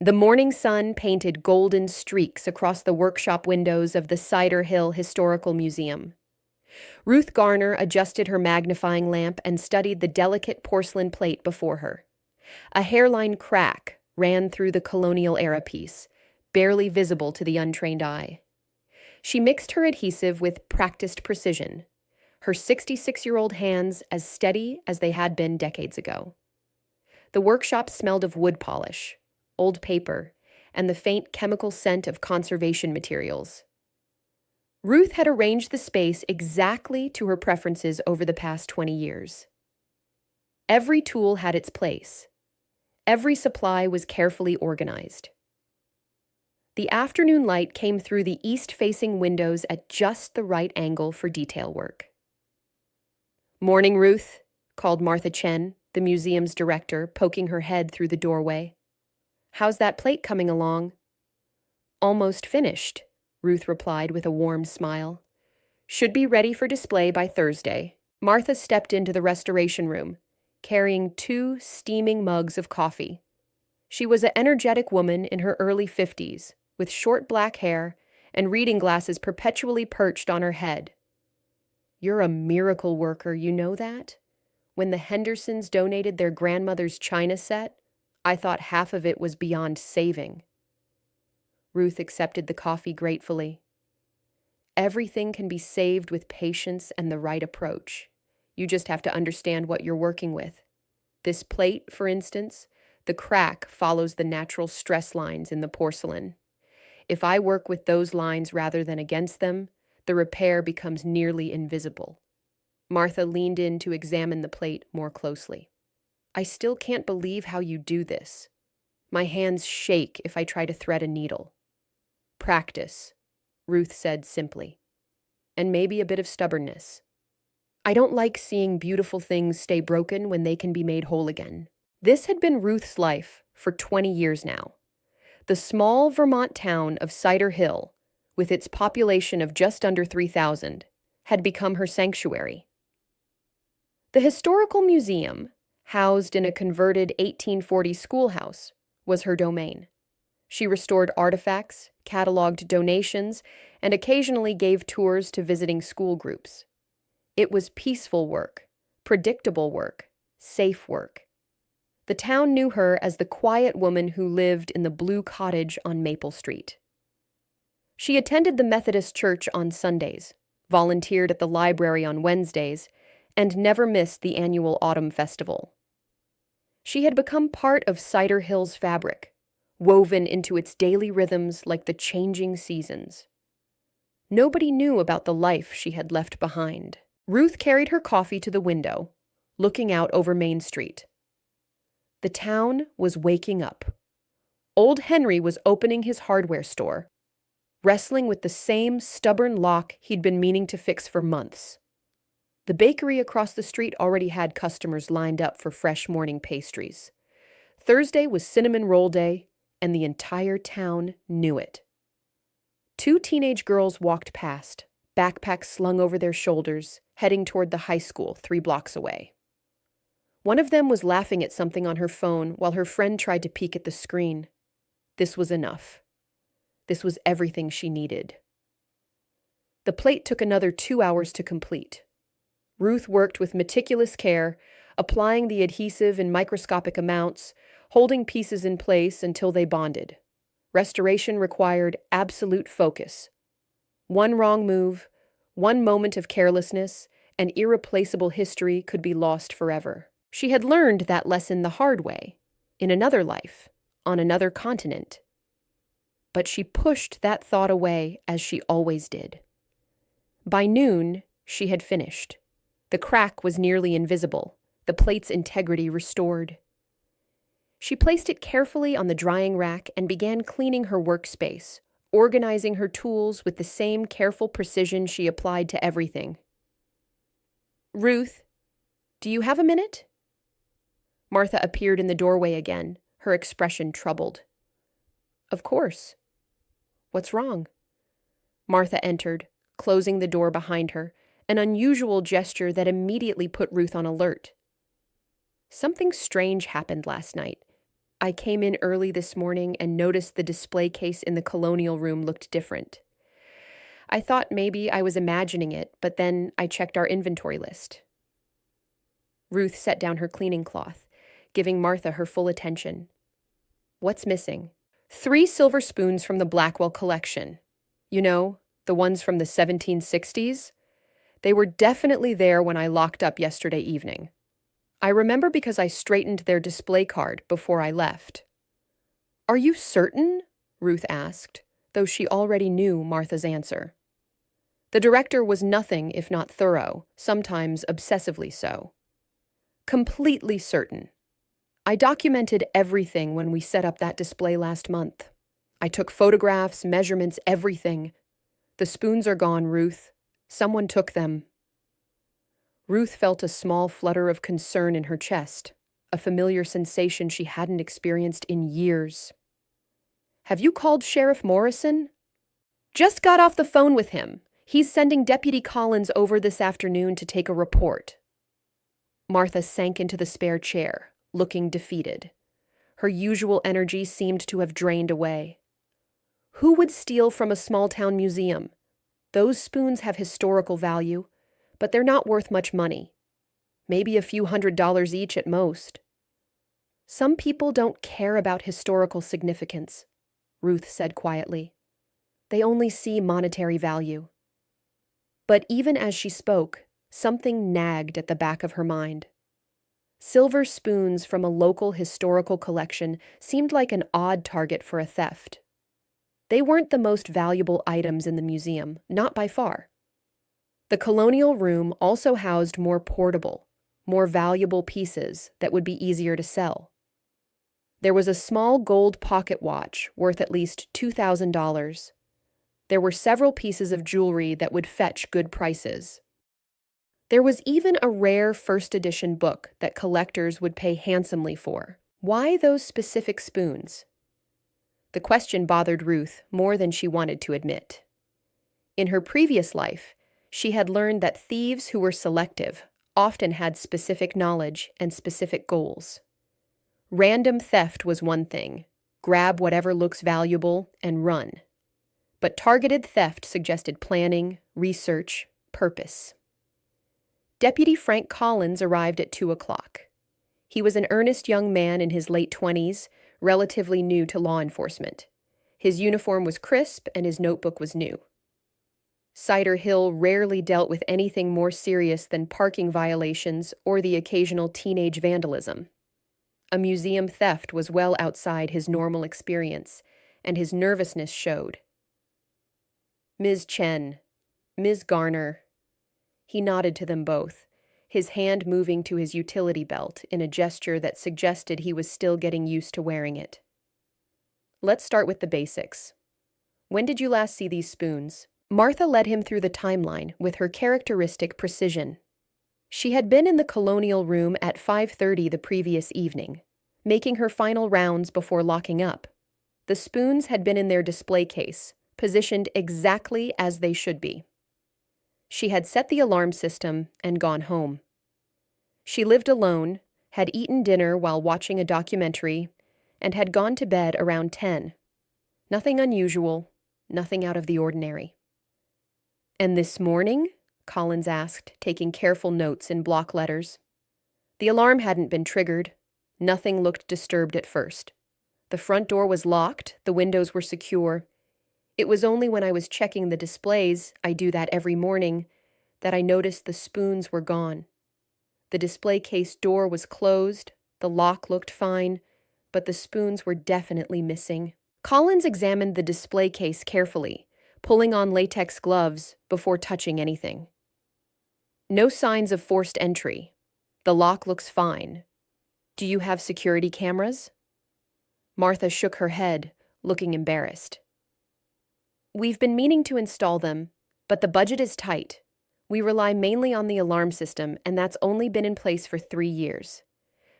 The morning sun painted golden streaks across the workshop windows of the Cider Hill Historical Museum. Ruth Garner adjusted her magnifying lamp and studied the delicate porcelain plate before her. A hairline crack ran through the colonial-era piece, barely visible to the untrained eye. She mixed her adhesive with practiced precision, her 66-year-old hands as steady as they had been decades ago. The workshop smelled of wood polish, old paper, and the faint chemical scent of conservation materials. Ruth had arranged the space exactly to her preferences over the past 20 years. Every tool had its place. Every supply was carefully organized. The afternoon light came through the east-facing windows at just the right angle for detail work. "Morning, Ruth," called Martha Chen, the museum's director, poking her head through the doorway. "How's that plate coming along?" "Almost finished," Ruth replied with a warm smile. "Should be ready for display by Thursday." Martha stepped into the restoration room, carrying 2 steaming mugs of coffee. She was an energetic woman in her early 50s, with short black hair and reading glasses perpetually perched on her head. "You're a miracle worker, you know that? When the Hendersons donated their grandmother's china set, I thought half of it was beyond saving." Ruth accepted the coffee gratefully. "Everything can be saved with patience and the right approach. You just have to understand what you're working with. This plate, for instance, the crack follows the natural stress lines in the porcelain. If I work with those lines rather than against them, the repair becomes nearly invisible." Martha leaned in to examine the plate more closely. "I still can't believe how you do this. My hands shake if I try to thread a needle." "Practice," Ruth said simply. "And maybe a bit of stubbornness. I don't like seeing beautiful things stay broken when they can be made whole again." This had been Ruth's life for 20 years now. The small Vermont town of Cider Hill, with its population of just under 3,000, had become her sanctuary. The historical museum, housed in a converted 1840 schoolhouse, was her domain. She restored artifacts, cataloged donations, and occasionally gave tours to visiting school groups. It was peaceful work, predictable work, safe work. The town knew her as the quiet woman who lived in the blue cottage on Maple Street. She attended the Methodist church on Sundays, volunteered at the library on Wednesdays, and never missed the annual autumn festival. She had become part of Cider Hill's fabric, woven into its daily rhythms like the changing seasons. Nobody knew about the life she had left behind. Ruth carried her coffee to the window, looking out over Main Street. The town was waking up. Old Henry was opening his hardware store, wrestling with the same stubborn lock he'd been meaning to fix for months. The bakery across the street already had customers lined up for fresh morning pastries. Thursday was cinnamon roll day, and the entire town knew it. 2 teenage girls walked past, backpacks slung over their shoulders, heading toward the high school 3 blocks away. One of them was laughing at something on her phone while her friend tried to peek at the screen. This was enough. This was everything she needed. The plate took another 2 hours to complete. Ruth worked with meticulous care, applying the adhesive in microscopic amounts, holding pieces in place until they bonded. Restoration required absolute focus. One wrong move, one moment of carelessness, and irreplaceable history could be lost forever. She had learned that lesson the hard way, in another life, on another continent. But she pushed that thought away as she always did. By noon, she had finished. The crack was nearly invisible, the plate's integrity restored. She placed it carefully on the drying rack and began cleaning her workspace, organizing her tools with the same careful precision she applied to everything. "Ruth, do you have a minute?" Martha appeared in the doorway again, her expression troubled. "Of course. What's wrong?" Martha entered, closing the door behind her, an unusual gesture that immediately put Ruth on alert. "Something strange happened last night. I came in early this morning and noticed the display case in the colonial room looked different. I thought maybe I was imagining it, but then I checked our inventory list. Ruth set down her cleaning cloth, giving Martha her full attention. What's missing? 3 silver spoons from the Blackwell collection. You know, the ones from the 1760s? They were definitely there when I locked up yesterday evening. I remember because I straightened their display card before I left. Are you certain? Ruth asked, though she already knew Martha's answer. The director was nothing if not thorough, sometimes obsessively so. Completely certain. I documented everything when we set up that display last month. I took photographs, measurements, everything. The spoons are gone, Ruth. Someone took them. Ruth felt a small flutter of concern in her chest, a familiar sensation she hadn't experienced in years. Have you called Sheriff Morrison? Just got off the phone with him. He's sending Deputy Collins over this afternoon to take a report. Martha sank into the spare chair, looking defeated. Her usual energy seemed to have drained away. Who would steal from a small-town museum? Those spoons have historical value, but they're not worth much money. Maybe a few $100s each at most. Some people don't care about historical significance, Ruth said quietly. They only see monetary value. But even as she spoke, something nagged at the back of her mind. Silver spoons from a local historical collection seemed like an odd target for a theft. They weren't the most valuable items in the museum, not by far. The colonial room also housed more portable, more valuable pieces that would be easier to sell. There was a small gold pocket watch worth at least $2,000. There were several pieces of jewelry that would fetch good prices. There was even a rare first edition book that collectors would pay handsomely for. Why those specific spoons? The question bothered Ruth more than she wanted to admit. In her previous life, she had learned that thieves who were selective often had specific knowledge and specific goals. Random theft was one thing, grab whatever looks valuable and run. But targeted theft suggested planning, research, purpose. Deputy Frank Collins arrived at 2 o'clock. He was an earnest young man in his late 20s, relatively new to law enforcement. His uniform was crisp and his notebook was new. Cider Hill rarely dealt with anything more serious than parking violations or the occasional teenage vandalism. A museum theft was well outside his normal experience, and his nervousness showed. Ms. Chen, Ms. Garner. He nodded to them both, his hand moving to his utility belt in a gesture that suggested he was still getting used to wearing it. Let's start with the basics. When did you last see these spoons? Martha led him through the timeline with her characteristic precision. She had been in the colonial room at 5:30 the previous evening, making her final rounds before locking up. The spoons had been in their display case, positioned exactly as they should be. She had set the alarm system and gone home. She lived alone, had eaten dinner while watching a documentary, and had gone to bed around 10. Nothing unusual, nothing out of the ordinary. And this morning? Collins asked, taking careful notes in block letters. The alarm hadn't been triggered. Nothing looked disturbed at first. The front door was locked, the windows were secure. It was only when I was checking the displays, I do that every morning, that I noticed the spoons were gone. The display case door was closed, the lock looked fine, but the spoons were definitely missing. Collins examined the display case carefully, pulling on latex gloves before touching anything. No signs of forced entry. The lock looks fine. Do you have security cameras? Martha shook her head, looking embarrassed. We've been meaning to install them, but the budget is tight. We rely mainly on the alarm system, and that's only been in place for 3 years.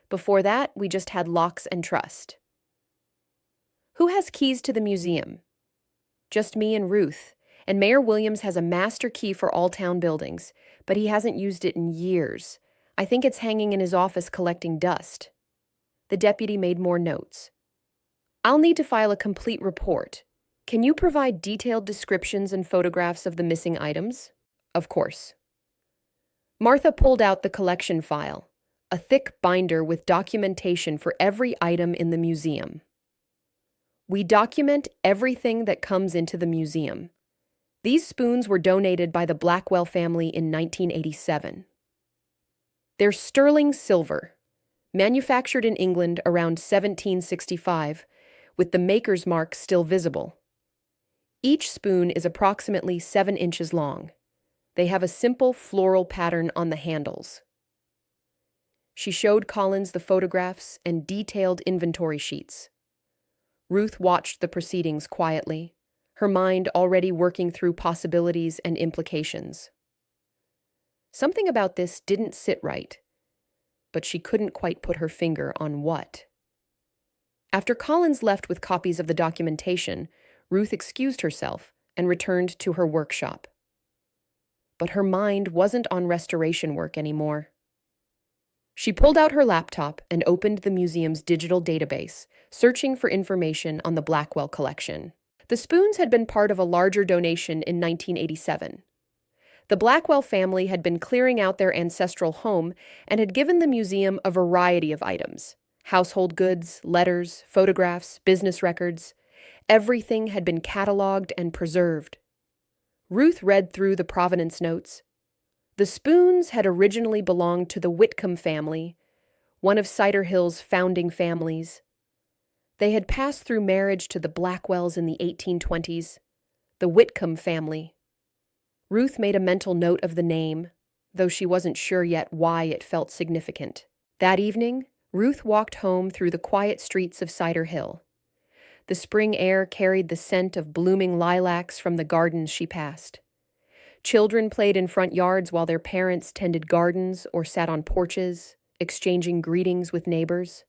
Before that, we just had locks and trust. Who has keys to the museum? Just me and Ruth, and Mayor Williams has a master key for all town buildings, but he hasn't used it in years. I think it's hanging in his office collecting dust. The deputy made more notes, I'll need to file a complete report. Can you provide detailed descriptions and photographs of the missing items? Of course. Martha pulled out the collection file, a thick binder with documentation for every item in the museum. We document everything that comes into the museum. These spoons were donated by the Blackwell family in 1987. They're sterling silver, manufactured in England around 1765, with the maker's mark still visible. Each spoon is approximately 7 inches long. They have a simple floral pattern on the handles. She showed Collins the photographs and detailed inventory sheets. Ruth watched the proceedings quietly, her mind already working through possibilities and implications. Something about this didn't sit right, but she couldn't quite put her finger on what. After Collins left with copies of the documentation, Ruth excused herself and returned to her workshop. But her mind wasn't on restoration work anymore. She pulled out her laptop and opened the museum's digital database, searching for information on the Blackwell collection. The spoons had been part of a larger donation in 1987. The Blackwell family had been clearing out their ancestral home and had given the museum a variety of items: household goods, letters, photographs, business records. Everything had been cataloged and preserved. Ruth read through the provenance notes. The spoons had originally belonged to the Whitcomb family, one of Cider Hill's founding families. They had passed through marriage to the Blackwells in the 1820s, the Whitcomb family. Ruth made a mental note of the name, though she wasn't sure yet why it felt significant. That evening, Ruth walked home through the quiet streets of Cider Hill. The spring air carried the scent of blooming lilacs from the gardens she passed. Children played in front yards while their parents tended gardens or sat on porches, exchanging greetings with neighbors.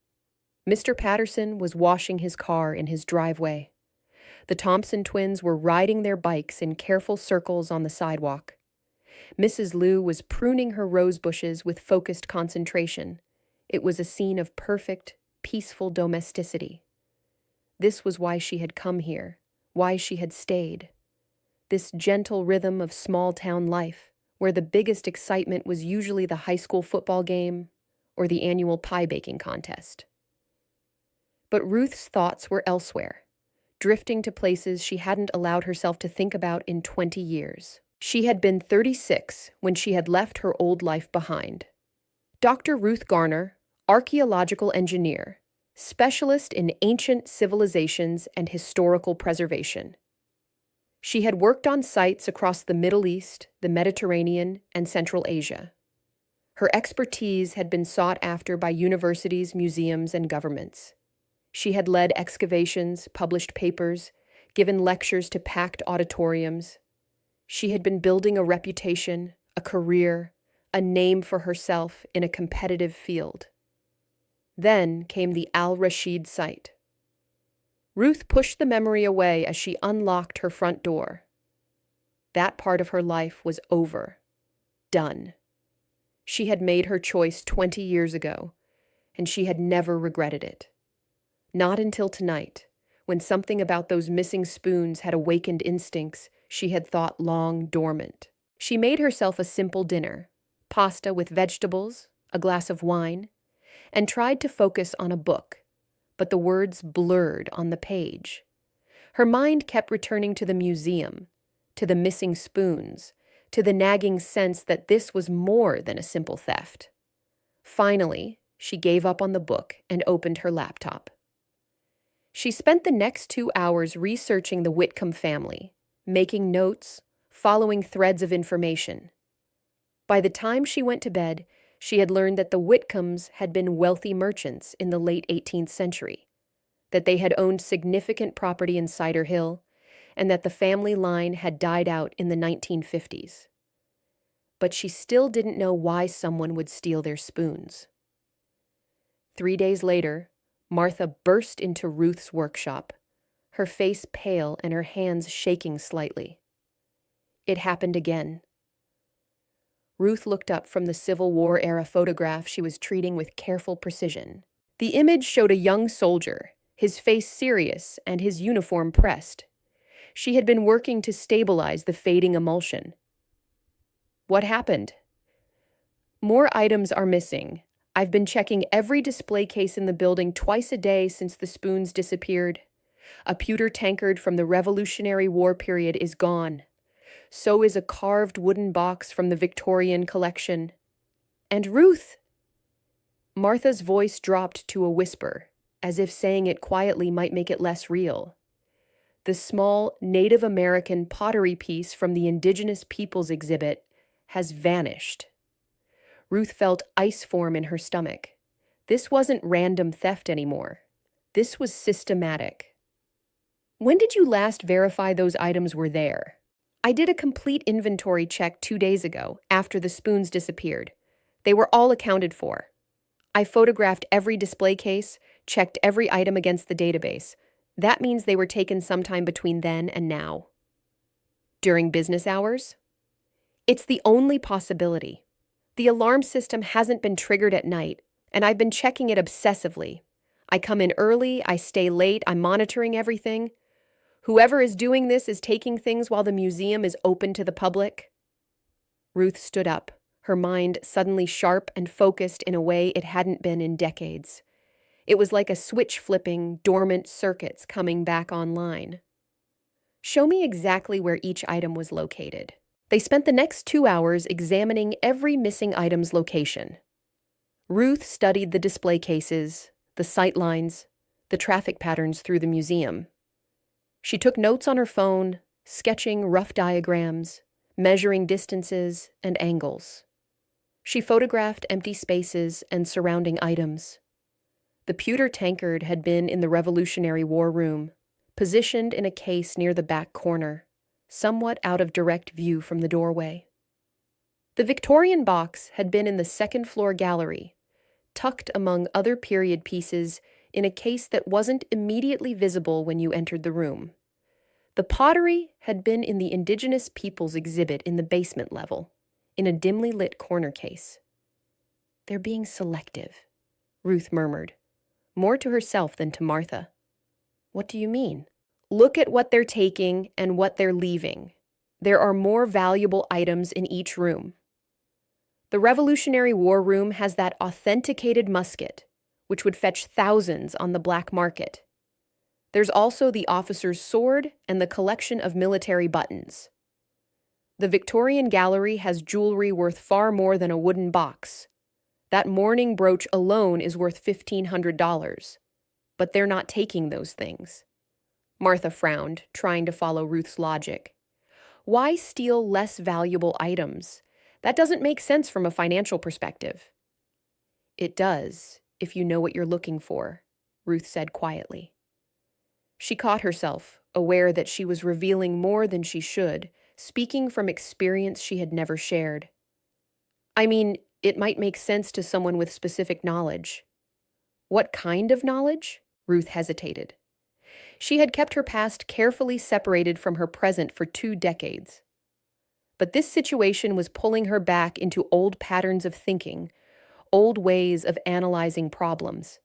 Mr. Patterson was washing his car in his driveway. The Thompson twins were riding their bikes in careful circles on the sidewalk. Mrs. Liu was pruning her rose bushes with focused concentration. It was a scene of perfect, peaceful domesticity. This was why she had come here, why she had stayed. This gentle rhythm of small-town life, where the biggest excitement was usually the high school football game or the annual pie baking contest. But Ruth's thoughts were elsewhere, drifting to places she hadn't allowed herself to think about in 20 years. She had been 36 when she had left her old life behind. Dr. Ruth Garner, archaeological engineer, specialist in ancient civilizations and historical preservation. She had worked on sites across the Middle East, the Mediterranean, and Central Asia. Her expertise had been sought after by universities, museums, and governments. She had led excavations, published papers, given lectures to packed auditoriums. She had been building a reputation, a career, a name for herself in a competitive field. Then came the Al-Rashid site. Ruth pushed the memory away as she unlocked her front door. That part of her life was over. Done. She had made her choice 20 years ago, and she had never regretted it. Not until tonight, when something about those missing spoons had awakened instincts she had thought long dormant. She made herself a simple dinner, pasta with vegetables, a glass of wine, and tried to focus on a book, but the words blurred on the page. Her mind kept returning to the museum, to the missing spoons, to the nagging sense that this was more than a simple theft. Finally, she gave up on the book and opened her laptop. She spent the next 2 hours researching the Whitcomb family, making notes, following threads of information. By the time she went to bed, she had learned that the Whitcombs had been wealthy merchants in the late 18th century, that they had owned significant property in Cider Hill, and that the family line had died out in the 1950s. But she still didn't know why someone would steal their spoons. 3 days later, Martha burst into Ruth's workshop, her face pale and her hands shaking slightly. It happened again. Ruth looked up from the Civil War-era photograph she was treating with careful precision. The image showed a young soldier, his face serious and his uniform pressed. She had been working to stabilize the fading emulsion. What happened? More items are missing. I've been checking every display case in the building twice a day since the spoons disappeared. A pewter tankard from the Revolutionary War period is gone. So is a carved wooden box from the Victorian collection. And Ruth! Martha's voice dropped to a whisper, as if saying it quietly might make it less real. The small Native American pottery piece from the Indigenous Peoples exhibit has vanished. Ruth felt ice form in her stomach. This wasn't random theft anymore. This was systematic. When did you last verify those items were there? I did a complete inventory check 2 days ago, after the spoons disappeared. They were all accounted for. I photographed every display case, checked every item against the database. That means they were taken sometime between then and now. During business hours? It's the only possibility. The alarm system hasn't been triggered at night, and I've been checking it obsessively. I come in early, I stay late, I'm monitoring everything. Whoever is doing this is taking things while the museum is open to the public. Ruth stood up, her mind suddenly sharp and focused in a way it hadn't been in decades. It was like a switch flipping dormant circuits coming back online. Show me exactly where each item was located. They spent the next 2 hours examining every missing item's location. Ruth studied the display cases, the sight lines, the traffic patterns through the museum. She took notes on her phone, sketching rough diagrams, measuring distances and angles. She photographed empty spaces and surrounding items. The pewter tankard had been in the Revolutionary War room, positioned in a case near the back corner, somewhat out of direct view from the doorway. The Victorian box had been in the second-floor gallery, tucked among other period pieces in a case that wasn't immediately visible when you entered the room. The pottery had been in the Indigenous Peoples exhibit in the basement level, in a dimly lit corner case. They're being selective, Ruth murmured, more to herself than to Martha. What do you mean? Look at what they're taking and what they're leaving. There are more valuable items in each room. The Revolutionary War room has that authenticated musket, which would fetch thousands on the black market. There's also the officer's sword and the collection of military buttons. The Victorian Gallery has jewelry worth far more than a wooden box. That mourning brooch alone is worth $1,500. But they're not taking those things. Martha frowned, trying to follow Ruth's logic. Why steal less valuable items? That doesn't make sense from a financial perspective. It does, if you know what you're looking for, Ruth said quietly. She caught herself, aware that she was revealing more than she should, speaking from experience she had never shared. I mean, it might make sense to someone with specific knowledge. What kind of knowledge? Ruth hesitated. She had kept her past carefully separated from her present for 2 decades. But this situation was pulling her back into old patterns of thinking, old ways of analyzing problems.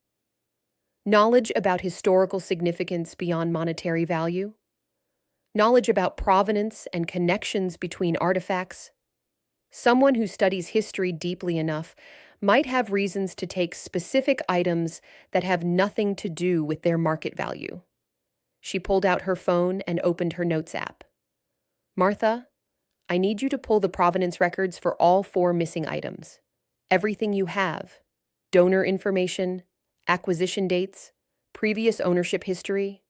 Knowledge about historical significance beyond monetary value. Knowledge about provenance and connections between artifacts. Someone who studies history deeply enough might have reasons to take specific items that have nothing to do with their market value. She pulled out her phone and opened her notes app. Martha, I need you to pull the provenance records for all 4 missing items. Everything you have. Donor information, acquisition dates, previous ownership history.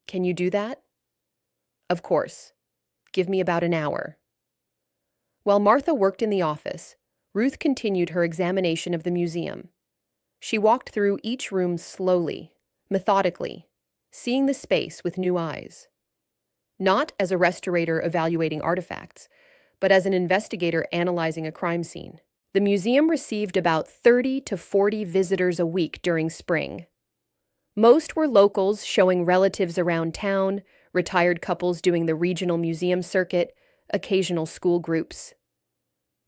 Can you do that? Of course. Give me about an hour. While Martha worked in the office, Ruth continued her examination of the museum. She walked through each room slowly, methodically, seeing the space with new eyes. Not as a restorator evaluating artifacts, but as an investigator analyzing a crime scene. The museum received about 30 to 40 visitors a week during spring. Most were locals showing relatives around town, retired couples doing the regional museum circuit, occasional school groups.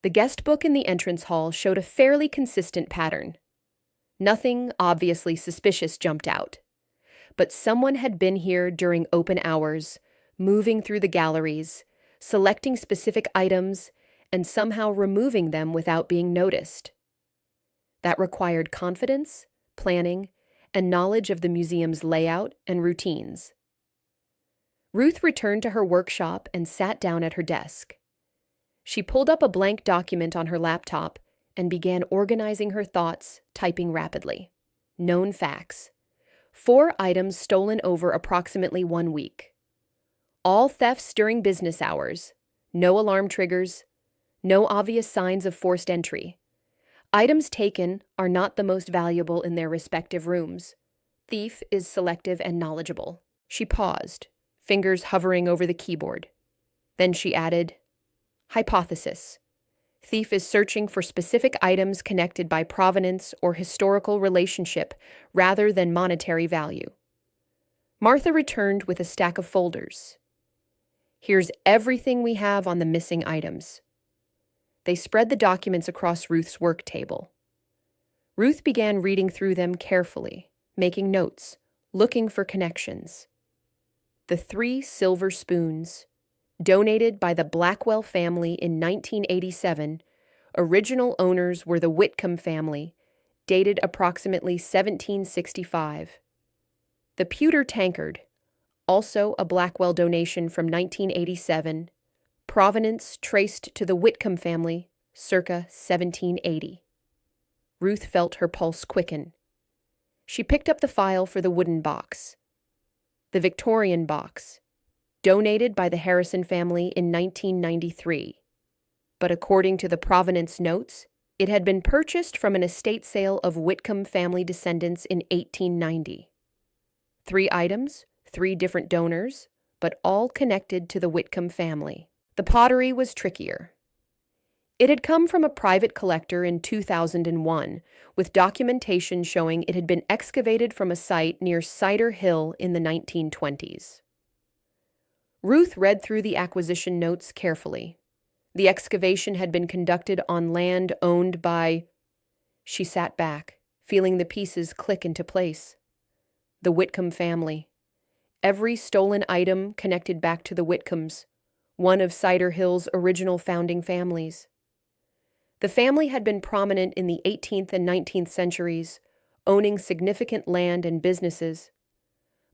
The guest book in the entrance hall showed a fairly consistent pattern. Nothing obviously suspicious jumped out. but someone had been here during open hours, moving through the galleries, selecting specific items, and somehow removing them without being noticed. That required confidence, planning, and knowledge of the museum's layout and routines. Ruth returned to her workshop and sat down at her desk. She pulled up a blank document on her laptop and began organizing her thoughts, typing rapidly. Known facts. 4 items stolen over approximately 1 week. All thefts during business hours. No alarm triggers. No obvious signs of forced entry. Items taken are not the most valuable in their respective rooms. Thief is selective and knowledgeable. She paused, fingers hovering over the keyboard. Then she added, hypothesis. Thief is searching for specific items connected by provenance or historical relationship rather than monetary value. Martha returned with a stack of folders. Here's everything we have on the missing items. They spread the documents across Ruth's work table. Ruth began reading through them carefully, making notes, looking for connections. The 3 silver spoons, donated by the Blackwell family in 1987, original owners were the Whitcomb family, dated approximately 1765. The pewter tankard, also a Blackwell donation from 1987, provenance traced to the Whitcomb family, circa 1780. Ruth felt her pulse quicken. She picked up the file for the wooden box. The Victorian box, donated by the Harrison family in 1993. But according to the provenance notes, it had been purchased from an estate sale of Whitcomb family descendants in 1890. 3 items, 3 different donors, but all connected to the Whitcomb family. The pottery was trickier. It had come from a private collector in 2001, with documentation showing it had been excavated from a site near Cider Hill in the 1920s. Ruth read through the acquisition notes carefully. The excavation had been conducted on land owned by... She sat back, feeling the pieces click into place. The Whitcomb family. Every stolen item connected back to the Whitcombs, one of Cider Hill's original founding families. The family had been prominent in the 18th and 19th centuries, owning significant land and businesses,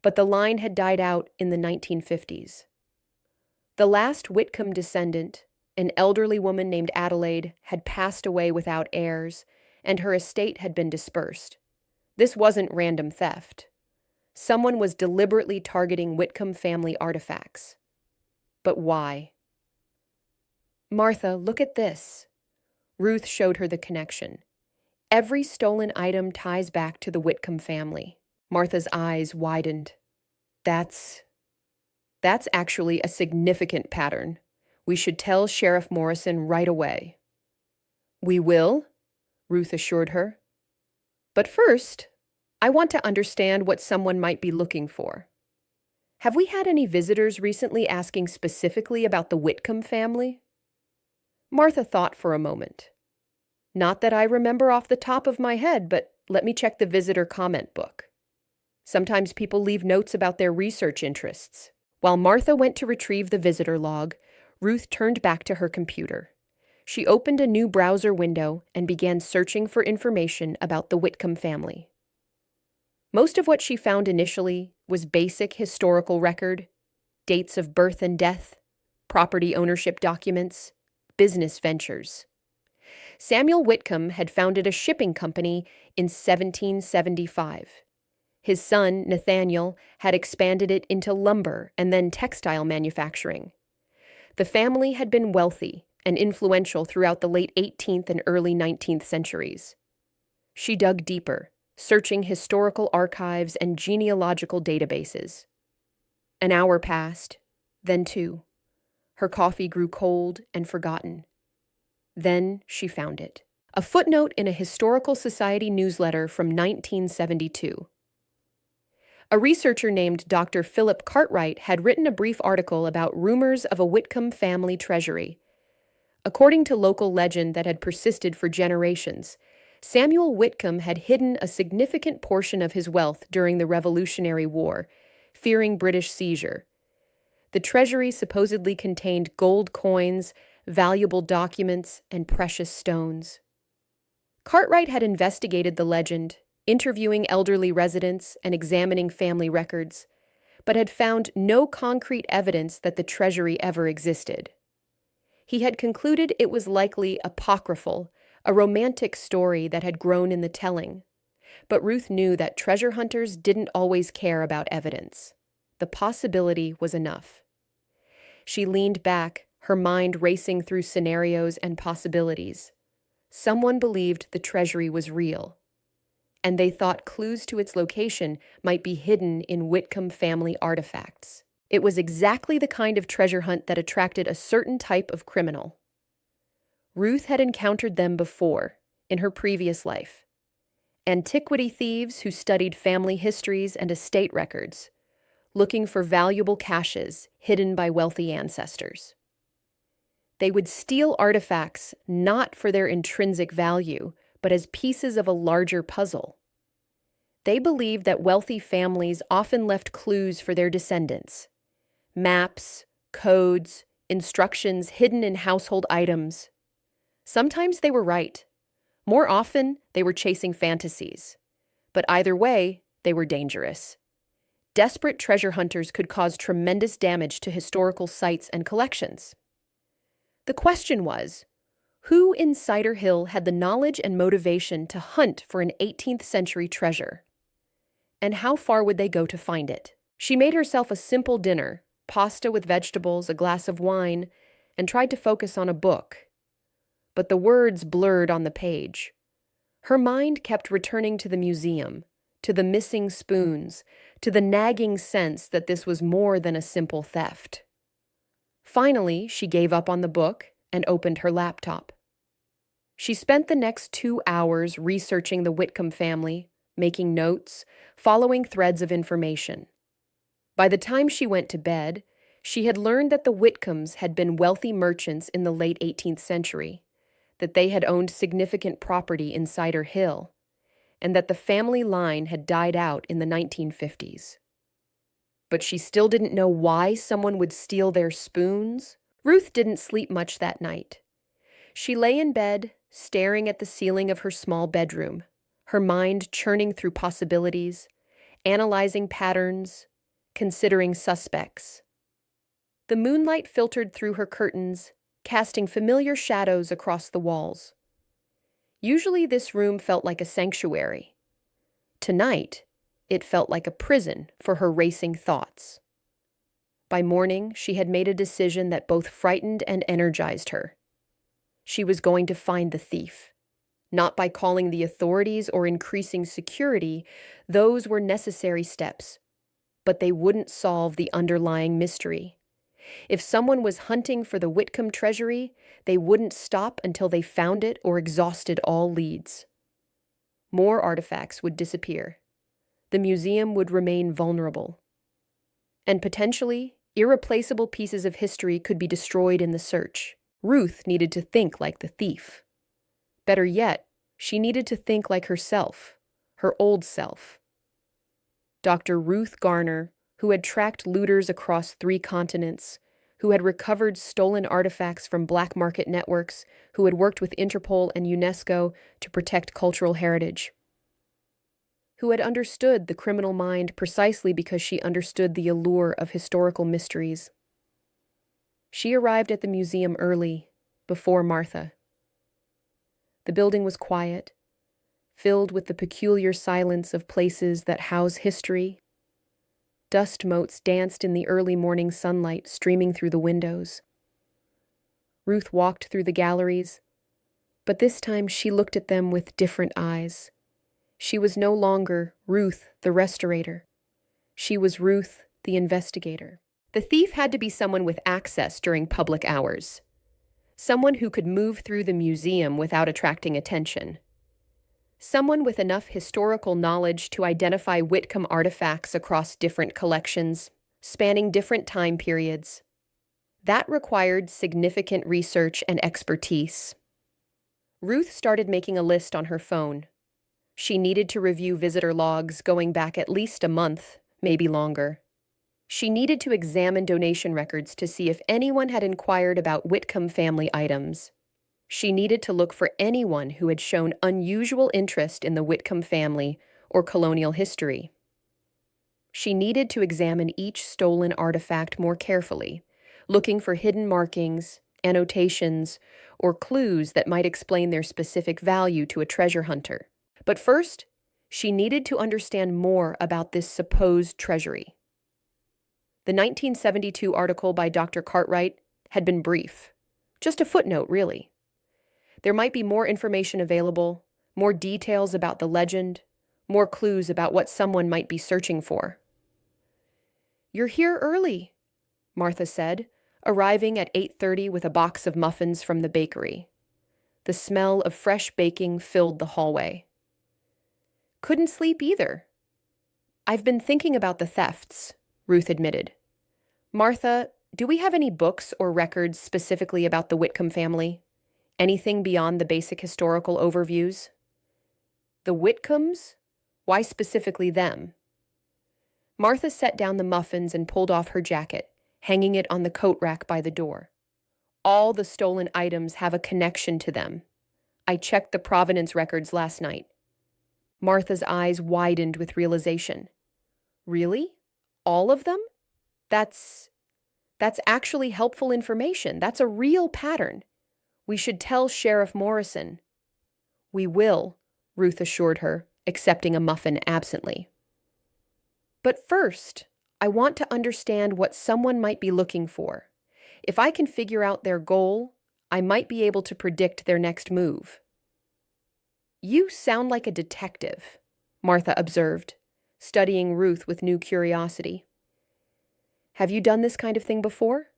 but the line had died out in the 1950s. The last Whitcomb descendant, an elderly woman named Adelaide, had passed away without heirs, and her estate had been dispersed. This wasn't random theft. Someone was deliberately targeting Whitcomb family artifacts. But why? Martha, look at this. Ruth showed her the connection. Every stolen item ties back to the Whitcomb family. Martha's eyes widened. That's actually a significant pattern. We should tell Sheriff Morrison right away. We will, Ruth assured her. But first, I want to understand what someone might be looking for. Have we had any visitors recently asking specifically about the Whitcomb family? Martha thought for a moment. Not that I remember off the top of my head, but let me check the visitor comment book. Sometimes people leave notes about their research interests. While Martha went to retrieve the visitor log, Ruth turned back to her computer. She opened a new browser window and began searching for information about the Whitcomb family. Most of what she found initially was basic historical record, dates of birth and death, property ownership documents, business ventures. Samuel Whitcomb had founded a shipping company in 1775. His son, Nathaniel, had expanded it into lumber and then textile manufacturing. The family had been wealthy and influential throughout the late 18th and early 19th centuries. She dug deeper, searching historical archives and genealogical databases. An hour passed, then 2. Her coffee grew cold and forgotten. Then she found it. A footnote in a Historical Society newsletter from 1972. A researcher named Dr. Philip Cartwright had written a brief article about rumors of a Whitcomb family treasury. According to local legend that had persisted for generations, Samuel Whitcomb had hidden a significant portion of his wealth during the Revolutionary War, fearing British seizure. The treasury supposedly contained gold coins, valuable documents, and precious stones. Cartwright had investigated the legend, interviewing elderly residents and examining family records, but had found no concrete evidence that the treasury ever existed. He had concluded it was likely apocryphal, a romantic story that had grown in the telling. But Ruth knew that treasure hunters didn't always care about evidence. The possibility was enough. She leaned back, her mind racing through scenarios and possibilities. Someone believed the treasury was real, and they thought clues to its location might be hidden in Whitcomb family artifacts. It was exactly the kind of treasure hunt that attracted a certain type of criminal. Ruth had encountered them before, in her previous life. Antiquity thieves who studied family histories and estate records, looking for valuable caches hidden by wealthy ancestors. They would steal artifacts not for their intrinsic value, but as pieces of a larger puzzle. They believed that wealthy families often left clues for their descendants. Maps, codes, instructions hidden in household items. Sometimes they were right. More often, they were chasing fantasies. But either way, they were dangerous. Desperate treasure hunters could cause tremendous damage to historical sites and collections. The question was, who in Cider Hill had the knowledge and motivation to hunt for an 18th century treasure? And how far would they go to find it? She made herself a simple dinner, pasta with vegetables, a glass of wine, and tried to focus on a book. But the words blurred on the page. Her mind kept returning to the museum, to the missing spoons, to the nagging sense that this was more than a simple theft. Finally, she gave up on the book and opened her laptop. She spent the next 2 hours researching the Whitcomb family, making notes, following threads of information. By the time she went to bed, she had learned that the Whitcombs had been wealthy merchants in the late 18th century, that they had owned significant property in Cider Hill, and that the family line had died out in the 1950s. But she still didn't know why someone would steal their spoons. Ruth didn't sleep much that night. She lay in bed, staring at the ceiling of her small bedroom, her mind churning through possibilities, analyzing patterns, considering suspects. The moonlight filtered through her curtains, casting familiar shadows across the walls. Usually this room felt like a sanctuary. Tonight, it felt like a prison for her racing thoughts. By morning, she had made a decision that both frightened and energized her. She was going to find the thief. Not by calling the authorities or increasing security, those were necessary steps, but they wouldn't solve the underlying mystery. If someone was hunting for the Whitcomb treasury, they wouldn't stop until they found it or exhausted all leads. More artifacts would disappear. The museum would remain vulnerable. And potentially, irreplaceable pieces of history could be destroyed in the search. Ruth needed to think like the thief. Better yet, she needed to think like herself, her old self. Dr. Ruth Garner, who had tracked looters across 3 continents, who had recovered stolen artifacts from black market networks, who had worked with Interpol and UNESCO to protect cultural heritage, who had understood the criminal mind precisely because she understood the allure of historical mysteries. She arrived at the museum early, before Martha. The building was quiet, filled with the peculiar silence of places that house history. Dust motes danced in the early morning sunlight streaming through the windows. Ruth walked through the galleries, but this time she looked at them with different eyes. She was no longer Ruth, the restorator. She was Ruth, the investigator. The thief had to be someone with access during public hours. Someone who could move through the museum without attracting attention. Someone with enough historical knowledge to identify Whitcomb artifacts across different collections, spanning different time periods. That required significant research and expertise. Ruth started making a list on her phone. She needed to review visitor logs going back at least a month, maybe longer. She needed to examine donation records to see if anyone had inquired about Whitcomb family items. She needed to look for anyone who had shown unusual interest in the Whitcomb family or colonial history. She needed to examine each stolen artifact more carefully, looking for hidden markings, annotations, or clues that might explain their specific value to a treasure hunter. But first, she needed to understand more about this supposed treasury. The 1972 article by Dr. Cartwright had been brief, just a footnote, really. There might be more information available, more details about the legend, more clues about what someone might be searching for. "You're here early," Martha said, arriving at 8:30 with a box of muffins from the bakery. The smell of fresh baking filled the hallway. "Couldn't sleep either." "I've been thinking about the thefts," Ruth admitted. "Martha, do we have any books or records specifically about the Whitcomb family? Anything beyond the basic historical overviews?" "The Whitcombs? Why specifically them?" Martha set down the muffins and pulled off her jacket, hanging it on the coat rack by the door. "All the stolen items have a connection to them. I checked the provenance records last night." Martha's eyes widened with realization. "Really? All of them? That's actually helpful information. That's a real pattern. We should tell Sheriff Morrison." "We will," Ruth assured her, accepting a muffin absently. "But first, I want to understand what someone might be looking for. If I can figure out their goal, I might be able to predict their next move." "You sound like a detective," Martha observed, studying Ruth with new curiosity. "Have you done this kind of thing before?"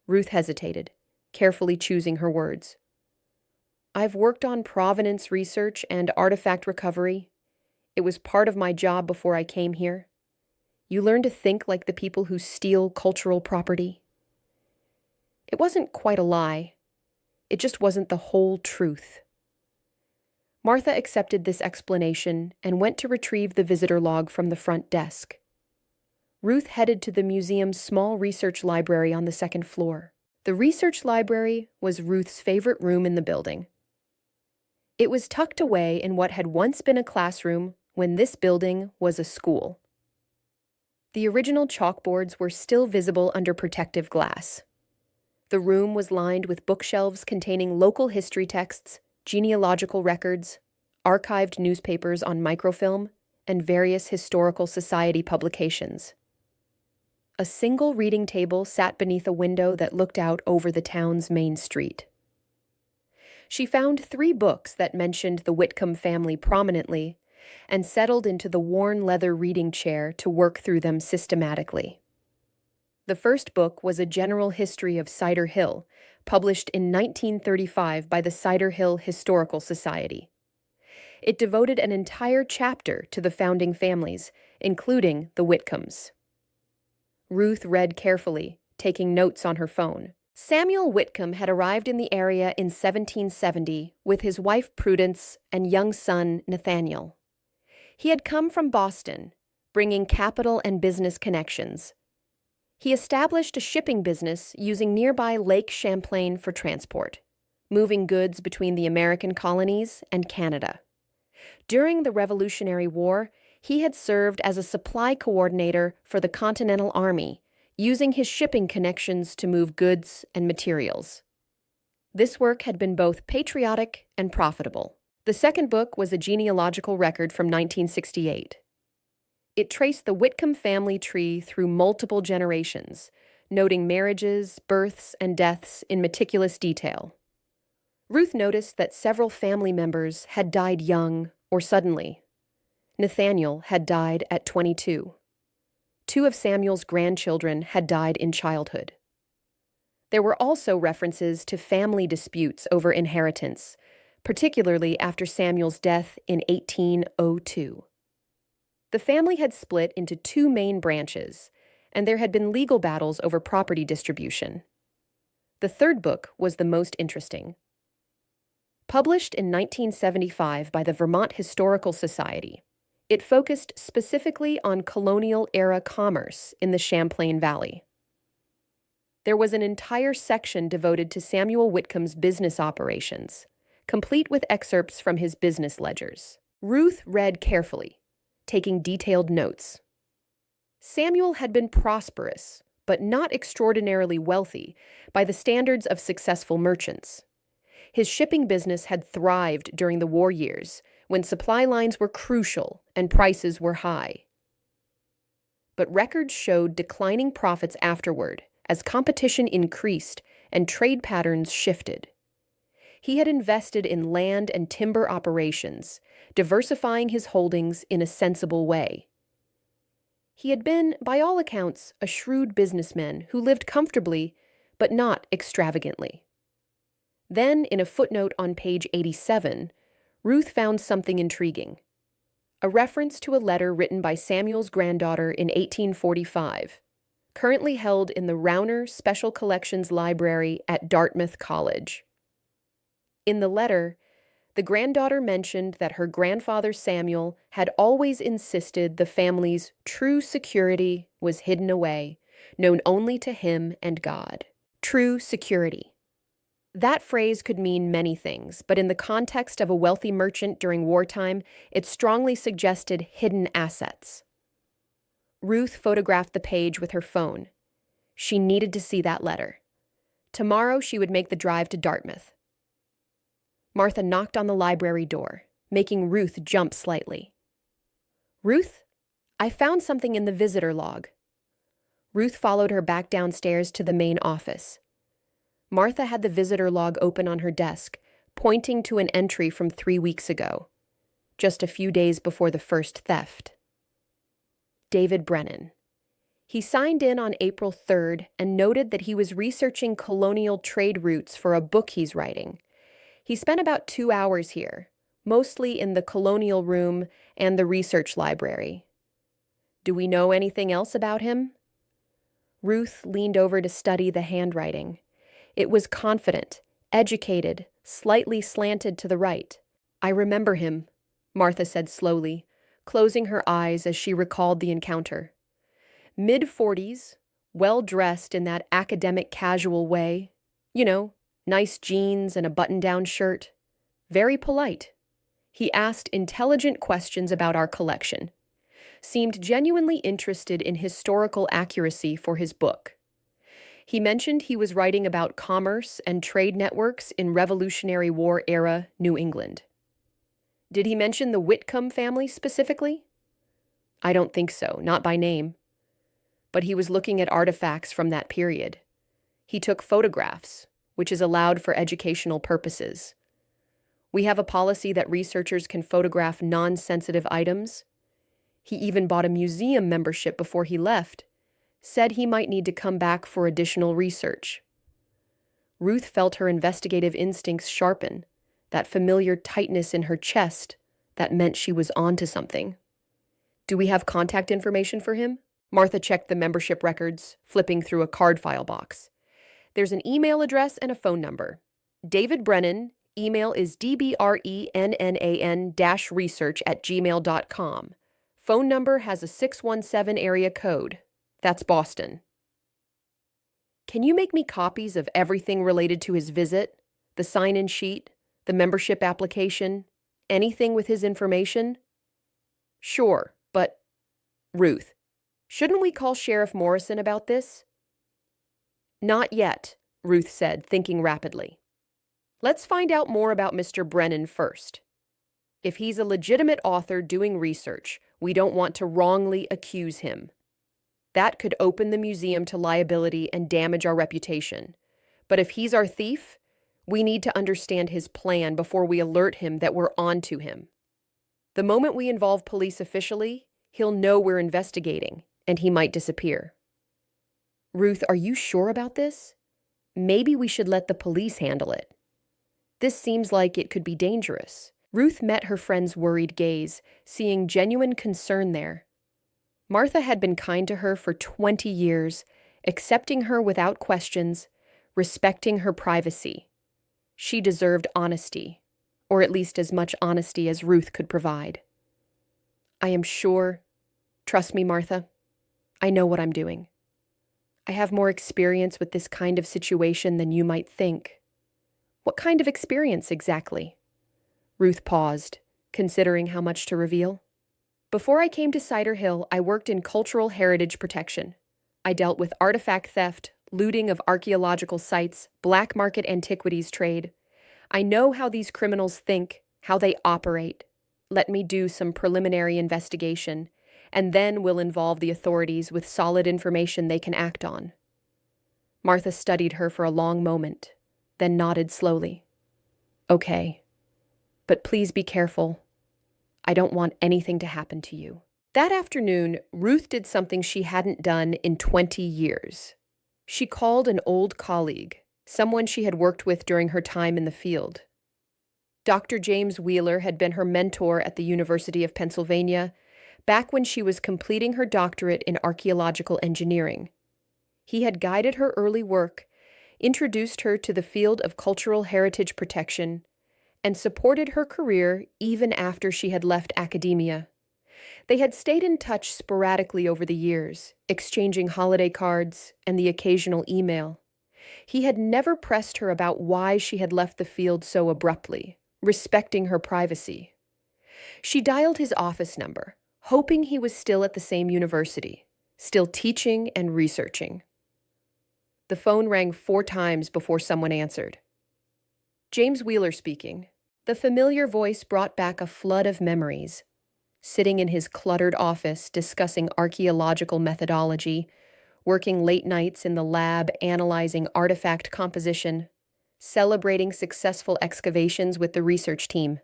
Ruth hesitated, carefully choosing her words. "I've worked on provenance research and artifact recovery. It was part of my job before I came here. You learn to think like the people who steal cultural property." It wasn't quite a lie. It just wasn't the whole truth. Martha accepted this explanation and went to retrieve the visitor log from the front desk. Ruth headed to the museum's small research library on the second floor. The research library was Ruth's favorite room in the building. It was tucked away in what had once been a classroom when this building was a school. The original chalkboards were still visible under protective glass. The room was lined with bookshelves containing local history texts, genealogical records, archived newspapers on microfilm, and various historical society publications. A single reading table sat beneath a window that looked out over the town's main street. She found 3 books that mentioned the Whitcomb family prominently and settled into the worn leather reading chair to work through them systematically. The first book was a general history of Cider Hill, published in 1935 by the Cider Hill Historical Society. It devoted an entire chapter to the founding families, including the Whitcombs. Ruth read carefully, taking notes on her phone. Samuel Whitcomb had arrived in the area in 1770 with his wife Prudence and young son Nathaniel. He had come from Boston, bringing capital and business connections. He established a shipping business using nearby Lake Champlain for transport, moving goods between the American colonies and Canada. During the Revolutionary War, he had served as a supply coordinator for the Continental Army, using his shipping connections to move goods and materials. This work had been both patriotic and profitable. The second book was a genealogical record from 1968. It traced the Whitcomb family tree through multiple generations, noting marriages, births, and deaths in meticulous detail. Ruth noticed that several family members had died young or suddenly. Nathaniel had died at 22. 2 of Samuel's grandchildren had died in childhood. There were also references to family disputes over inheritance, particularly after Samuel's death in 1802. The family had split into 2 main branches, and there had been legal battles over property distribution. The third book was the most interesting. Published in 1975 by the Vermont Historical Society, it focused specifically on colonial-era commerce in the Champlain Valley. There was an entire section devoted to Samuel Whitcomb's business operations, complete with excerpts from his business ledgers. Ruth read carefully, taking detailed notes. Samuel had been prosperous, but not extraordinarily wealthy by the standards of successful merchants. His shipping business had thrived during the war years, when supply lines were crucial and prices were high. But records showed declining profits afterward, as competition increased and trade patterns shifted. He had invested in land and timber operations, diversifying his holdings in a sensible way. He had been, by all accounts, a shrewd businessman who lived comfortably, but not extravagantly. Then, in a footnote on page 87, Ruth found something intriguing. A reference to a letter written by Samuel's granddaughter in 1845, currently held in the Rauner Special Collections Library at Dartmouth College. In the letter, the granddaughter mentioned that her grandfather Samuel had always insisted the family's true security was hidden away, known only to him and God. True security. That phrase could mean many things, but in the context of a wealthy merchant during wartime, it strongly suggested hidden assets. Ruth photographed the page with her phone. She needed to see that letter. Tomorrow she would make the drive to Dartmouth. Martha knocked on the library door, making Ruth jump slightly. "Ruth, I found something in the visitor log." Ruth followed her back downstairs to the main office. Martha had the visitor log open on her desk, pointing to an entry from 3 weeks ago, just a few days before the first theft. David Brennan. He signed in on April 3rd and noted that he was researching colonial trade routes for a book he's writing. He spent about 2 hours here, mostly in the colonial room and the research library. Do we know anything else about him? Ruth leaned over to study the handwriting. It was confident, educated, slightly slanted to the right. "I remember him," Martha said slowly, closing her eyes as she recalled the encounter. Mid-40s, well-dressed in that academic casual way. Nice jeans and a button-down shirt. Very polite. He asked intelligent questions about our collection. Seemed genuinely interested in historical accuracy for his book. He mentioned he was writing about commerce and trade networks in Revolutionary War-era New England. Did he mention the Whitcomb family specifically? I don't think so, not by name. But he was looking at artifacts from that period. He took photographs, which is allowed for educational purposes. We have a policy that researchers can photograph non-sensitive items. He even bought a museum membership before he left, said he might need to come back for additional research. Ruth felt her investigative instincts sharpen, that familiar tightness in her chest that meant she was onto something. Do we have contact information for him? Martha checked the membership records, flipping through a card file box. There's an email address and a phone number. David Brennan, email is dbrennan-research@gmail.com. Phone number has a 617 area code. That's Boston. Can you make me copies of everything related to his visit? The sign-in sheet, the membership application, anything with his information? Sure, but... Ruth, shouldn't we call Sheriff Morrison about this? Not yet, Ruth said, thinking rapidly. Let's find out more about Mr. Brennan first. If he's a legitimate author doing research, we don't want to wrongly accuse him. That could open the museum to liability and damage our reputation. But if he's our thief, we need to understand his plan before we alert him that we're on to him. The moment we involve police officially, he'll know we're investigating, and he might disappear. Ruth, are you sure about this? Maybe we should let the police handle it. This seems like it could be dangerous. Ruth met her friend's worried gaze, seeing genuine concern there. Martha had been kind to her for 20 years, accepting her without questions, respecting her privacy. She deserved honesty, or at least as much honesty as Ruth could provide. I am sure, trust me, Martha, I know what I'm doing. I have more experience with this kind of situation than you might think. What kind of experience exactly? Ruth paused, considering how much to reveal. Before I came to Cider Hill, I worked in cultural heritage protection. I dealt with artifact theft, looting of archaeological sites, black market antiquities trade. I know how these criminals think, how they operate. Let me do some preliminary investigation, and then we'll involve the authorities with solid information they can act on. Martha studied her for a long moment, then nodded slowly. Okay, but please be careful. I don't want anything to happen to you. That afternoon, Ruth did something she hadn't done in 20 years. She called an old colleague, someone she had worked with during her time in the field. Dr. James Wheeler had been her mentor at the University of Pennsylvania back when she was completing her doctorate in archaeological engineering. He had guided her early work, introduced her to the field of cultural heritage protection, and supported her career even after she had left academia. They had stayed in touch sporadically over the years, exchanging holiday cards and the occasional email. He had never pressed her about why she had left the field so abruptly, respecting her privacy. She dialed his office number, hoping he was still at the same university, still teaching and researching. The phone rang 4 times before someone answered. James Wheeler speaking. The familiar voice brought back a flood of memories. Sitting in his cluttered office discussing archaeological methodology, working late nights in the lab analyzing artifact composition, celebrating successful excavations with the research team.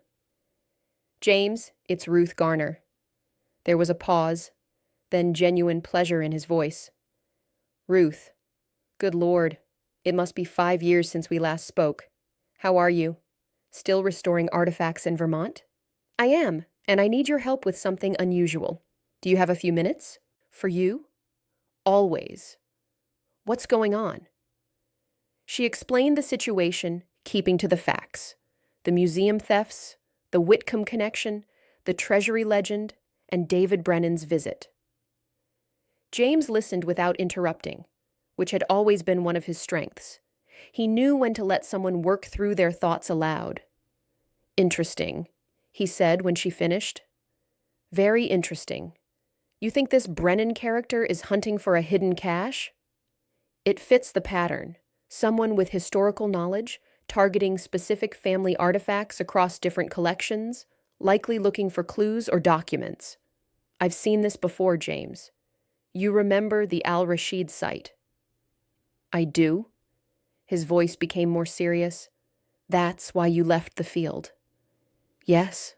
James, it's Ruth Garner. There was a pause, then genuine pleasure in his voice. Ruth, good Lord, it must be 5 years since we last spoke. How are you? Still restoring artifacts in Vermont? I am, and I need your help with something unusual. Do you have a few minutes? For you? Always. What's going on? She explained the situation, keeping to the facts. The museum thefts, the Whitcomb connection, the treasury legend, and David Brennan's visit. James listened without interrupting, which had always been one of his strengths. He knew when to let someone work through their thoughts aloud. Interesting, he said when she finished. Very interesting. You think this Brennan character is hunting for a hidden cache? It fits the pattern. Someone with historical knowledge, targeting specific family artifacts across different collections, likely looking for clues or documents. I've seen this before, James. You remember the Al-Rashid site? I do. His voice became more serious. That's why you left the field. Yes.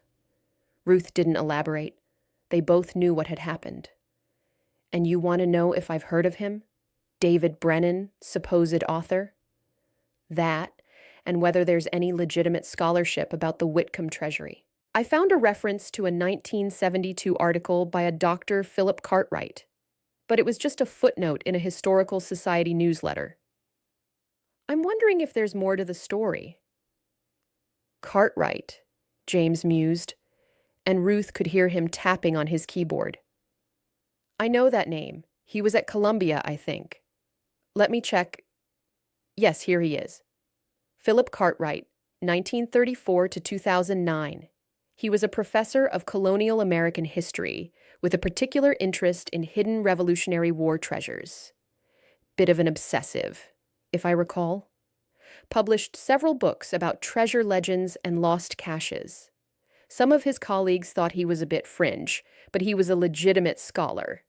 Ruth didn't elaborate. They both knew what had happened. And you want to know if I've heard of him? David Brennan, supposed author? That, and whether there's any legitimate scholarship about the Whitcomb treasury. I found a reference to a 1972 article by a Dr. Philip Cartwright, but it was just a footnote in a historical society newsletter. I'm wondering if there's more to the story. Cartwright, James mused, and Ruth could hear him tapping on his keyboard. I know that name. He was at Columbia, I think. Let me check. Yes, here he is. Philip Cartwright, 1934 to 2009. He was a professor of colonial American history with a particular interest in hidden Revolutionary War treasures. Bit of an obsessive, if I recall. Published several books about treasure legends and lost caches. Some of his colleagues thought he was a bit fringe, but he was a legitimate scholar.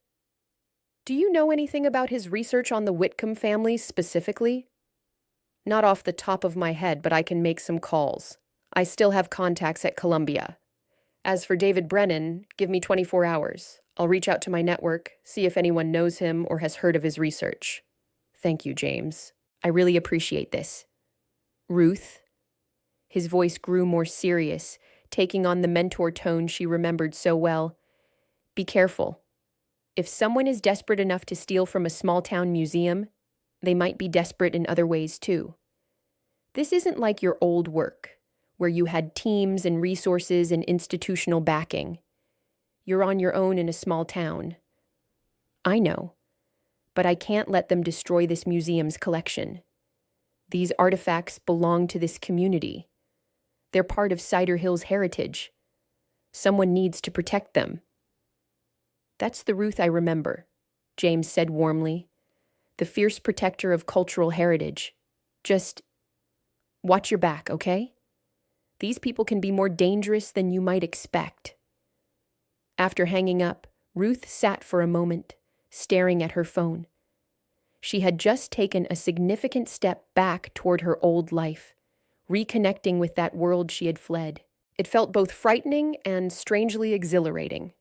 Do you know anything about his research on the Whitcomb family specifically? Not off the top of my head, but I can make some calls. I still have contacts at Columbia. As for David Brennan, give me 24 hours. I'll reach out to my network, see if anyone knows him or has heard of his research. Thank you, James. I really appreciate this. Ruth? His voice grew more serious, taking on the mentor tone she remembered so well. Be careful. If someone is desperate enough to steal from a small-town museum, they might be desperate in other ways too. This isn't like your old work, where you had teams and resources and institutional backing. You're on your own in a small town. I know, but I can't let them destroy this museum's collection. These artifacts belong to this community. They're part of Cider Hill's heritage. Someone needs to protect them. That's the Ruth I remember, James said warmly. The fierce protector of cultural heritage. Just watch your back, okay? These people can be more dangerous than you might expect. After hanging up, Ruth sat for a moment, staring at her phone. She had just taken a significant step back toward her old life, reconnecting with that world she had fled. It felt both frightening and strangely exhilarating.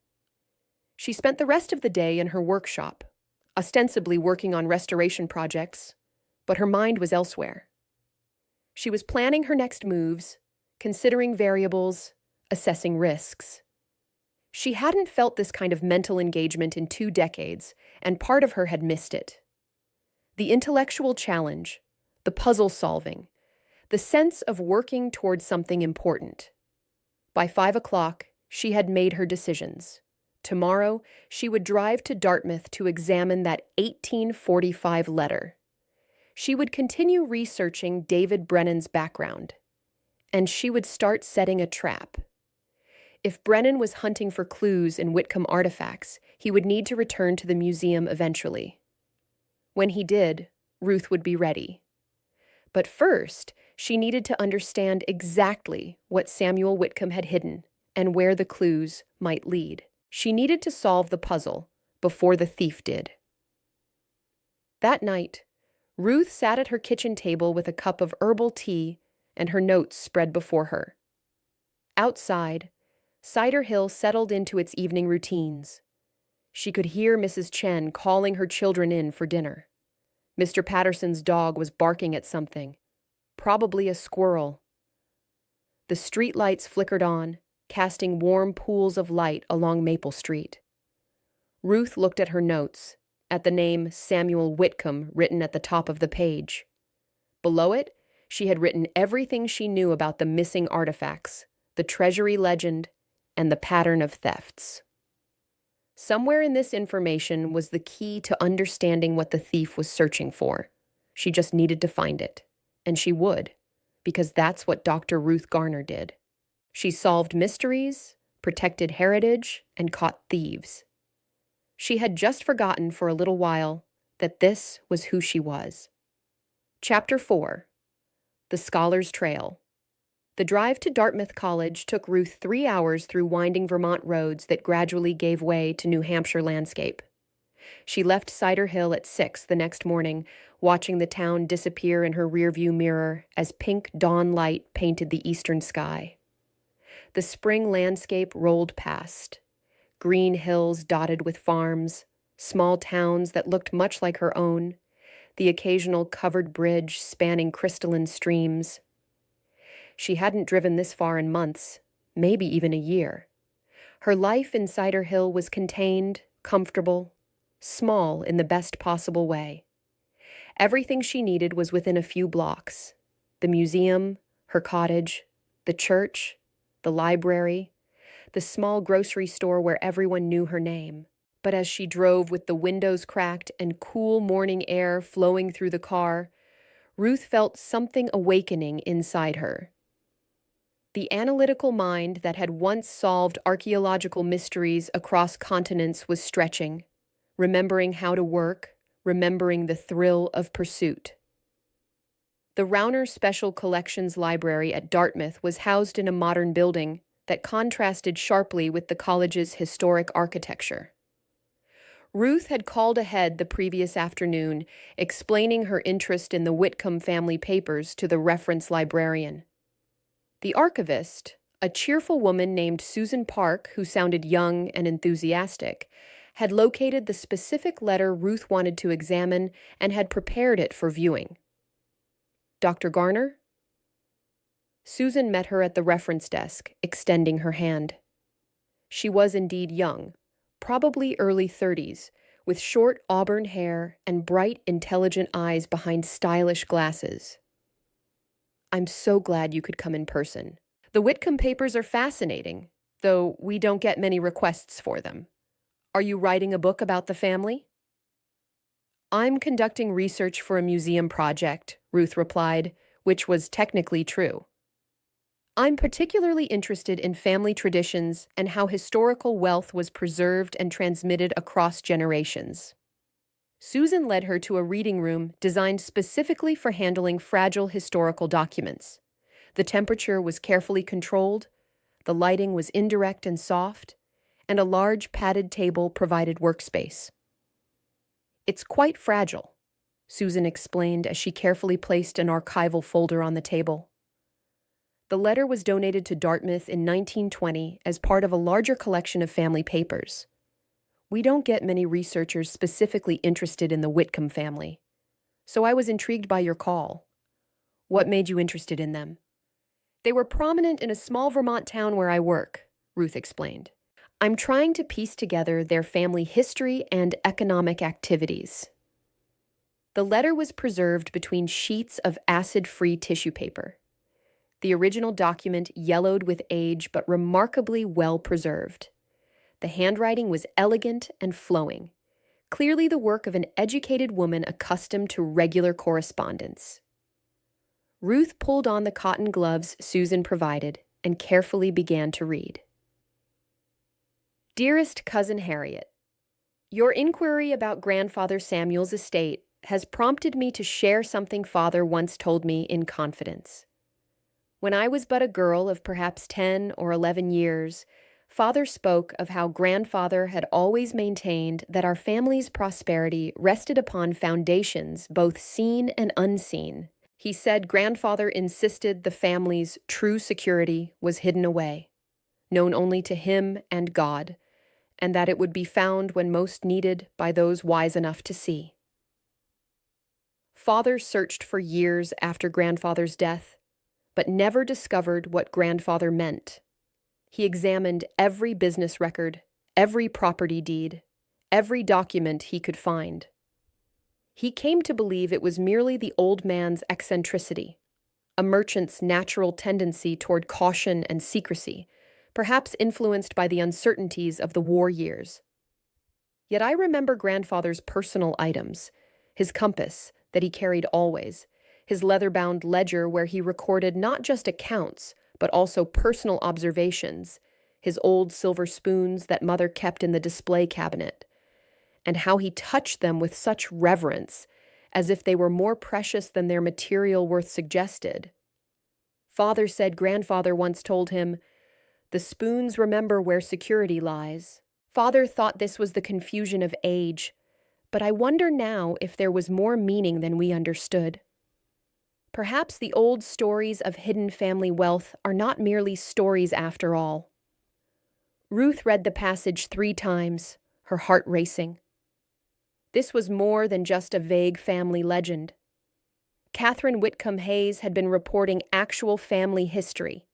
She spent the rest of the day in her workshop, ostensibly working on restoration projects, but her mind was elsewhere. She was planning her next moves, considering variables, assessing risks. She hadn't felt this kind of mental engagement in 2 decades, and part of her had missed it. The intellectual challenge, the puzzle solving, the sense of working towards something important. By 5 o'clock, she had made her decisions. Tomorrow, she would drive to Dartmouth to examine that 1845 letter. She would continue researching David Brennan's background, and she would start setting a trap. If Brennan was hunting for clues in Whitcomb artifacts, he would need to return to the museum eventually. When he did, Ruth would be ready. But first, she needed to understand exactly what Samuel Whitcomb had hidden and where the clues might lead. She needed to solve the puzzle before the thief did. That night, Ruth sat at her kitchen table with a cup of herbal tea and her notes spread before her. Outside, Cider Hill settled into its evening routines. She could hear Mrs. Chen calling her children in for dinner. Mr. Patterson's dog was barking at something, probably a squirrel. The street lights flickered on, casting warm pools of light along Maple Street. Ruth looked at her notes, at the name Samuel Whitcomb written at the top of the page. Below it, she had written everything she knew about the missing artifacts, the treasury legend, and the pattern of thefts. Somewhere in this information was the key to understanding what the thief was searching for. She just needed to find it. And she would, because that's what Dr. Ruth Garner did. She solved mysteries, protected heritage, and caught thieves. She had just forgotten for a little while that this was who she was. Chapter 4. The Scholar's Trail. The drive to Dartmouth College took Ruth 3 hours through winding Vermont roads that gradually gave way to New Hampshire landscape. She left Cider Hill at 6 the next morning, watching the town disappear in her rearview mirror as pink dawn light painted the eastern sky. The spring landscape rolled past. Green hills dotted with farms, small towns that looked much like her own, the occasional covered bridge spanning crystalline streams. She hadn't driven this far in months, maybe even a year. Her life in Cider Hill was contained, comfortable, small in the best possible way. Everything she needed was within a few blocks: the museum, her cottage, the church, the library, the small grocery store where everyone knew her name. But as she drove with the windows cracked and cool morning air flowing through the car, Ruth felt something awakening inside her. The analytical mind that had once solved archaeological mysteries across continents was stretching, remembering how to work, remembering the thrill of pursuit. The Rauner Special Collections Library at Dartmouth was housed in a modern building that contrasted sharply with the college's historic architecture. Ruth had called ahead the previous afternoon, explaining her interest in the Whitcomb family papers to the reference librarian. The archivist, a cheerful woman named Susan Park, who sounded young and enthusiastic, had located the specific letter Ruth wanted to examine and had prepared it for viewing. Dr. Garner? Susan met her at the reference desk, extending her hand. She was indeed young, probably early 30s, with short auburn hair and bright, intelligent eyes behind stylish glasses. "I'm so glad you could come in person," The Whitcomb papers are fascinating, though we don't get many requests for them. Are you writing a book about the family? I'm conducting research for a museum project, Ruth replied, which was technically true. I'm particularly interested in family traditions and how historical wealth was preserved and transmitted across generations. Susan led her to a reading room designed specifically for handling fragile historical documents. The temperature was carefully controlled, the lighting was indirect and soft, and a large padded table provided workspace. It's quite fragile, Susan explained as she carefully placed an archival folder on the table. The letter was donated to Dartmouth in 1920 as part of a larger collection of family papers. We don't get many researchers specifically interested in the Whitcomb family, so I was intrigued by your call. What made you interested in them? They were prominent in a small Vermont town where I work, Ruth explained. I'm trying to piece together their family history and economic activities. The letter was preserved between sheets of acid-free tissue paper. The original document yellowed with age but remarkably well preserved. The handwriting was elegant and flowing, clearly the work of an educated woman accustomed to regular correspondence. Ruth pulled on the cotton gloves Susan provided and carefully began to read. Dearest Cousin Harriet, your inquiry about Grandfather Samuel's estate has prompted me to share something Father once told me in confidence. When I was but a girl of perhaps 10 or 11 years, Father spoke of how Grandfather had always maintained that our family's prosperity rested upon foundations both seen and unseen. He said Grandfather insisted the family's true security was hidden away, known only to him and God, and that it would be found when most needed by those wise enough to see. Father searched for years after Grandfather's death, but never discovered what Grandfather meant. He examined every business record, every property deed, every document he could find. He came to believe it was merely the old man's eccentricity, a merchant's natural tendency toward caution and secrecy, perhaps influenced by the uncertainties of the war years. Yet I remember Grandfather's personal items, his compass that he carried always, his leather-bound ledger where he recorded not just accounts, but also personal observations, his old silver spoons that Mother kept in the display cabinet, and how he touched them with such reverence, as if they were more precious than their material worth suggested. Father said Grandfather once told him, "The spoons remember where security lies." Father thought this was the confusion of age, but I wonder now if there was more meaning than we understood. Perhaps the old stories of hidden family wealth are not merely stories after all. Ruth read the passage 3 times, her heart racing. This was more than just a vague family legend. Catherine Whitcomb Hayes had been reporting actual family history,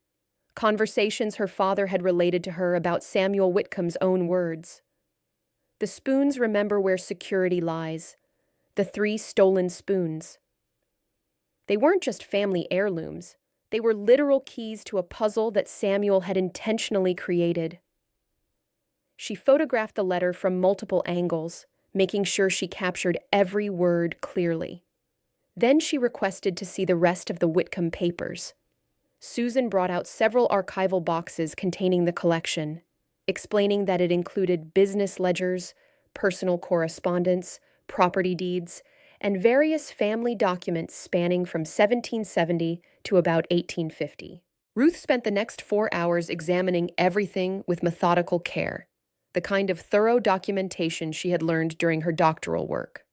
conversations her father had related to her about Samuel Whitcomb's own words. The spoons remember where security lies, the 3 stolen spoons. They weren't just family heirlooms. They were literal keys to a puzzle that Samuel had intentionally created. She photographed the letter from multiple angles, making sure she captured every word clearly. Then she requested to see the rest of the Whitcomb papers. Susan brought out several archival boxes containing the collection, explaining that it included business ledgers, personal correspondence, property deeds, and various family documents spanning from 1770 to about 1850. Ruth spent the next 4 hours examining everything with methodical care, the kind of thorough documentation she had learned during her doctoral work.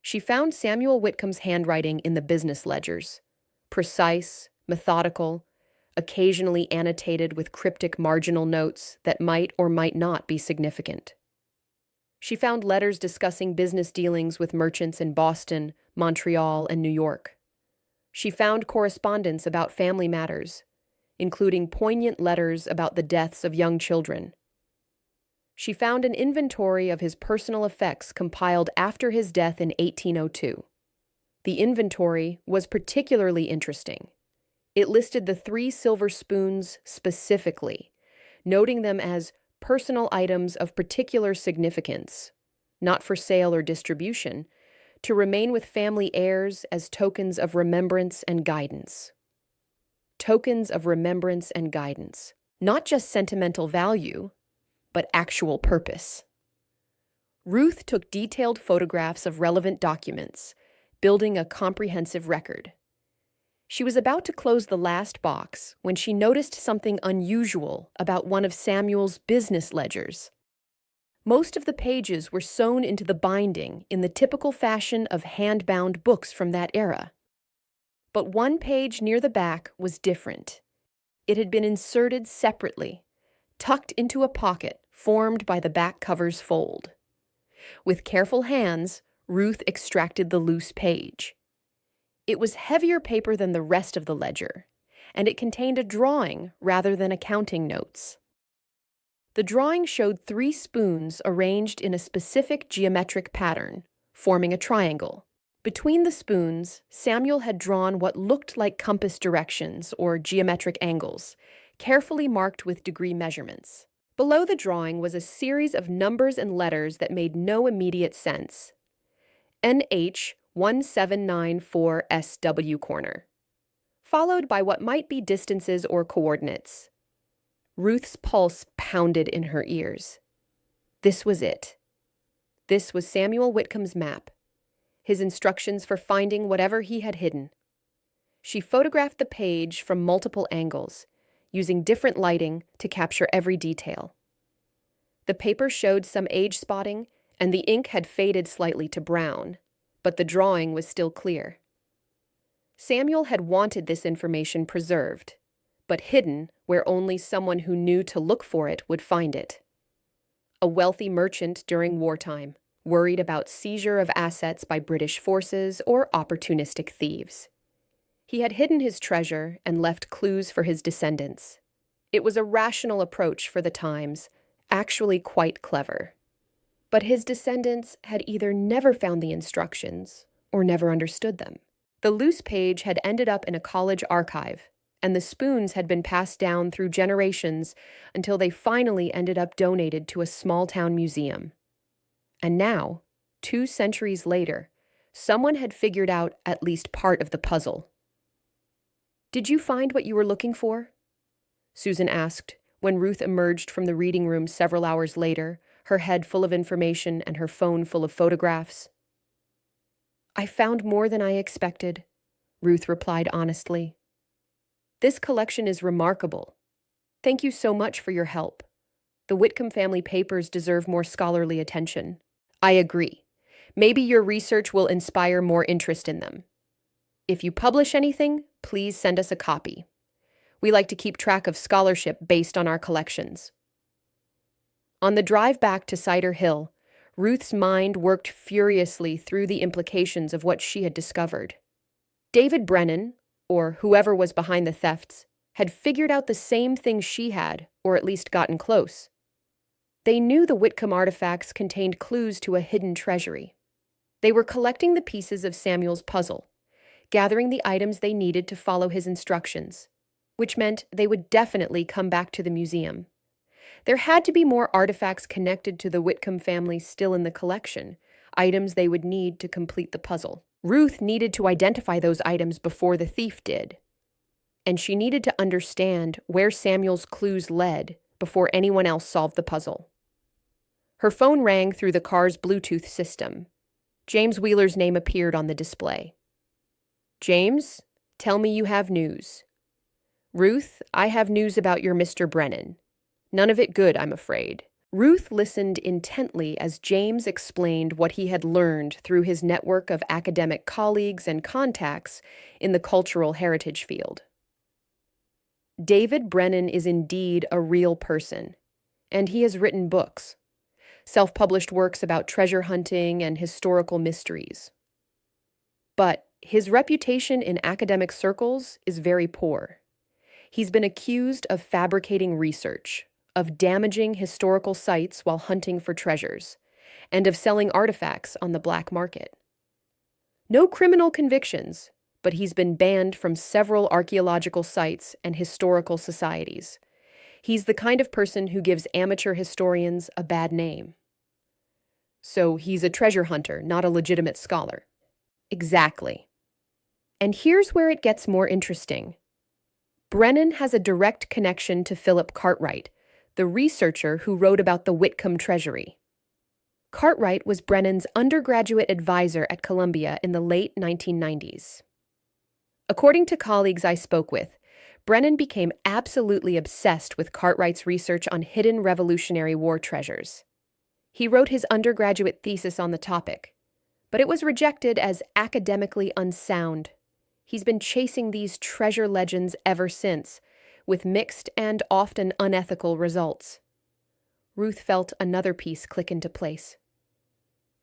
She found Samuel Whitcomb's handwriting in the business ledgers, precise, methodical, occasionally annotated with cryptic marginal notes that might or might not be significant. She found letters discussing business dealings with merchants in Boston, Montreal, and New York. She found correspondence about family matters, including poignant letters about the deaths of young children. She found an inventory of his personal effects compiled after his death in 1802. The inventory was particularly interesting. It listed the 3 silver spoons specifically, noting them as personal items of particular significance, not for sale or distribution, to remain with family heirs as tokens of remembrance and guidance. Tokens of remembrance and guidance. Not just sentimental value, but actual purpose. Ruth took detailed photographs of relevant documents, building a comprehensive record. She was about to close the last box when she noticed something unusual about one of Samuel's business ledgers. Most of the pages were sewn into the binding in the typical fashion of hand-bound books from that era. But one page near the back was different. It had been inserted separately, tucked into a pocket formed by the back cover's fold. With careful hands, Ruth extracted the loose page. It was heavier paper than the rest of the ledger, and it contained a drawing rather than accounting notes. The drawing showed 3 spoons arranged in a specific geometric pattern, forming a triangle. Between the spoons, Samuel had drawn what looked like compass directions or geometric angles, carefully marked with degree measurements. Below the drawing was a series of numbers and letters that made no immediate sense. NH 1794 SW corner, followed by what might be distances or coordinates. Ruth's pulse pounded in her ears. This was it. This was Samuel Whitcomb's map, his instructions for finding whatever he had hidden. She photographed the page from multiple angles, using different lighting to capture every detail. The paper showed some age spotting, and the ink had faded slightly to brown, but the drawing was still clear. Samuel had wanted this information preserved, but hidden where only someone who knew to look for it would find it. A wealthy merchant during wartime, worried about seizure of assets by British forces or opportunistic thieves. He had hidden his treasure and left clues for his descendants. It was a rational approach for the times, actually quite clever. But his descendants had either never found the instructions or never understood them. The loose page had ended up in a college archive, and the spoons had been passed down through generations until they finally ended up donated to a small-town museum. And now, 2 centuries later, someone had figured out at least part of the puzzle. "Did you find what you were looking for?" Susan asked when Ruth emerged from the reading room several hours later, her head full of information and her phone full of photographs. "I found more than I expected," Ruth replied honestly. "This collection is remarkable. Thank you so much for your help. The Whitcomb family papers deserve more scholarly attention." "I agree. Maybe your research will inspire more interest in them. If you publish anything, please send us a copy. We like to keep track of scholarship based on our collections." On the drive back to Cider Hill, Ruth's mind worked furiously through the implications of what she had discovered. David Brennan, or whoever was behind the thefts, had figured out the same thing she had, or at least gotten close. They knew the Whitcomb artifacts contained clues to a hidden treasury. They were collecting the pieces of Samuel's puzzle, gathering the items they needed to follow his instructions, which meant they would definitely come back to the museum. There had to be more artifacts connected to the Whitcomb family still in the collection, items they would need to complete the puzzle. Ruth needed to identify those items before the thief did, and she needed to understand where Samuel's clues led before anyone else solved the puzzle. Her phone rang through the car's Bluetooth system. James Wheeler's name appeared on the display. "James, tell me you have news." "Ruth, I have news about your Mr. Brennan. None of it good, I'm afraid." Ruth listened intently as James explained what he had learned through his network of academic colleagues and contacts in the cultural heritage field. David Brennan is indeed a real person, and he has written books, self-published works about treasure hunting and historical mysteries. But his reputation in academic circles is very poor. He's been accused of fabricating research, of damaging historical sites while hunting for treasures, and of selling artifacts on the black market. No criminal convictions, but he's been banned from several archaeological sites and historical societies. He's the kind of person who gives amateur historians a bad name. So he's a treasure hunter, not a legitimate scholar. Exactly. And here's where it gets more interesting. Brennan has a direct connection to Philip Cartwright, the researcher who wrote about the Whitcomb treasury. Cartwright was Brennan's undergraduate advisor at Columbia in the late 1990s. According to colleagues I spoke with, Brennan became absolutely obsessed with Cartwright's research on hidden Revolutionary War treasures. He wrote his undergraduate thesis on the topic, but it was rejected as academically unsound. He's been chasing these treasure legends ever since, with mixed and often unethical results. Ruth felt another piece click into place.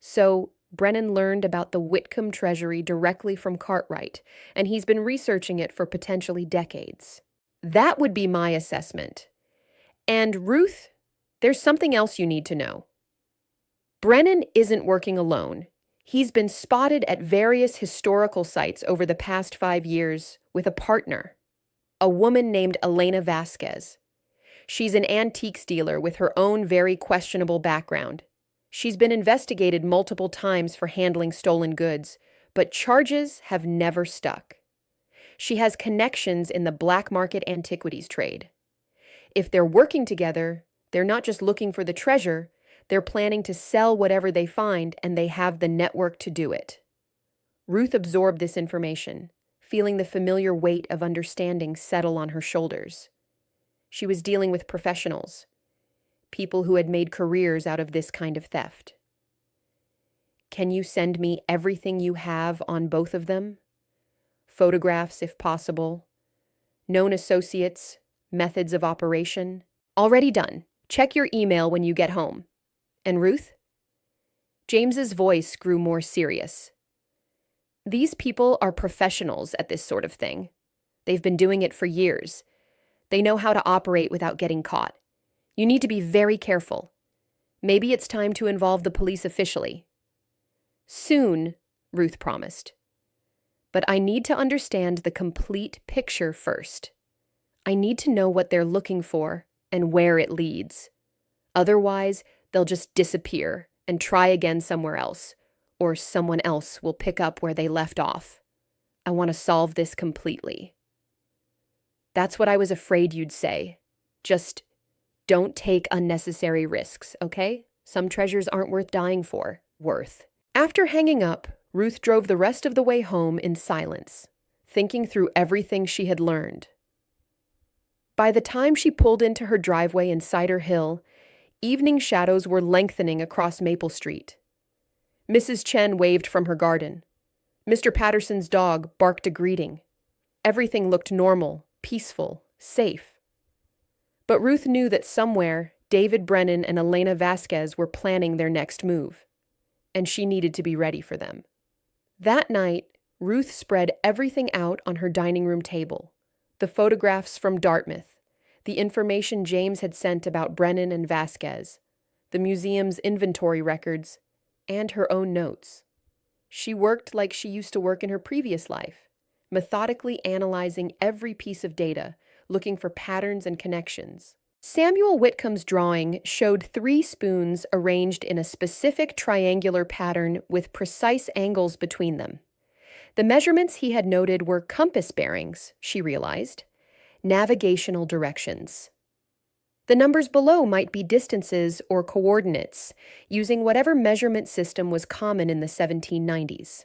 So, Brennan learned about the Whitcomb treasury directly from Cartwright, and he's been researching it for potentially decades. That would be my assessment. And Ruth, there's something else you need to know. Brennan isn't working alone. He's been spotted at various historical sites over the past 5 years with a partner, a woman named Elena Vasquez. She's an antiques dealer with her own very questionable background. She's been investigated multiple times for handling stolen goods, but charges have never stuck. She has connections in the black market antiquities trade. If they're working together, they're not just looking for the treasure, they're planning to sell whatever they find, and they have the network to do it. Ruth absorbed this information, feeling the familiar weight of understanding settle on her shoulders. She was dealing with professionals, people who had made careers out of this kind of theft. Can you send me everything you have on both of them? Photographs, if possible. Known associates, methods of operation. Already done. Check your email when you get home. And Ruth? James's voice grew more serious. These people are professionals at this sort of thing. They've been doing it for years. They know how to operate without getting caught. You need to be very careful. Maybe it's time to involve the police officially. Soon, Ruth promised. But I need to understand the complete picture first. I need to know what they're looking for and where it leads. Otherwise, they'll just disappear and try again somewhere else, or someone else will pick up where they left off. I want to solve this completely. That's what I was afraid you'd say. Just don't take unnecessary risks, okay? Some treasures aren't worth dying for. After hanging up, Ruth drove the rest of the way home in silence, thinking through everything she had learned. By the time she pulled into her driveway in Cider Hill, evening shadows were lengthening across Maple Street. Mrs. Chen waved from her garden. Mr. Patterson's dog barked a greeting. Everything looked normal, peaceful, safe. But Ruth knew that somewhere, David Brennan and Elena Vasquez were planning their next move, and she needed to be ready for them. That night, Ruth spread everything out on her dining room table. The photographs from Dartmouth, the information James had sent about Brennan and Vasquez, the museum's inventory records, and her own notes. She worked like she used to work in her previous life, methodically analyzing every piece of data, looking for patterns and connections. Samuel Whitcomb's drawing showed 3 spoons arranged in a specific triangular pattern with precise angles between them. The measurements he had noted were compass bearings, she realized, navigational directions. The numbers below might be distances or coordinates, using whatever measurement system was common in the 1790s.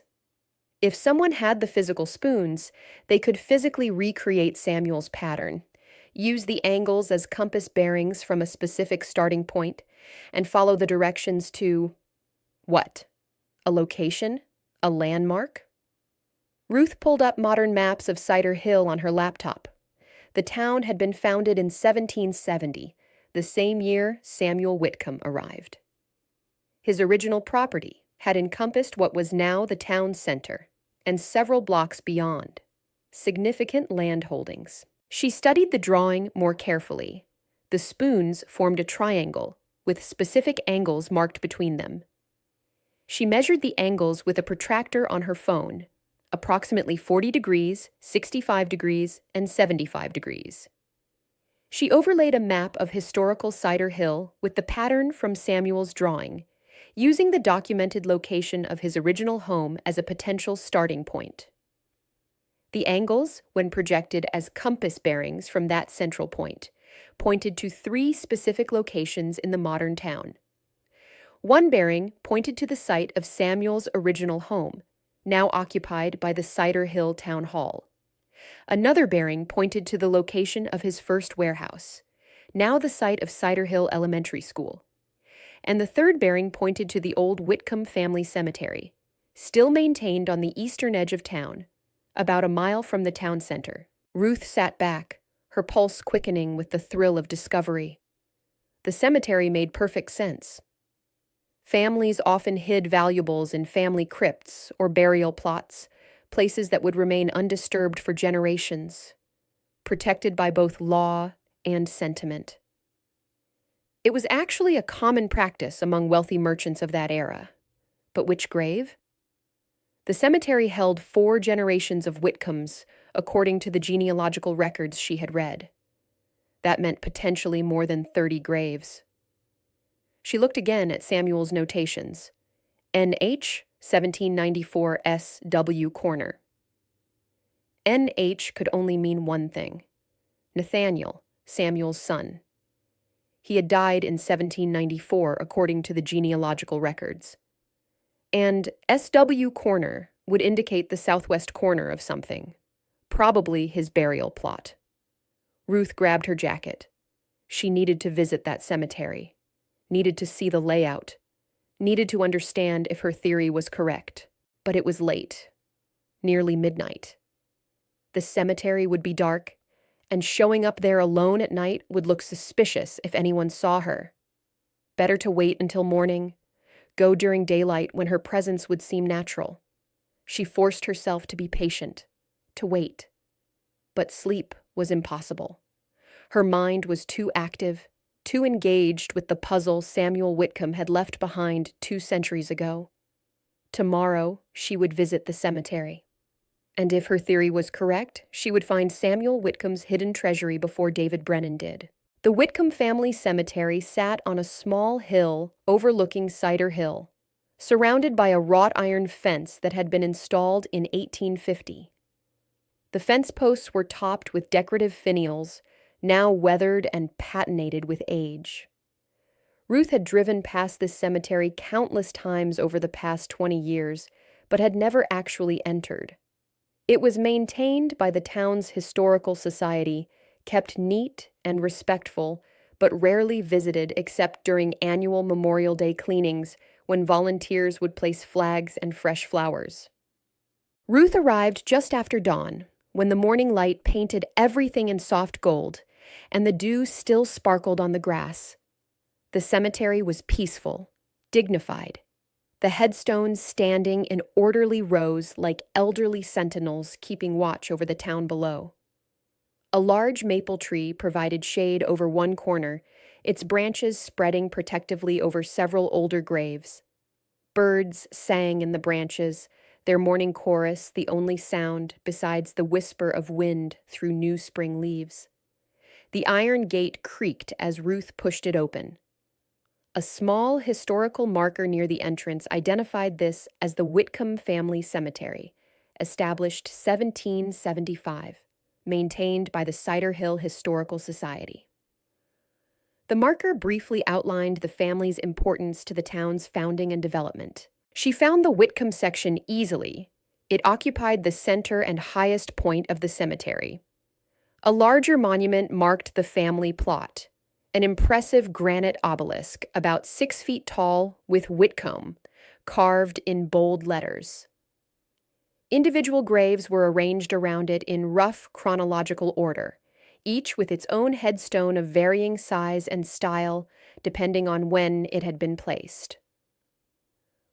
If someone had the physical spoons, they could physically recreate Samuel's pattern, use the angles as compass bearings from a specific starting point, and follow the directions to what? A location? A landmark? Ruth pulled up modern maps of Cider Hill on her laptop. The town had been founded in 1770, the same year Samuel Whitcomb arrived. His original property had encompassed what was now the town center, and several blocks beyond, significant land holdings. She studied the drawing more carefully. The spoons formed a triangle, with specific angles marked between them. She measured the angles with a protractor on her phone, approximately 40 degrees, 65 degrees, and 75 degrees. She overlaid a map of historical Cider Hill with the pattern from Samuel's drawing, using the documented location of his original home as a potential starting point. The angles, when projected as compass bearings from that central point, pointed to 3 specific locations in the modern town. One bearing pointed to the site of Samuel's original home, now occupied by the Cider Hill Town Hall. Another bearing pointed to the location of his first warehouse, now the site of Cider Hill Elementary School. And the third bearing pointed to the old Whitcomb family cemetery, still maintained on the eastern edge of town, about a mile from the town center. Ruth sat back, her pulse quickening with the thrill of discovery. The cemetery made perfect sense. Families often hid valuables in family crypts or burial plots, places that would remain undisturbed for generations, protected by both law and sentiment. It was actually a common practice among wealthy merchants of that era. But which grave? The cemetery held 4 generations of Whitcombs, according to the genealogical records she had read. That meant potentially more than 30 graves. She looked again at Samuel's notations. N.H. 1794 S.W. Corner. N.H. could only mean one thing. Nathaniel, Samuel's son. He had died in 1794, according to the genealogical records. And S.W. Corner would indicate the southwest corner of something, probably his burial plot. Ruth grabbed her jacket. She needed to visit that cemetery, needed to see the layout, needed to understand if her theory was correct. But it was late, nearly midnight. The cemetery would be dark, and showing up there alone at night would look suspicious if anyone saw her. Better to wait until morning, go during daylight when her presence would seem natural. She forced herself to be patient, to wait. But sleep was impossible. Her mind was too active, too engaged with the puzzle Samuel Whitcomb had left behind 2 centuries ago. Tomorrow, she would visit the cemetery. And if her theory was correct, she would find Samuel Whitcomb's hidden treasury before David Brennan did. The Whitcomb family cemetery sat on a small hill overlooking Cider Hill, surrounded by a wrought iron fence that had been installed in 1850. The fence posts were topped with decorative finials, now weathered and patinated with age. Ruth had driven past this cemetery countless times over the past 20 years, but had never actually entered. It was maintained by the town's historical society, kept neat and respectful, but rarely visited except during annual Memorial Day cleanings when volunteers would place flags and fresh flowers. Ruth arrived just after dawn, when the morning light painted everything in soft gold, and the dew still sparkled on the grass. The cemetery was peaceful, dignified, the headstones standing in orderly rows like elderly sentinels keeping watch over the town below. A large maple tree provided shade over one corner, its branches spreading protectively over several older graves. Birds sang in the branches, their morning chorus the only sound besides the whisper of wind through new spring leaves. The iron gate creaked as Ruth pushed it open. A small historical marker near the entrance identified this as the Whitcomb family cemetery, established 1775, maintained by the Cider Hill Historical Society. The marker briefly outlined the family's importance to the town's founding and development. She found the Whitcomb section easily. It occupied the center and highest point of the cemetery. A larger monument marked the family plot, an impressive granite obelisk about 6 feet tall with Whitcomb carved in bold letters. Individual graves were arranged around it in rough chronological order, each with its own headstone of varying size and style depending on when it had been placed.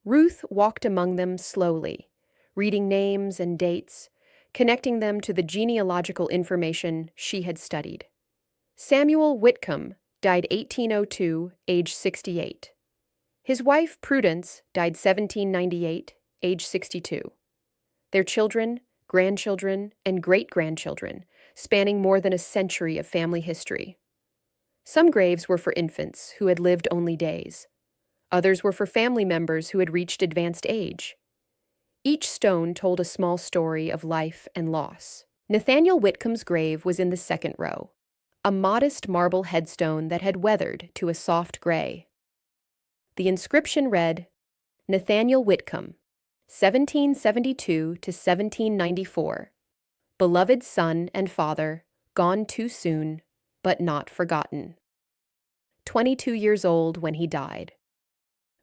Ruth walked among them slowly, reading names and dates, connecting them to the genealogical information she had studied. Samuel Whitcomb died 1802, age 68. His wife, Prudence, died 1798, age 62. their children, grandchildren, and great-grandchildren, spanning more than a century of family history. Some graves were for infants who had lived only days. Others were for family members who had reached advanced age. Each stone told a small story of life and loss. Nathaniel Whitcomb's grave was in the second row, a modest marble headstone that had weathered to a soft gray. The inscription read, Nathaniel Whitcomb, 1772 to 1794, beloved son and father, gone too soon, but not forgotten. 22 years old when he died.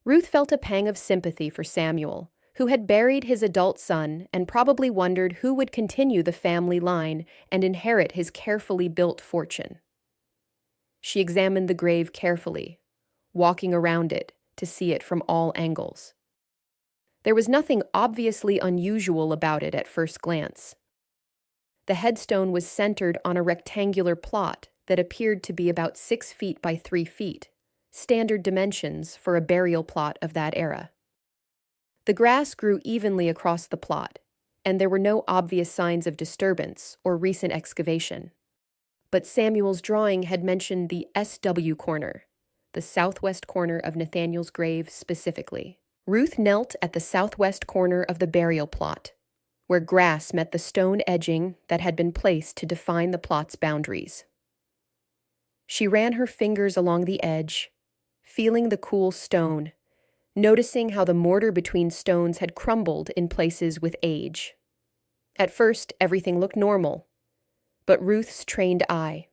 Ruth felt a pang of sympathy for Samuel, who had buried his adult son and probably wondered who would continue the family line and inherit his carefully built fortune. She examined the grave carefully, walking around it to see it from all angles. There was nothing obviously unusual about it at first glance. The headstone was centered on a rectangular plot that appeared to be about 6 feet by 3 feet, standard dimensions for a burial plot of that era. The grass grew evenly across the plot, and there were no obvious signs of disturbance or recent excavation. But Samuel's drawing had mentioned the SW corner, the southwest corner of Nathaniel's grave specifically. Ruth knelt at the southwest corner of the burial plot, where grass met the stone edging that had been placed to define the plot's boundaries. She ran her fingers along the edge, feeling the cool stone, noticing how the mortar between stones had crumbled in places with age. At first, everything looked normal, but Ruth's trained eye,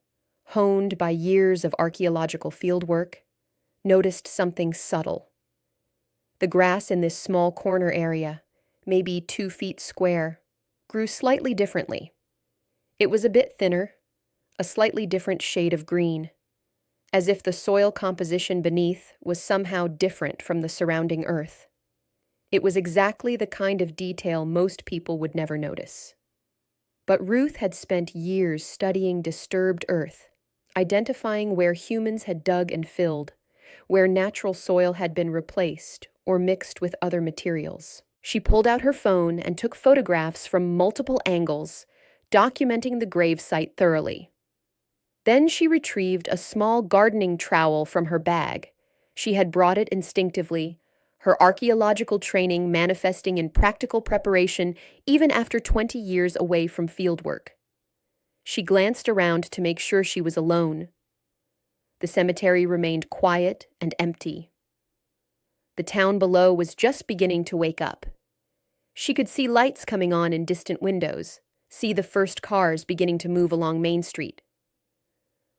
honed by years of archaeological fieldwork, noticed something subtle. The grass in this small corner area, maybe 2 feet square, grew slightly differently. It was a bit thinner, a slightly different shade of green, as if the soil composition beneath was somehow different from the surrounding earth. It was exactly the kind of detail most people would never notice. But Ruth had spent years studying disturbed earth, identifying where humans had dug and filled, where natural soil had been replaced or mixed with other materials. She pulled out her phone and took photographs from multiple angles, documenting the gravesite thoroughly. Then she retrieved a small gardening trowel from her bag. She had brought it instinctively, her archaeological training manifesting in practical preparation even after 20 years away from fieldwork. She glanced around to make sure she was alone. The cemetery remained quiet and empty. The town below was just beginning to wake up. She could see lights coming on in distant windows, see the first cars beginning to move along Main Street.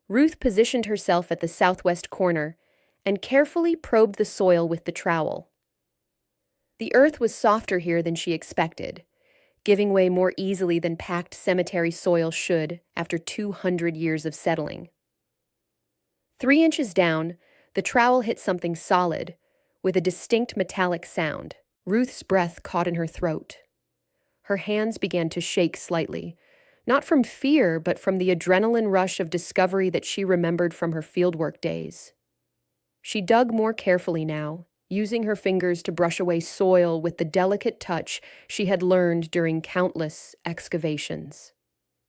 Ruth positioned herself at the southwest corner and carefully probed the soil with the trowel. The earth was softer here than she expected, giving way more easily than packed cemetery soil should after 200 years of settling. 3 inches down, the trowel hit something solid, with a distinct metallic sound. Ruth's breath caught in her throat. Her hands began to shake slightly, not from fear, but from the adrenaline rush of discovery that she remembered from her fieldwork days. She dug more carefully now, using her fingers to brush away soil with the delicate touch she had learned during countless excavations.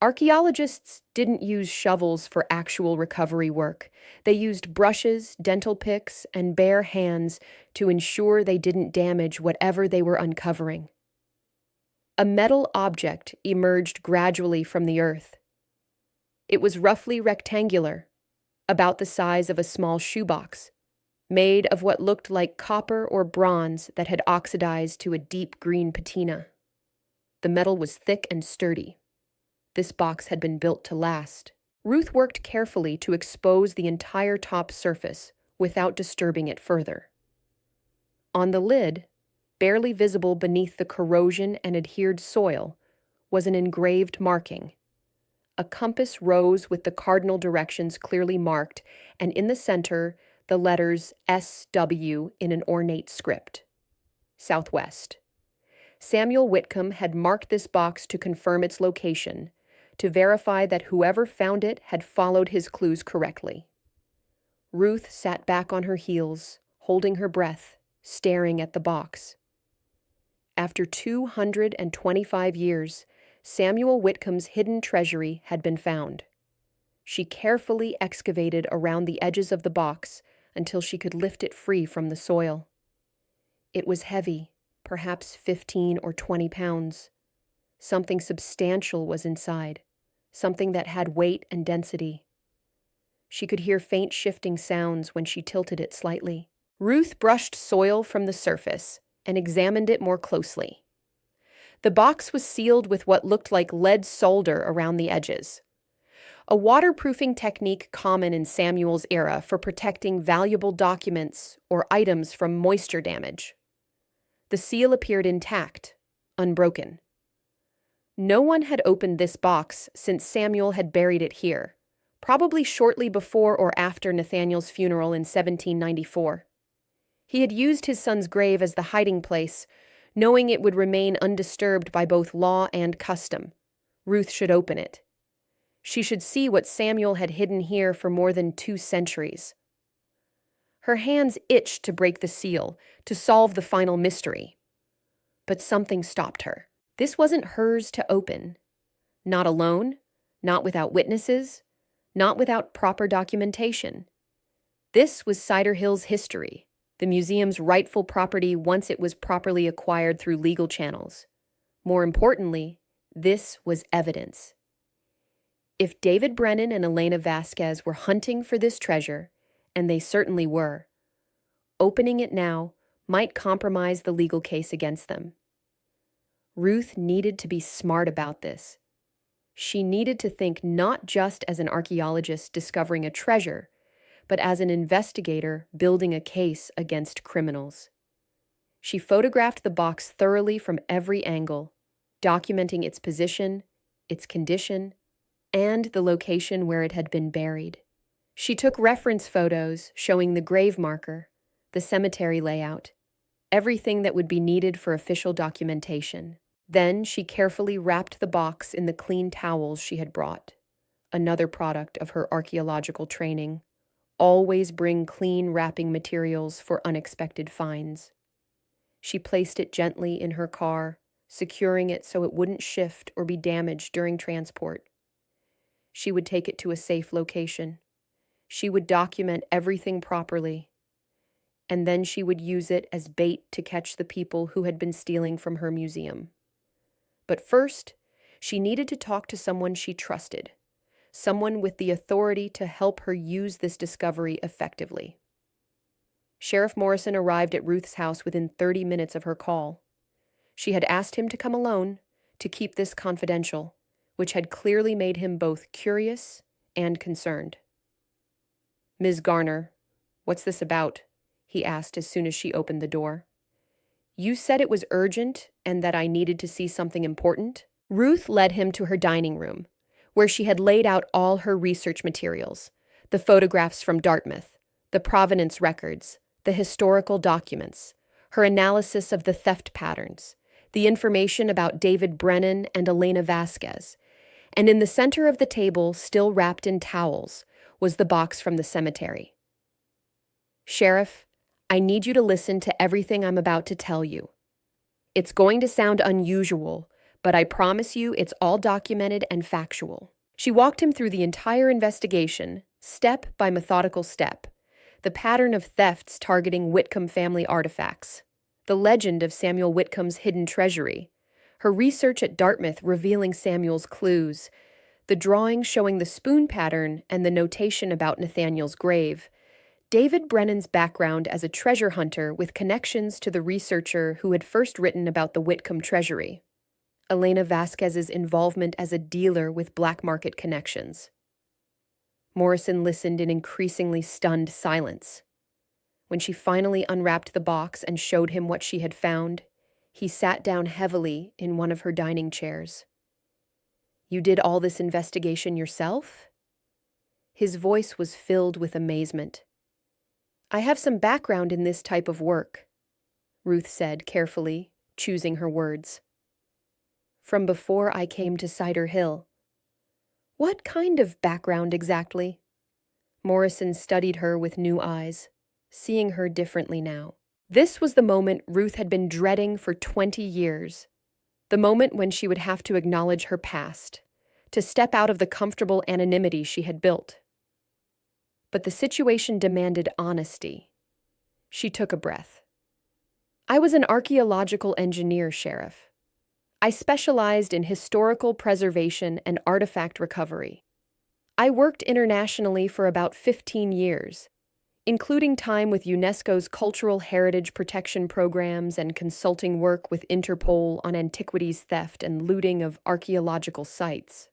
Archaeologists didn't use shovels for actual recovery work. They used brushes, dental picks, and bare hands to ensure they didn't damage whatever they were uncovering. A metal object emerged gradually from the earth. It was roughly rectangular, about the size of a small shoebox, made of what looked like copper or bronze that had oxidized to a deep green patina. The metal was thick and sturdy. This box had been built to last. Ruth worked carefully to expose the entire top surface without disturbing it further. On the lid, barely visible beneath the corrosion and adhered soil, was an engraved marking. A compass rose with the cardinal directions clearly marked, and in the center, the letters SW in an ornate script. Southwest. Samuel Whitcomb had marked this box to confirm its location, to verify that whoever found it had followed his clues correctly. Ruth sat back on her heels, holding her breath, staring at the box. After 225 years, Samuel Whitcomb's hidden treasury had been found. She carefully excavated around the edges of the box until she could lift it free from the soil. It was heavy, perhaps 15 or 20 pounds. Something substantial was inside, something that had weight and density. She could hear faint shifting sounds when she tilted it slightly. Ruth brushed soil from the surface and examined it more closely. The box was sealed with what looked like lead solder around the edges, a waterproofing technique common in Samuel's era for protecting valuable documents or items from moisture damage. The seal appeared intact, unbroken. No one had opened this box since Samuel had buried it here, probably shortly before or after Nathaniel's funeral in 1794. He had used his son's grave as the hiding place, knowing it would remain undisturbed by both law and custom. Ruth should open it. She should see what Samuel had hidden here for more than 2 centuries. Her hands itched to break the seal, to solve the final mystery. But something stopped her. This wasn't hers to open. Not alone, not without witnesses, not without proper documentation. This was Cider Hill's history, the museum's rightful property once it was properly acquired through legal channels. More importantly, this was evidence. If David Brennan and Elena Vasquez were hunting for this treasure, and they certainly were, opening it now might compromise the legal case against them. Ruth needed to be smart about this. She needed to think not just as an archaeologist discovering a treasure, but as an investigator building a case against criminals. She photographed the box thoroughly from every angle, documenting its position, its condition, and the location where it had been buried. She took reference photos showing the grave marker, the cemetery layout, everything that would be needed for official documentation. Then she carefully wrapped the box in the clean towels she had brought, another product of her archaeological training. Always bring clean wrapping materials for unexpected finds. She placed it gently in her car, securing it so it wouldn't shift or be damaged during transport. She would take it to a safe location. She would document everything properly, and then she would use it as bait to catch the people who had been stealing from her museum. But first, she needed to talk to someone she trusted, someone with the authority to help her use this discovery effectively. Sheriff Morrison arrived at Ruth's house within 30 minutes of her call. She had asked him to come alone, to keep this confidential, which had clearly made him both curious and concerned. "Ms. Garner, what's this about?" he asked as soon as she opened the door. "You said it was urgent and that I needed to see something important?" Ruth led him to her dining room, where she had laid out all her research materials, the photographs from Dartmouth, the provenance records, the historical documents, her analysis of the theft patterns, the information about David Brennan and Elena Vasquez, and in the center of the table, still wrapped in towels, was the box from the cemetery. "Sheriff, I need you to listen to everything I'm about to tell you. It's going to sound unusual, but I promise you it's all documented and factual." She walked him through the entire investigation, step by methodical step, the pattern of thefts targeting Whitcomb family artifacts, the legend of Samuel Whitcomb's hidden treasury, her research at Dartmouth revealing Samuel's clues, the drawing showing the spoon pattern and the notation about Nathaniel's grave, David Brennan's background as a treasure hunter with connections to the researcher who had first written about the Whitcomb treasury, Elena Vasquez's involvement as a dealer with black market connections. Morrison listened in increasingly stunned silence. When she finally unwrapped the box and showed him what she had found, he sat down heavily in one of her dining chairs. "You did all this investigation yourself?" His voice was filled with amazement. "I have some background in this type of work," Ruth said carefully, choosing her words. "From before I came to Cider Hill." "What kind of background exactly?" Morrison studied her with new eyes, seeing her differently now. This was the moment Ruth had been dreading for 20 years. The moment when she would have to acknowledge her past, to step out of the comfortable anonymity she had built. But the situation demanded honesty. She took a breath. I was an archaeological engineer, Sheriff. I specialized in historical preservation and artifact recovery. I worked internationally for about 15 years, including time with UNESCO's Cultural Heritage Protection Programs and consulting work with Interpol on antiquities theft and looting of archaeological sites.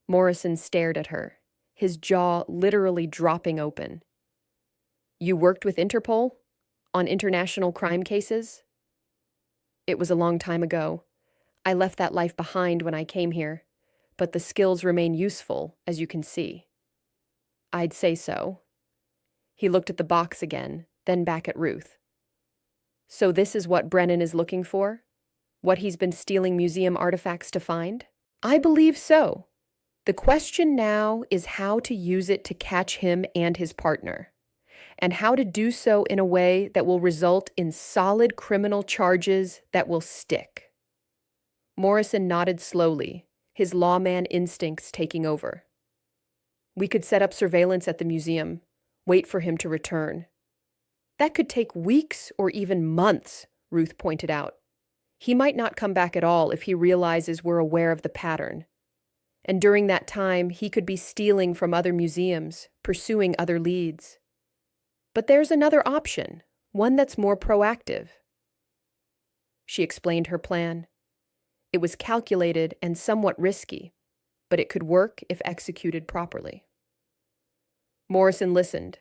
Morrison stared at her, his jaw literally dropping open. You worked with Interpol? On international crime cases? It was a long time ago. I left that life behind when I came here, but the skills remain useful, as you can see. I'd say so. He looked at the box again, then back at Ruth. So this is what Brennan is looking for? What he's been stealing museum artifacts to find? I believe so. The question now is how to use it to catch him and his partner, and how to do so in a way that will result in solid criminal charges that will stick. Morrison nodded slowly, his lawman instincts taking over. We could set up surveillance at the museum, wait for him to return. That could take weeks or even months, Ruth pointed out. He might not come back at all if he realizes we're aware of the pattern. And during that time, he could be stealing from other museums, pursuing other leads. But there's another option, one that's more proactive. She explained her plan. It was calculated and somewhat risky, but it could work if executed properly. Morrison listened,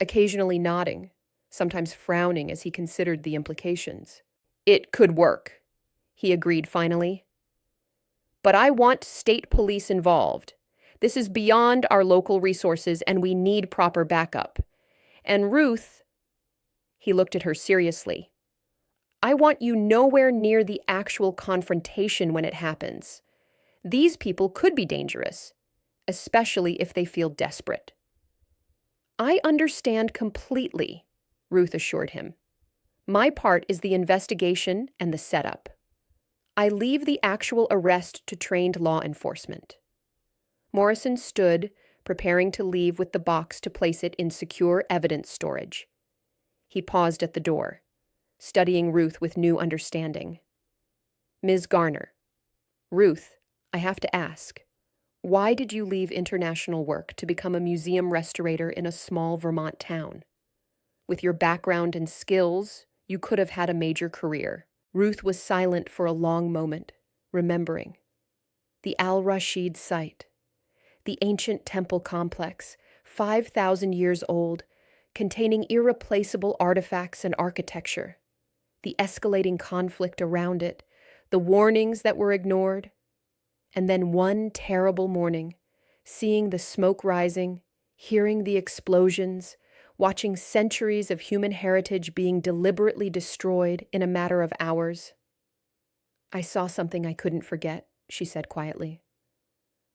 occasionally nodding, sometimes frowning as he considered the implications. It could work, he agreed finally. But I want state police involved. This is beyond our local resources, and we need proper backup. And Ruth, he looked at her seriously, I want you nowhere near the actual confrontation when it happens. These people could be dangerous, especially if they feel desperate. I understand completely, Ruth assured him. My part is the investigation and the setup. I leave the actual arrest to trained law enforcement. Morrison stood, preparing to leave with the box to place it in secure evidence storage. He paused at the door, studying Ruth with new understanding. Ms. Garner, Ruth, I have to ask, why did you leave international work to become a museum restorator in a small Vermont town? With your background and skills, you could have had a major career. Ruth was silent for a long moment, remembering. The Al-Rashid site, the ancient temple complex, 5,000 years old, containing irreplaceable artifacts and architecture, the escalating conflict around it, the warnings that were ignored, and then one terrible morning, seeing the smoke rising, hearing the explosions, watching centuries of human heritage being deliberately destroyed in a matter of hours. I saw something I couldn't forget, she said quietly.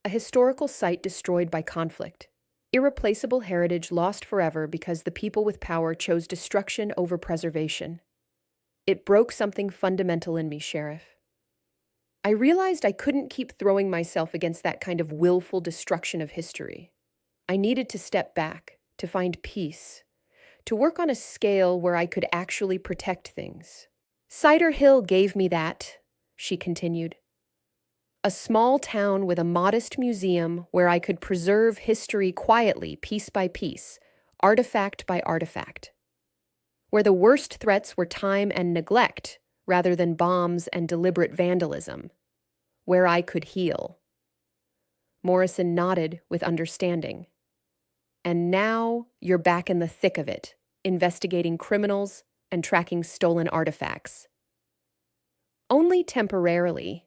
A historical site destroyed by conflict. Irreplaceable heritage lost forever because the people with power chose destruction over preservation. It broke something fundamental in me, Sheriff. I realized I couldn't keep throwing myself against that kind of willful destruction of history. I needed to step back, to find peace, to work on a scale where I could actually protect things. Cider Hill gave me that, she continued. A small town with a modest museum where I could preserve history quietly, piece by piece, artifact by artifact. Where the worst threats were time and neglect, rather than bombs and deliberate vandalism. Where I could heal. Morrison nodded with understanding. And now you're back in the thick of it, investigating criminals and tracking stolen artifacts. Only temporarily,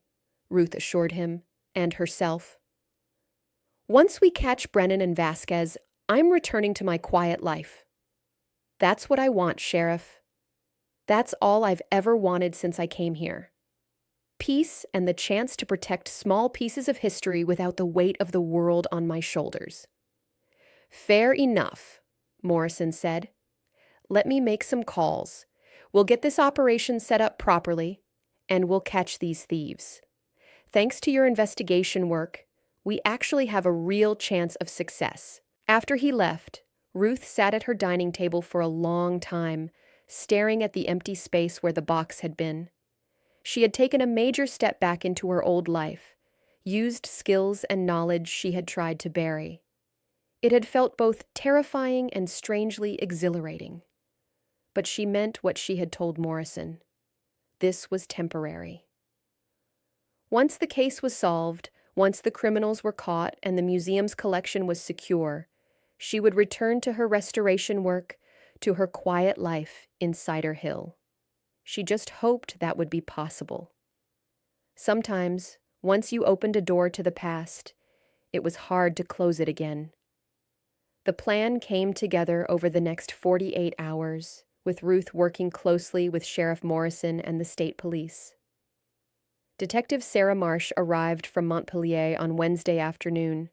Ruth assured him, and herself. Once we catch Brennan and Vasquez, I'm returning to my quiet life. That's what I want, Sheriff. That's all I've ever wanted since I came here. Peace and the chance to protect small pieces of history without the weight of the world on my shoulders. Fair enough, Morrison said. Let me make some calls, We'll get this operation set up properly, and we'll catch these thieves. Thanks to your investigation work, we actually have a real chance of success." After he left, Ruth sat at her dining table for a long time, staring at the empty space where the box had been. She had taken a major step back into her old life, used skills and knowledge she had tried to bury. It had felt both terrifying and strangely exhilarating. But she meant what she had told Morrison. This was temporary. Once the case was solved, once the criminals were caught and the museum's collection was secure, she would return to her restoration work, to her quiet life in Cider Hill. She just hoped that would be possible. Sometimes, once you opened a door to the past, it was hard to close it again. The plan came together over the next 48 hours, with Ruth working closely with Sheriff Morrison and the state police. Detective Sarah Marsh arrived from Montpelier on Wednesday afternoon,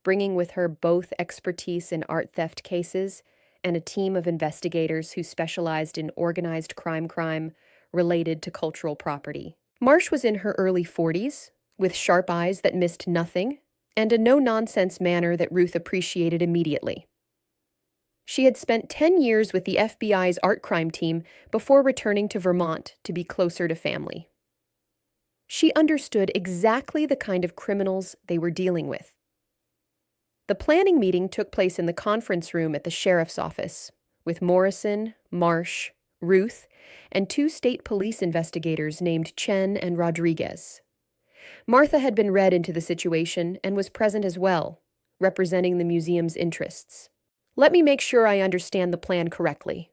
bringing with her both expertise in art theft cases and a team of investigators who specialized in organized crime related to cultural property. Marsh was in her early 40s, with sharp eyes that missed nothing, and a no-nonsense manner that Ruth appreciated immediately. She had spent 10 years with the FBI's art crime team before returning to Vermont to be closer to family. She understood exactly the kind of criminals they were dealing with. The planning meeting took place in the conference room at the sheriff's office, with Morrison, Marsh, Ruth, and 2 state police investigators named Chen and Rodriguez. Martha had been read into the situation and was present as well, representing the museum's interests. "Let me make sure I understand the plan correctly,"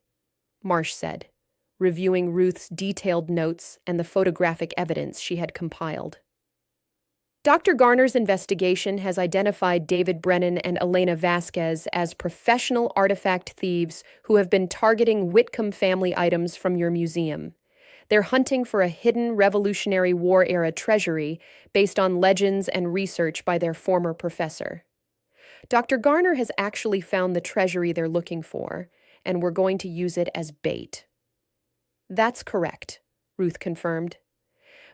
Marsh said, reviewing Ruth's detailed notes and the photographic evidence she had compiled. "Dr. Garner's investigation has identified David Brennan and Elena Vasquez as professional artifact thieves who have been targeting Whitcomb family items from your museum. They're hunting for a hidden Revolutionary War-era treasury based on legends and research by their former professor. Dr. Garner has actually found the treasury they're looking for, and we're going to use it as bait." "That's correct," Ruth confirmed.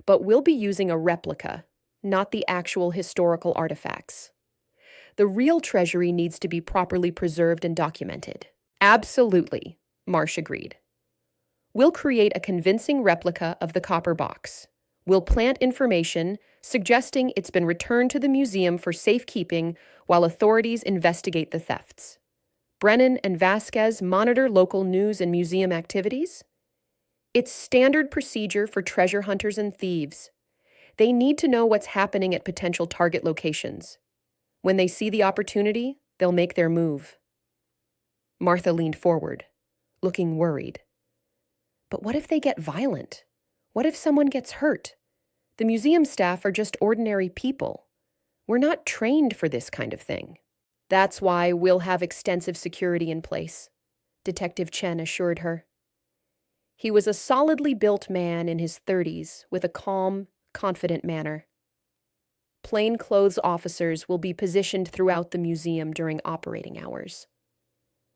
"But we'll be using a replica, not the actual historical artifacts. The real treasury needs to be properly preserved and documented." "Absolutely," Marsh agreed. "We'll create a convincing replica of the copper box. We'll plant information suggesting it's been returned to the museum for safekeeping while authorities investigate the thefts. Brennan and Vasquez monitor local news and museum activities. It's standard procedure for treasure hunters and thieves. They need to know what's happening at potential target locations. When they see the opportunity, they'll make their move." Martha leaned forward, looking worried. "But what if they get violent? What if someone gets hurt? The museum staff are just ordinary people. We're not trained for this kind of thing." "That's why we'll have extensive security in place," Detective Chen assured her. He was a solidly built man in his 30s with a calm, confident manner. Plainclothes officers will be positioned throughout the museum during operating hours.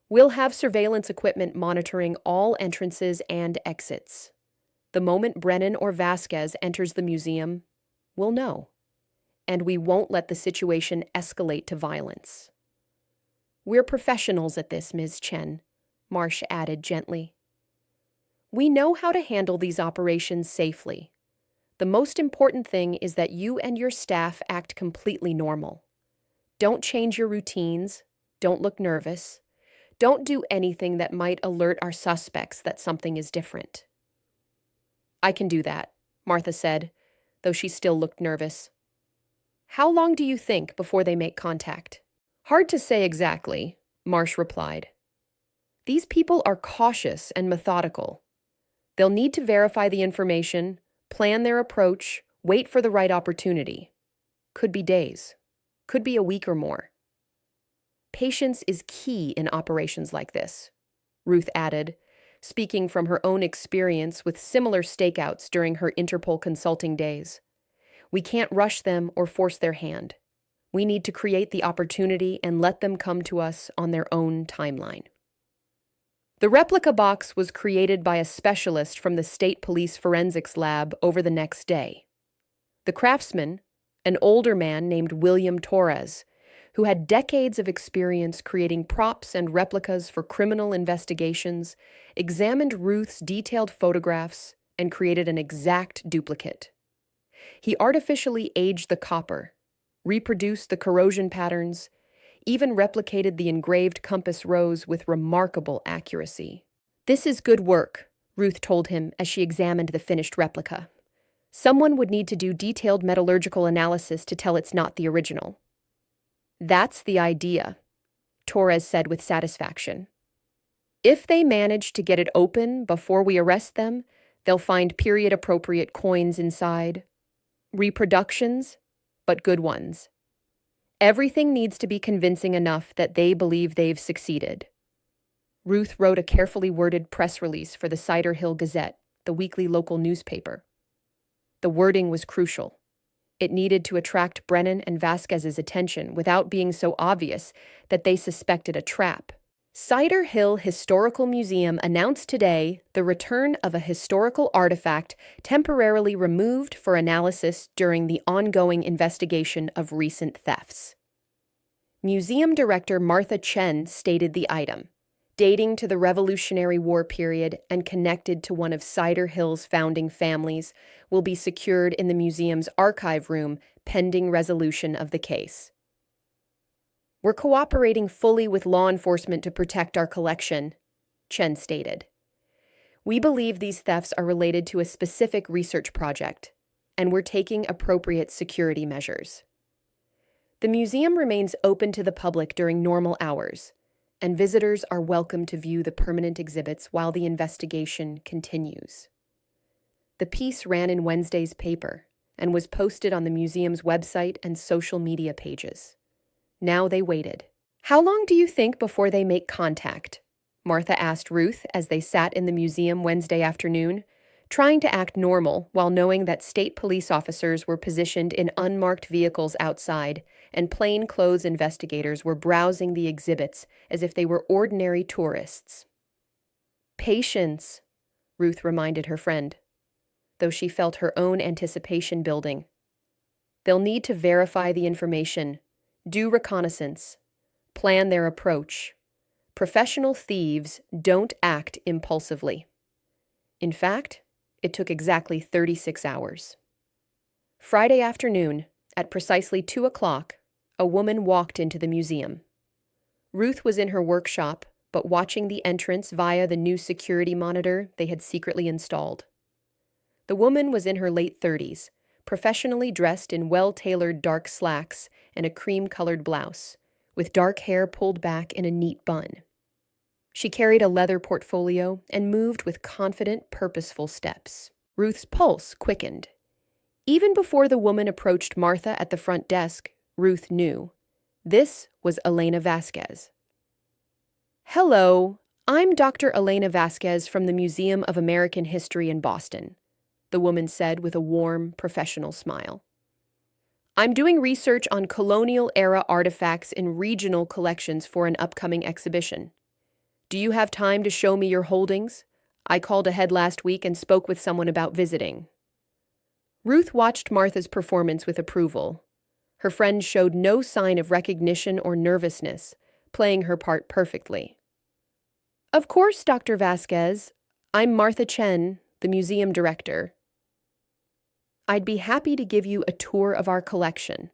We'll have surveillance equipment monitoring all entrances and exits. The moment Brennan or Vasquez enters the museum, we'll know. And we won't let the situation escalate to violence. "We're professionals at this, Ms. Chen," Marsh added gently. "We know how to handle these operations safely. The most important thing is that you and your staff act completely normal. Don't change your routines, don't look nervous, don't do anything that might alert our suspects that something is different." "I can do that," Martha said, though she still looked nervous. "How long do you think before they make contact?" "Hard to say exactly," Marsh replied. "These people are cautious and methodical. They'll need to verify the information, plan their approach, wait for the right opportunity. Could be days. Could be a week or more. Patience is key in operations like this," Ruth added, speaking from her own experience with similar stakeouts during her Interpol consulting days. "We can't rush them or force their hand. We need to create the opportunity and let them come to us on their own timeline." The replica box was created by a specialist from the State Police Forensics Lab over the next day. The craftsman, an older man named William Torres, who had decades of experience creating props and replicas for criminal investigations, examined Ruth's detailed photographs and created an exact duplicate. He artificially aged the copper, reproduced the corrosion patterns, even replicated the engraved compass rose with remarkable accuracy. "This is good work," Ruth told him as she examined the finished replica. "Someone would need to do detailed metallurgical analysis to tell it's not the original." "That's the idea," Torres said with satisfaction. "If they manage to get it open before we arrest them, they'll find period-appropriate coins inside. Reproductions, but good ones. Everything needs to be convincing enough that they believe they've succeeded." Ruth wrote a carefully worded press release for the Cider Hill Gazette, the weekly local newspaper. The wording was crucial. It needed to attract Brennan and Vasquez's attention without being so obvious that they suspected a trap. Cider Hill Historical Museum announced today the return of a historical artifact temporarily removed for analysis during the ongoing investigation of recent thefts. Museum Director Martha Chen stated the item, dating to the Revolutionary War period and connected to one of Cider Hill's founding families, will be secured in the museum's archive room pending resolution of the case. "We're cooperating fully with law enforcement to protect our collection," Chen stated. "We believe these thefts are related to a specific research project, and we're taking appropriate security measures." The museum remains open to the public during normal hours, and visitors are welcome to view the permanent exhibits while the investigation continues. The piece ran in Wednesday's paper and was posted on the museum's website and social media pages. Now they waited. "How long do you think before they make contact?" Martha asked Ruth as they sat in the museum Wednesday afternoon, trying to act normal while knowing that state police officers were positioned in unmarked vehicles outside and plainclothes investigators were browsing the exhibits as if they were ordinary tourists. "Patience," Ruth reminded her friend, though she felt her own anticipation building. "They'll need to verify the information, do reconnaissance, plan their approach. Professional thieves don't act impulsively." In fact, it took exactly 36 hours. Friday afternoon, at precisely 2 o'clock, a woman walked into the museum. Ruth was in her workshop, but watching the entrance via the new security monitor they had secretly installed. The woman was in her late 30s, professionally dressed in well-tailored dark slacks and a cream-colored blouse, with dark hair pulled back in a neat bun. She carried a leather portfolio and moved with confident, purposeful steps. Ruth's pulse quickened. Even before the woman approached Martha at the front desk, Ruth knew. This was Elena Vasquez. "Hello, I'm Dr. Elena Vasquez from the Museum of American History in Boston," the woman said with a warm, professional smile. "I'm doing research on colonial-era artifacts in regional collections for an upcoming exhibition. Do you have time to show me your holdings? I called ahead last week and spoke with someone about visiting." Ruth watched Martha's performance with approval. Her friend showed no sign of recognition or nervousness, playing her part perfectly. "Of course, Dr. Vasquez. I'm Martha Chen, the museum director. I'd be happy to give you a tour of our collection.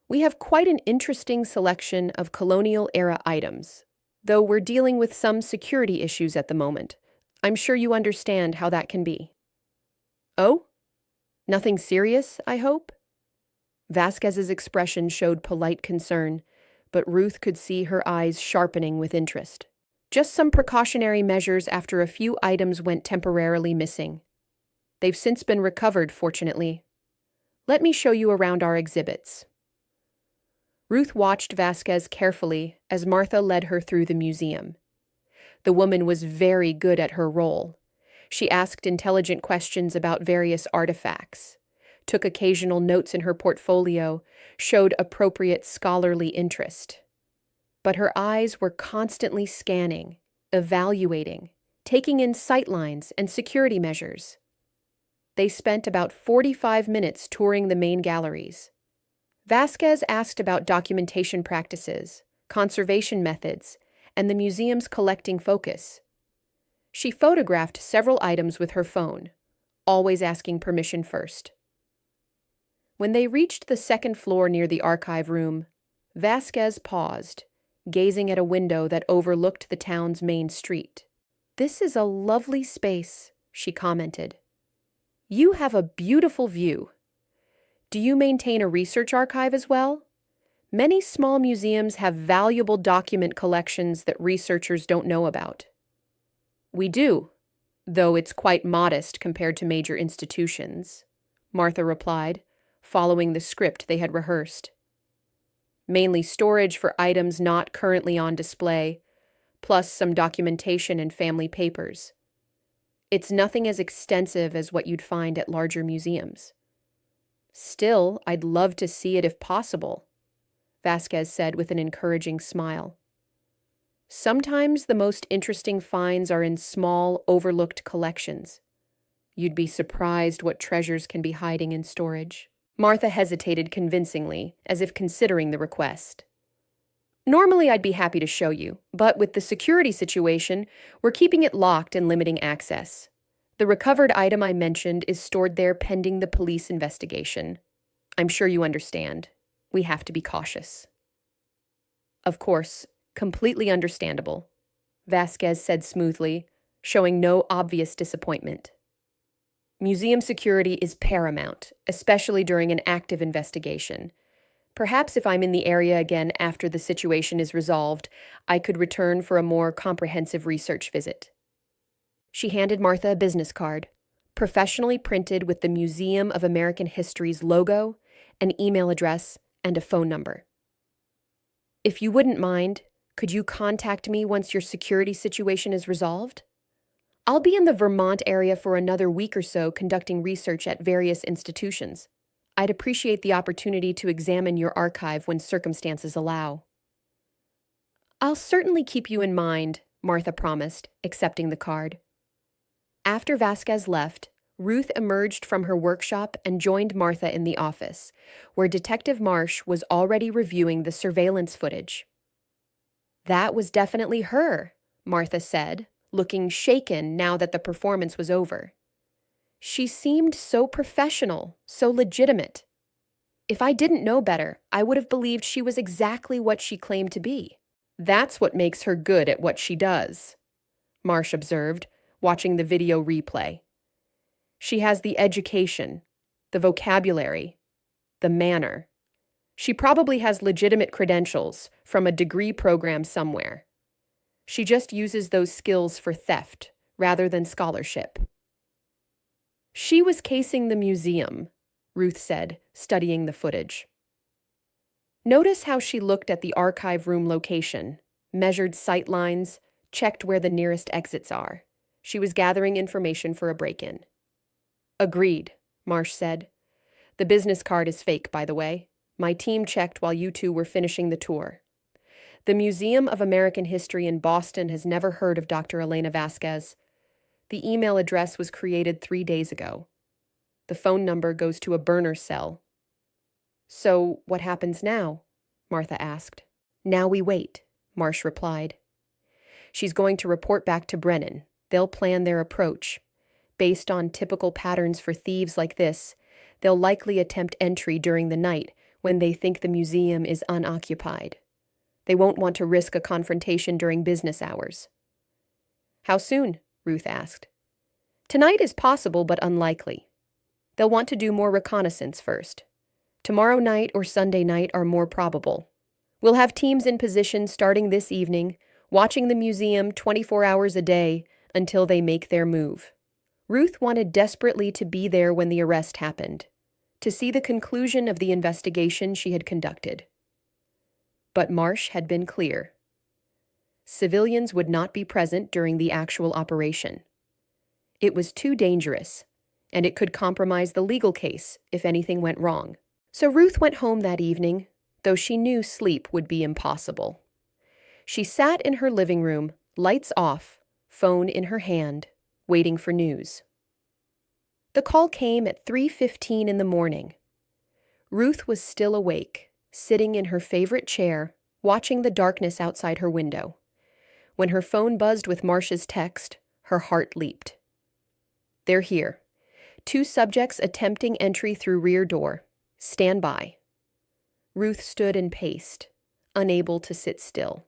We have quite an interesting selection of colonial-era items, though we're dealing with some security issues at the moment. I'm sure you understand how that can be." "Oh? Nothing serious, I hope?" Vasquez's expression showed polite concern, but Ruth could see her eyes sharpening with interest. "Just some precautionary measures after a few items went temporarily missing. They've since been recovered, fortunately. Let me show you around our exhibits." Ruth watched Vasquez carefully as Martha led her through the museum. The woman was very good at her role. She asked intelligent questions about various artifacts, took occasional notes in her portfolio, showed appropriate scholarly interest. But her eyes were constantly scanning, evaluating, taking in sightlines and security measures. They spent about 45 minutes touring the main galleries. Vasquez asked about documentation practices, conservation methods, and the museum's collecting focus. She photographed several items with her phone, always asking permission first. When they reached the second floor near the archive room, Vasquez paused, gazing at a window that overlooked the town's main street. "This is a lovely space," she commented. "You have a beautiful view. Do you maintain a research archive as well? Many small museums have valuable document collections that researchers don't know about." "We do, though it's quite modest compared to major institutions," Martha replied, following the script they had rehearsed. "Mainly storage for items not currently on display, plus some documentation and family papers. It's nothing as extensive as what you'd find at larger museums." "Still, I'd love to see it if possible," Vasquez said with an encouraging smile. "Sometimes the most interesting finds are in small, overlooked collections. You'd be surprised what treasures can be hiding in storage." Martha hesitated convincingly, as if considering the request. "Normally I'd be happy to show you, but with the security situation, we're keeping it locked and limiting access. The recovered item I mentioned is stored there pending the police investigation. I'm sure you understand. We have to be cautious." "Of course, completely understandable," Vasquez said smoothly, showing no obvious disappointment. "Museum security is paramount, especially during an active investigation. Perhaps if I'm in the area again after the situation is resolved, I could return for a more comprehensive research visit." She handed Martha a business card, professionally printed with the Museum of American History's logo, an email address, and a phone number. "If you wouldn't mind, could you contact me once your security situation is resolved? I'll be in the Vermont area for another week or so conducting research at various institutions. I'd appreciate the opportunity to examine your archive when circumstances allow." "I'll certainly keep you in mind," Martha promised, accepting the card. After Vasquez left, Ruth emerged from her workshop and joined Martha in the office, where Detective Marsh was already reviewing the surveillance footage. "That was definitely her," Martha said, looking shaken now that the performance was over. "She seemed so professional, so legitimate. If I didn't know better, I would have believed she was exactly what she claimed to be." "That's what makes her good at what she does," Marsh observed, watching the video replay. "She has the education, the vocabulary, the manner. She probably has legitimate credentials from a degree program somewhere. She just uses those skills for theft rather than scholarship." "She was casing the museum," Ruth said, studying the footage. "Notice how she looked at the archive room location, measured sight lines, checked where the nearest exits are. She was gathering information for a break-in." "Agreed," Marsh said. "The business card is fake, by the way. My team checked while you two were finishing the tour. The Museum of American History in Boston has never heard of Dr. Elena Vasquez. The email address was created 3 days ago. The phone number goes to a burner cell." "So what happens now?" Martha asked. "Now we wait," Marsh replied. "She's going to report back to Brennan. They'll plan their approach. Based on typical patterns for thieves like this, they'll likely attempt entry during the night when they think the museum is unoccupied. They won't want to risk a confrontation during business hours." "How soon?" Ruth asked. "Tonight is possible but unlikely. They'll want to do more reconnaissance first. Tomorrow night or Sunday night are more probable. We'll have teams in position starting this evening, watching the museum 24 hours a day until they make their move." Ruth wanted desperately to be there when the arrest happened, to see the conclusion of the investigation she had conducted. But Marsh had been clear. Civilians would not be present during the actual operation. It was too dangerous, and it could compromise the legal case if anything went wrong. So Ruth went home that evening, though she knew sleep would be impossible. She sat in her living room, Lights off, phone in her hand, waiting for news. The call came at 3:15 in the morning. Ruth was still awake, sitting in her favorite chair, watching the darkness outside her window. When her phone buzzed with Marcia's text, her heart leaped. "They're here. 2 subjects attempting entry through rear door. Stand by." Ruth stood and paced, unable to sit still.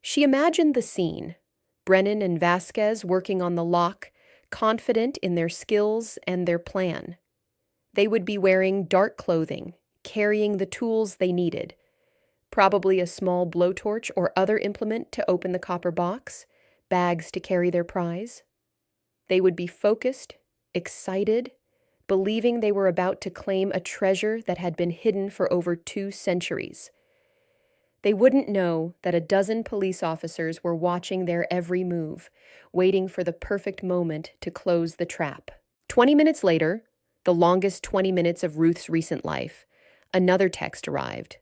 She imagined the scene: Brennan and Vasquez working on the lock, confident in their skills and their plan. They would be wearing dark clothing, carrying the tools they needed, probably a small blowtorch or other implement to open the copper box, bags to carry their prize. They would be focused, excited, believing they were about to claim a treasure that had been hidden for over 2 centuries. They wouldn't know that a dozen police officers were watching their every move, waiting for the perfect moment to close the trap. 20 minutes later, the longest 20 minutes of Ruth's recent life, another text arrived.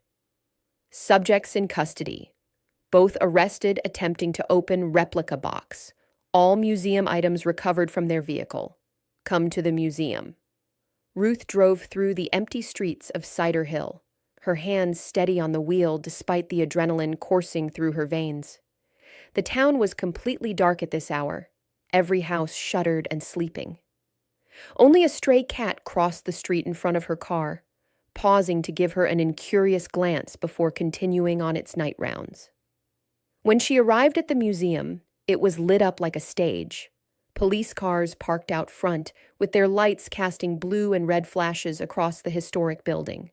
"Subjects in custody. Both arrested attempting to open replica box. All museum items recovered from their vehicle. Come to the museum." Ruth drove through the empty streets of Cider Hill, her hands steady on the wheel despite the adrenaline coursing through her veins. The town was completely dark at this hour, every house shuttered and sleeping. Only a stray cat crossed the street in front of her car, pausing to give her an incurious glance before continuing on its night rounds. When she arrived at the museum, it was lit up like a stage. Police cars parked out front, with their lights casting blue and red flashes across the historic building.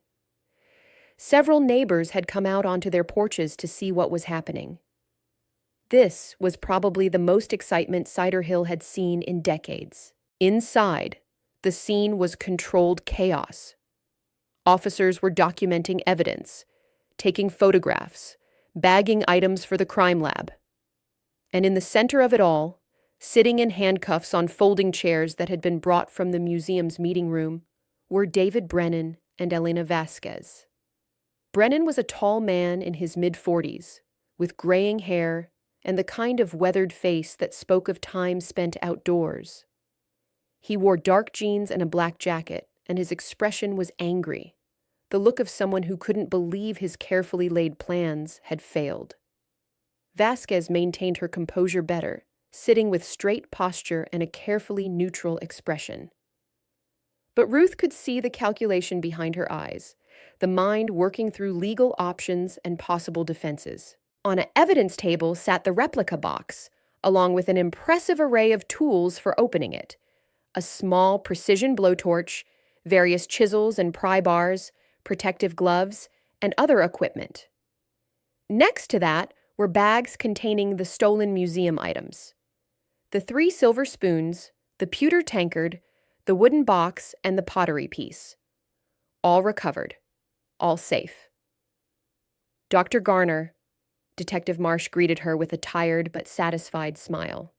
Several neighbors had come out onto their porches to see what was happening. This was probably the most excitement Cider Hill had seen in decades. Inside, the scene was controlled chaos. Officers were documenting evidence, taking photographs, bagging items for the crime lab. And in the center of it all, sitting in handcuffs on folding chairs that had been brought from the museum's meeting room, were David Brennan and Elena Vasquez. Brennan was a tall man in his mid-40s, with graying hair and the kind of weathered face that spoke of time spent outdoors. He wore dark jeans and a black jacket, and his expression was angry, the look of someone who couldn't believe his carefully laid plans had failed. Vasquez maintained her composure better, sitting with straight posture and a carefully neutral expression. But Ruth could see the calculation behind her eyes, the mind working through legal options and possible defenses. On an evidence table sat the replica box, along with an impressive array of tools for opening it: a small precision blowtorch, various chisels and pry bars, protective gloves, and other equipment. Next to that were bags containing the stolen museum items: the 3 silver spoons, the pewter tankard, the wooden box, and the pottery piece. All recovered, all safe. "Dr. Garner," Detective Marsh greeted her with a tired but satisfied smile.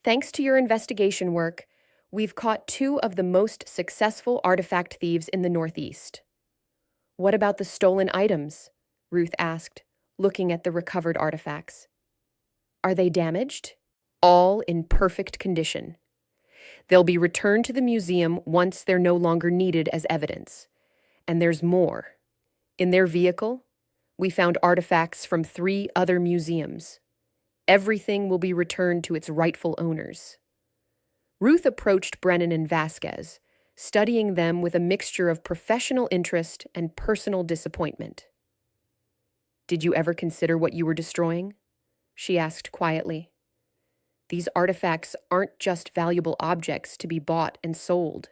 "Thanks to your investigation work, we've caught 2 of the most successful artifact thieves in the Northeast." "What about the stolen items?" Ruth asked, looking at the recovered artifacts. "Are they damaged?" "All in perfect condition. They'll be returned to the museum once they're no longer needed as evidence. And there's more. In their vehicle, we found artifacts from 3 other museums. Everything will be returned to its rightful owners." Ruth approached Brennan and Vasquez, studying them with a mixture of professional interest and personal disappointment. "Did you ever consider what you were destroying?" she asked quietly. "These artifacts aren't just valuable objects to be bought and sold.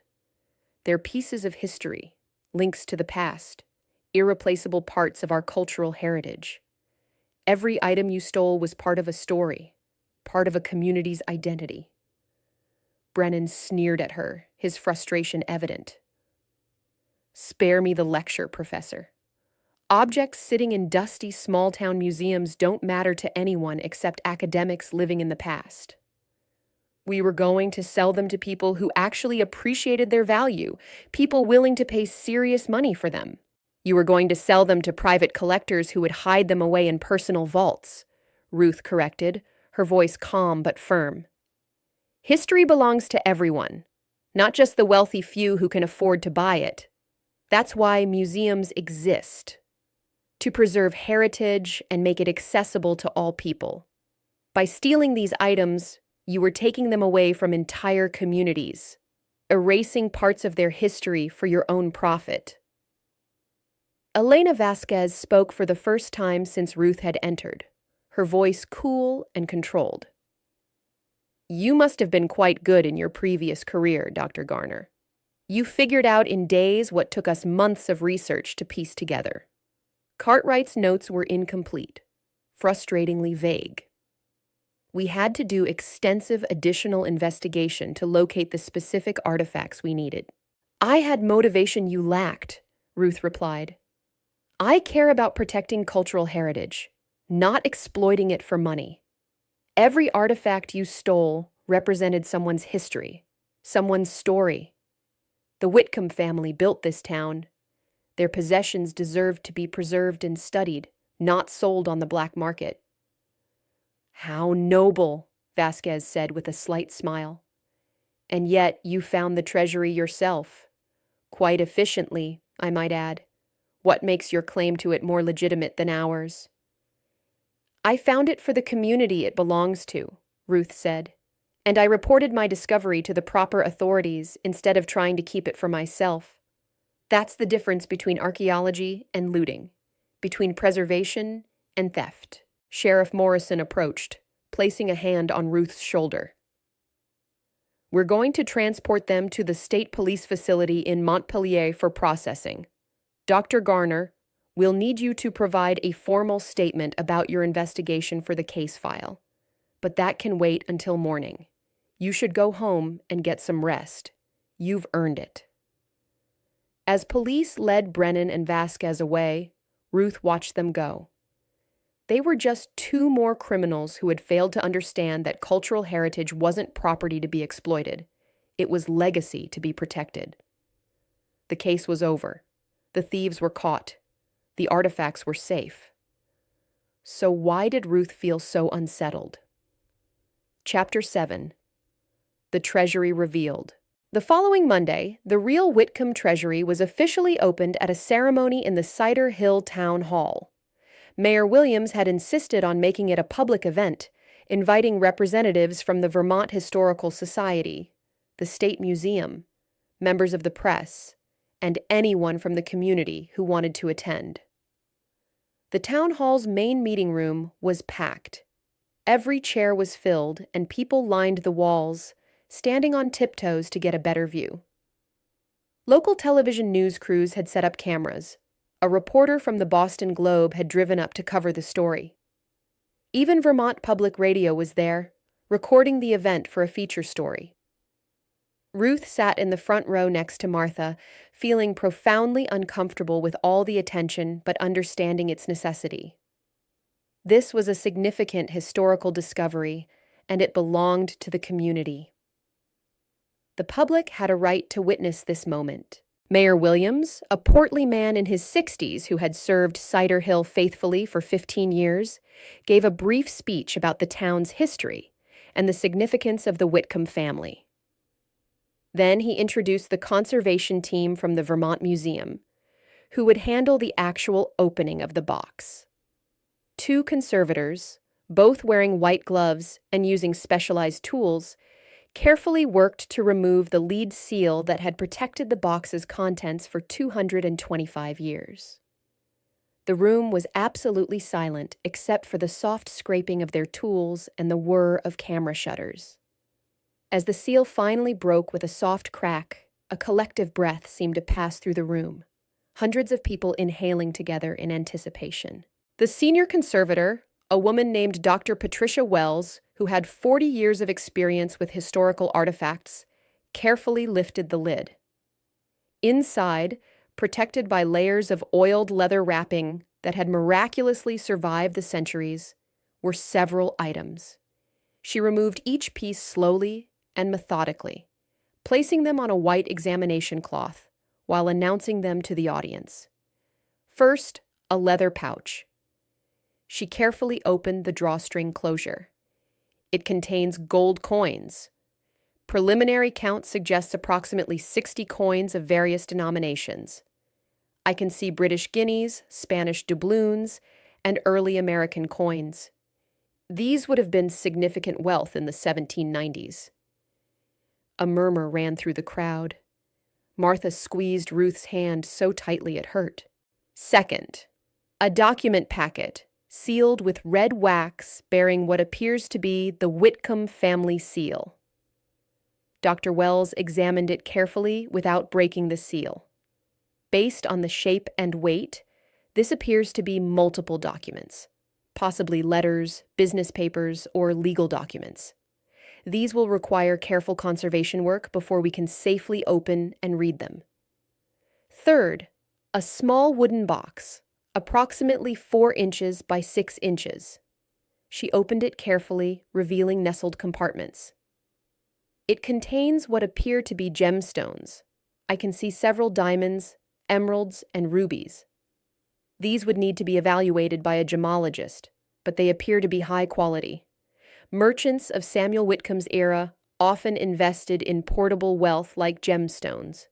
They're pieces of history, links to the past, irreplaceable parts of our cultural heritage. Every item you stole was part of a story, part of a community's identity." Brennan sneered at her, his frustration evident. "Spare me the lecture, Professor. Objects sitting in dusty small-town museums don't matter to anyone except academics living in the past. We were going to sell them to people who actually appreciated their value, people willing to pay serious money for them. You were going to sell them to private collectors who would hide them away in personal vaults," Ruth corrected, her voice calm but firm. History belongs to everyone, not just the wealthy few who can afford to buy it. That's why museums exist, to preserve heritage and make it accessible to all people. By stealing these items, you were taking them away from entire communities, erasing parts of their history for your own profit. Elena Vasquez spoke for the first time since Ruth had entered, her voice cool and controlled. You must have been quite good in your previous career, Dr. Garner. You figured out in days what took us months of research to piece together. Cartwright's notes were incomplete, frustratingly vague. We had to do extensive additional investigation to locate the specific artifacts we needed. I had motivation you lacked, Ruth replied. I care about protecting cultural heritage, not exploiting it for money. Every artifact you stole represented someone's history, someone's story. The Whitcomb family built this town. Their possessions deserved to be preserved and studied, not sold on the black market. How noble, Vasquez said with a slight smile. And yet you found the treasury yourself. Quite efficiently, I might add. What makes your claim to it more legitimate than ours? I found it for the community it belongs to, Ruth said, and I reported my discovery to the proper authorities instead of trying to keep it for myself. That's the difference between archaeology and looting, between preservation and theft. Sheriff Morrison approached, placing a hand on Ruth's shoulder. We're going to transport them to the state police facility in Montpelier for processing. Dr. Garner, we'll need you to provide a formal statement about your investigation for the case file, but that can wait until morning. You should go home and get some rest. You've earned it. As police led Brennan and Vasquez away, Ruth watched them go. They were just two more criminals who had failed to understand that cultural heritage wasn't property to be exploited. It was legacy to be protected. The case was over. The thieves were caught. The artifacts were safe. So why did Ruth feel so unsettled? Chapter 7. The Treasury Revealed. The following Monday, the real Whitcomb Treasury was officially opened at a ceremony in the Cider Hill Town Hall. Mayor Williams had insisted on making it a public event, inviting representatives from the Vermont Historical Society, the State Museum, members of the press, and anyone from the community who wanted to attend. The town hall's main meeting room was packed. Every chair was filled, and people lined the walls, standing on tiptoes to get a better view. Local television news crews had set up cameras. A reporter from the Boston Globe had driven up to cover the story. Even Vermont Public Radio was there, recording the event for a feature story. Ruth sat in the front row next to Martha, feeling profoundly uncomfortable with all the attention but understanding its necessity. This was a significant historical discovery, and it belonged to the community. The public had a right to witness this moment. Mayor Williams, a portly man in his 60s who had served Cider Hill faithfully for 15 years, gave a brief speech about the town's history and the significance of the Whitcomb family. Then he introduced the conservation team from the Vermont Museum, who would handle the actual opening of the box. Two conservators, both wearing white gloves and using specialized tools, carefully worked to remove the lead seal that had protected the box's contents for 225 years. The room was absolutely silent except for the soft scraping of their tools and the whir of camera shutters. As the seal finally broke with a soft crack, a collective breath seemed to pass through the room, hundreds of people inhaling together in anticipation. The senior conservator, a woman named Dr. Patricia Wells, who had 40 years of experience with historical artifacts, carefully lifted the lid. Inside, protected by layers of oiled leather wrapping that had miraculously survived the centuries, were several items. She removed each piece slowly and methodically, placing them on a white examination cloth while announcing them to the audience. First, a leather pouch. She carefully opened the drawstring closure. It contains gold coins. Preliminary count suggests approximately 60 coins of various denominations. I can see British guineas, Spanish doubloons, and early American coins. These would have been significant wealth in the 1790s. A murmur ran through the crowd. Martha squeezed Ruth's hand so tightly it hurt. Second, a document packet, sealed with red wax bearing what appears to be the Whitcomb family seal. Dr. Wells examined it carefully without breaking the seal. Based on the shape and weight, this appears to be multiple documents, possibly letters, business papers, or legal documents. These will require careful conservation work before we can safely open and read them. Third, a small wooden box, approximately 4 inches by 6 inches. She opened it carefully, revealing nestled compartments. It contains what appear to be gemstones. I can see several diamonds, emeralds, and rubies. These would need to be evaluated by a gemologist, but they appear to be high quality. Merchants of Samuel Whitcomb's era often invested in portable wealth like gemstones,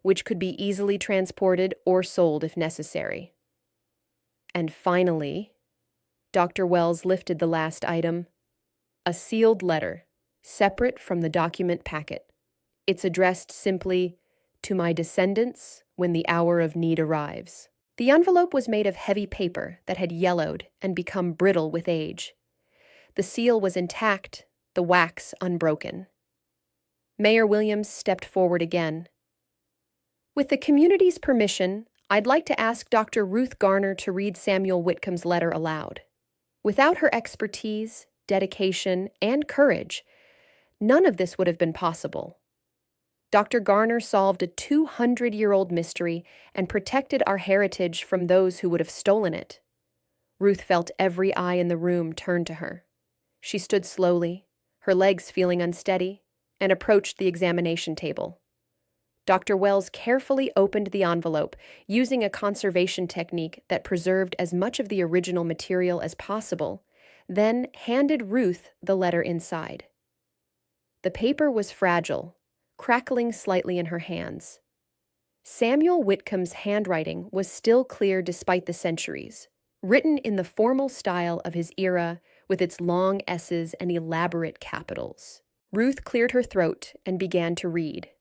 which could be easily transported or sold if necessary. And finally, Dr. Wells lifted the last item, a sealed letter, separate from the document packet. It's addressed simply, "To my descendants when the hour of need arrives." The envelope was made of heavy paper that had yellowed and become brittle with age. The seal was intact, the wax unbroken. Mayor Williams stepped forward again. "With the community's permission, I'd like to ask Dr. Ruth Garner to read Samuel Whitcomb's letter aloud. Without her expertise, dedication, and courage, none of this would have been possible. Dr. Garner solved a 200-year-old mystery and protected our heritage from those who would have stolen it." Ruth felt every eye in the room turn to her. She stood slowly, her legs feeling unsteady, and approached the examination table. Dr. Wells carefully opened the envelope, using a conservation technique that preserved as much of the original material as possible, then handed Ruth the letter inside. The paper was fragile, crackling slightly in her hands. Samuel Whitcomb's handwriting was still clear despite the centuries, written in the formal style of his era with its long S's and elaborate capitals. Ruth cleared her throat and began to read.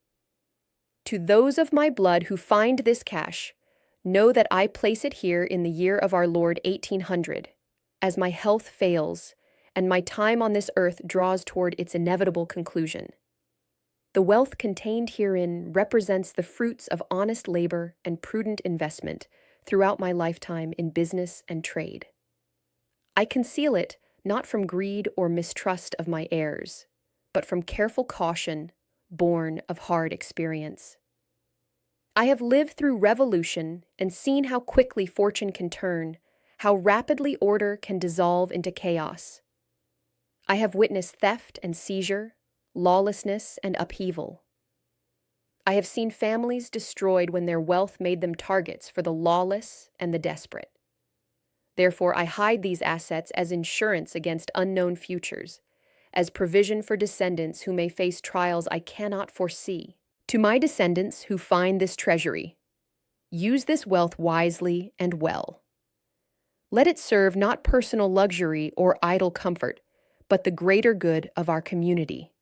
"To those of my blood who find this cash, know that I place it here in the year of our Lord 1800, as my health fails and my time on this earth draws toward its inevitable conclusion. The wealth contained herein represents the fruits of honest labor and prudent investment throughout my lifetime in business and trade. I conceal it not from greed or mistrust of my heirs, but from careful caution born of hard experience. I have lived through revolution and seen how quickly fortune can turn, how rapidly order can dissolve into chaos. I have witnessed theft and seizure, lawlessness and upheaval. I have seen families destroyed when their wealth made them targets for the lawless and the desperate. Therefore, I hide these assets as insurance against unknown futures, as provision for descendants who may face trials I cannot foresee. To my descendants who find this treasury, use this wealth wisely and well. Let it serve not personal luxury or idle comfort, but the greater good of our community.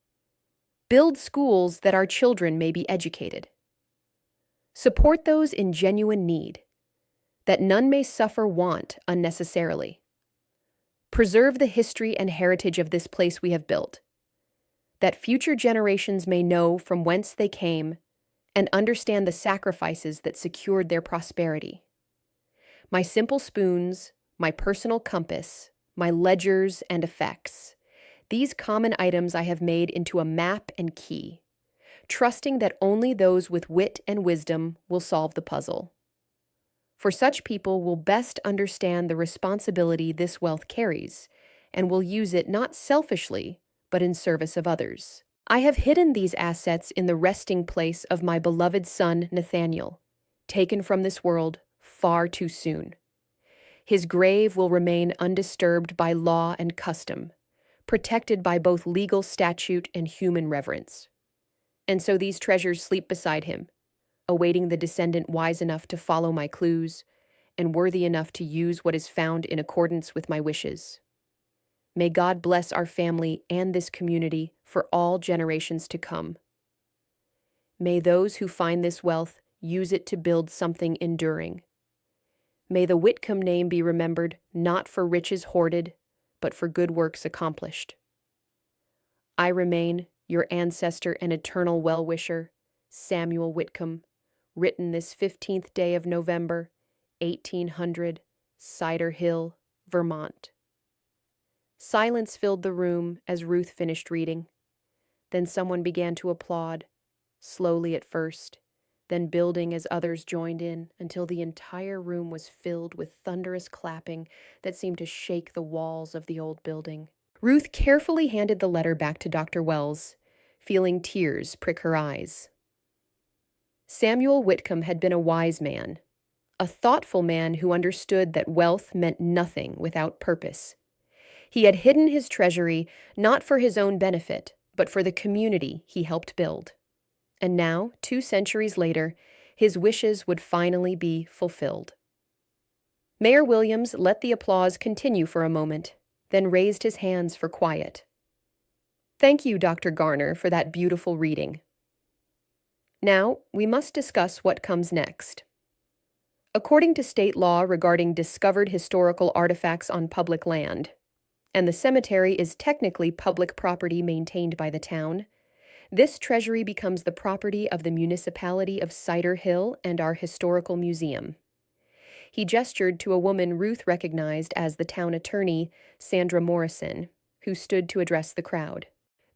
Build schools that our children may be educated. Support those in genuine need, that none may suffer want unnecessarily. Preserve the history and heritage of this place we have built, that future generations may know from whence they came and understand the sacrifices that secured their prosperity. My simple spoons, my personal compass, my ledgers and effects, these common items I have made into a map and key, trusting that only those with wit and wisdom will solve the puzzle. For such people will best understand the responsibility this wealth carries, and will use it not selfishly, but in service of others. I have hidden these assets in the resting place of my beloved son Nathaniel, taken from this world far too soon. His grave will remain undisturbed by law and custom, protected by both legal statute and human reverence. And so these treasures sleep beside him, awaiting the descendant wise enough to follow my clues and worthy enough to use what is found in accordance with my wishes. May God bless our family and this community for all generations to come. May those who find this wealth use it to build something enduring. May the Whitcomb name be remembered not for riches hoarded, but for good works accomplished. I remain your ancestor and eternal well-wisher, Samuel Whitcomb, written this 15th day of November, 1800, Cider Hill, Vermont. Silence filled the room as Ruth finished reading. Then someone began to applaud, slowly at first, then building as others joined in until the entire room was filled with thunderous clapping that seemed to shake the walls of the old building. Ruth carefully handed the letter back to Dr. Wells, feeling tears prick her eyes. Samuel Whitcomb had been a wise man, a thoughtful man who understood that wealth meant nothing without purpose. He had hidden his treasury not for his own benefit, but for the community he helped build. And now, 2 centuries later, his wishes would finally be fulfilled. Mayor Williams let the applause continue for a moment, then raised his hands for quiet. Thank you, Dr. Garner, for that beautiful reading. Now, we must discuss what comes next. According to state law regarding discovered historical artifacts on public land, and the cemetery is technically public property maintained by the town, this treasury becomes the property of the municipality of Cider Hill and our historical museum. He gestured to a woman Ruth recognized as the town attorney, Sandra Morrison, who stood to address the crowd.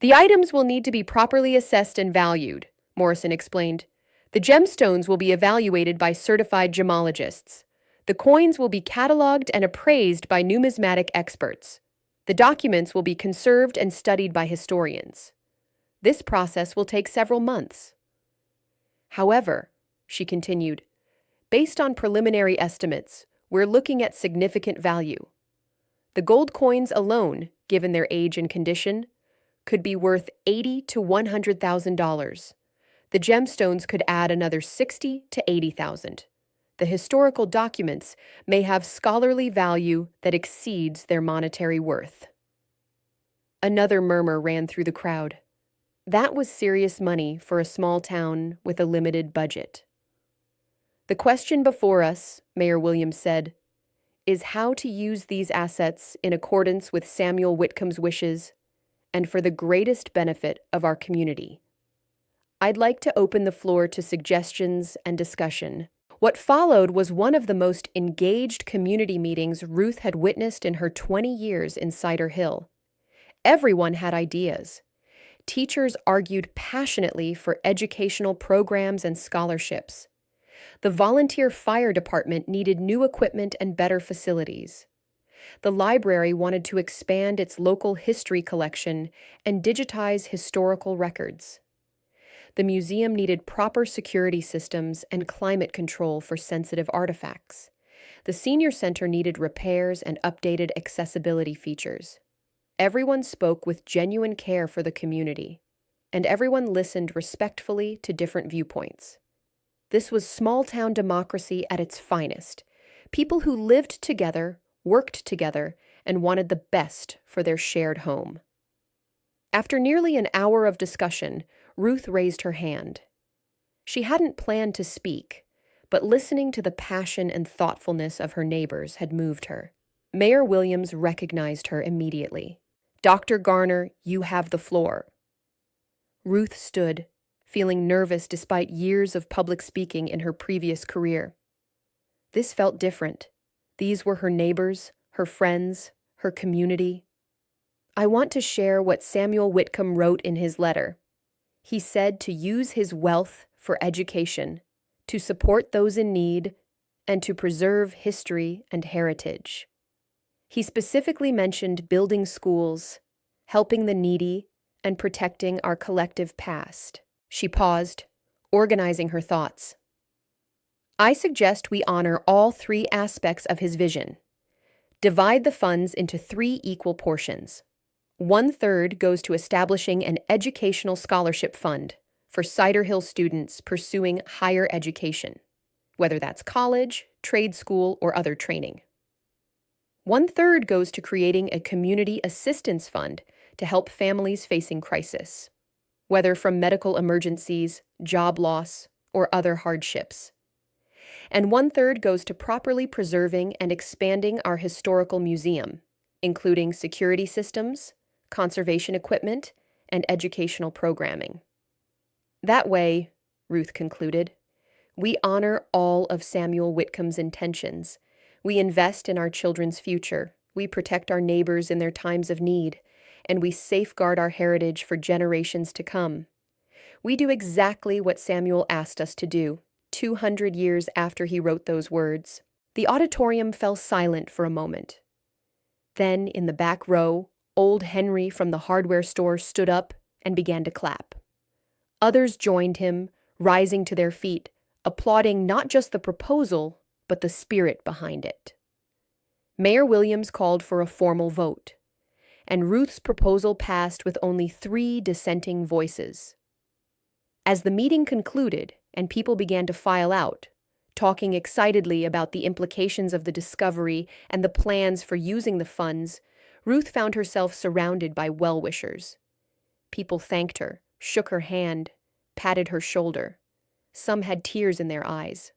The items will need to be properly assessed and valued, Morrison explained. The gemstones will be evaluated by certified gemologists. The coins will be cataloged and appraised by numismatic experts. The documents will be conserved and studied by historians. This process will take several months. However, she continued, based on preliminary estimates, we're looking at significant value. The gold coins alone, given their age and condition, could be worth $80,000 to $100,000. The gemstones could add another $60,000 to $80,000. The historical documents may have scholarly value that exceeds their monetary worth. Another murmur ran through the crowd. That was serious money for a small town with a limited budget. The question before us, Mayor Williams said, is how to use these assets in accordance with Samuel Whitcomb's wishes and for the greatest benefit of our community. I'd like to open the floor to suggestions and discussion. What followed was one of the most engaged community meetings Ruth had witnessed in her 20 years in Cider Hill. Everyone had ideas. Teachers argued passionately for educational programs and scholarships. The volunteer fire department needed new equipment and better facilities. The library wanted to expand its local history collection and digitize historical records. The museum needed proper security systems and climate control for sensitive artifacts. The senior center needed repairs and updated accessibility features. Everyone spoke with genuine care for the community, and everyone listened respectfully to different viewpoints. This was small-town democracy at its finest. People who lived together, worked together, and wanted the best for their shared home. After nearly an hour of discussion, Ruth raised her hand. She hadn't planned to speak, but listening to the passion and thoughtfulness of her neighbors had moved her. Mayor Williams recognized her immediately. Dr. Garner, you have the floor. Ruth stood, feeling nervous despite years of public speaking in her previous career. This felt different. These were her neighbors, her friends, her community. I want to share what Samuel Whitcomb wrote in his letter. He said to use his wealth for education, to support those in need, and to preserve history and heritage. He specifically mentioned building schools, helping the needy, and protecting our collective past. She paused, organizing her thoughts. I suggest we honor all 3 aspects of his vision: Divide the funds into 3 equal portions. 1/3 goes to establishing an educational scholarship fund for Cider Hill students pursuing higher education, whether that's college, trade school, or other training. 1/3 goes to creating a community assistance fund to help families facing crisis, whether from medical emergencies, job loss, or other hardships. And 1/3 goes to properly preserving and expanding our historical museum, including security systems, conservation equipment, and educational programming. That way, Ruth concluded, we honor all of Samuel Whitcomb's intentions. We invest in our children's future. We protect our neighbors in their times of need, and we safeguard our heritage for generations to come. We do exactly what Samuel asked us to do, 200 years after he wrote those words. The auditorium fell silent for a moment. Then, in the back row, old Henry from the hardware store stood up and began to clap. Others joined him, rising to their feet, applauding not just the proposal, but the spirit behind it. Mayor Williams called for a formal vote, and Ruth's proposal passed with only 3 dissenting voices. As the meeting concluded and people began to file out, talking excitedly about the implications of the discovery and the plans for using the funds, Ruth found herself surrounded by well-wishers. People thanked her, shook her hand, patted her shoulder. Some had tears in their eyes.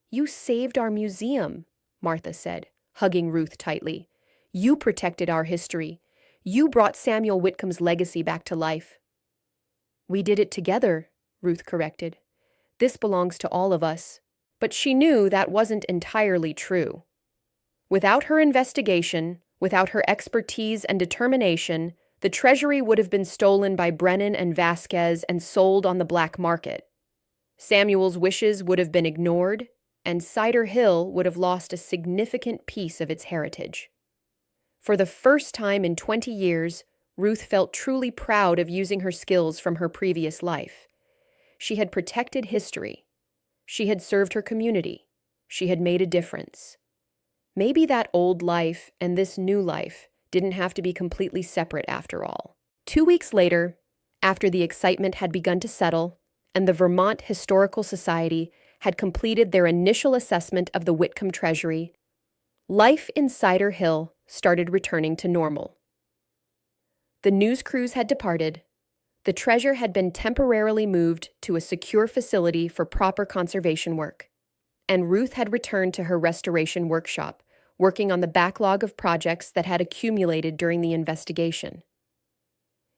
"You saved our museum," Martha said, hugging Ruth tightly. "You protected our history. You brought Samuel Whitcomb's legacy back to life." "We did it together," Ruth corrected. "This belongs to all of us." But she knew that wasn't entirely true. Without her investigation, without her expertise and determination, the treasury would have been stolen by Brennan and Vasquez and sold on the black market. Samuel's wishes would have been ignored, and Cider Hill would have lost a significant piece of its heritage. For the first time in 20 years, Ruth felt truly proud of using her skills from her previous life. She had protected history. She had served her community. She had made a difference. Maybe that old life and this new life didn't have to be completely separate after all. 2 weeks later, after the excitement had begun to settle, and the Vermont Historical Society had completed their initial assessment of the Whitcomb treasury, life in Cider Hill started returning to normal. The news crews had departed. The treasure had been temporarily moved to a secure facility for proper conservation work, and Ruth had returned to her restoration workshop, working on the backlog of projects that had accumulated during the investigation.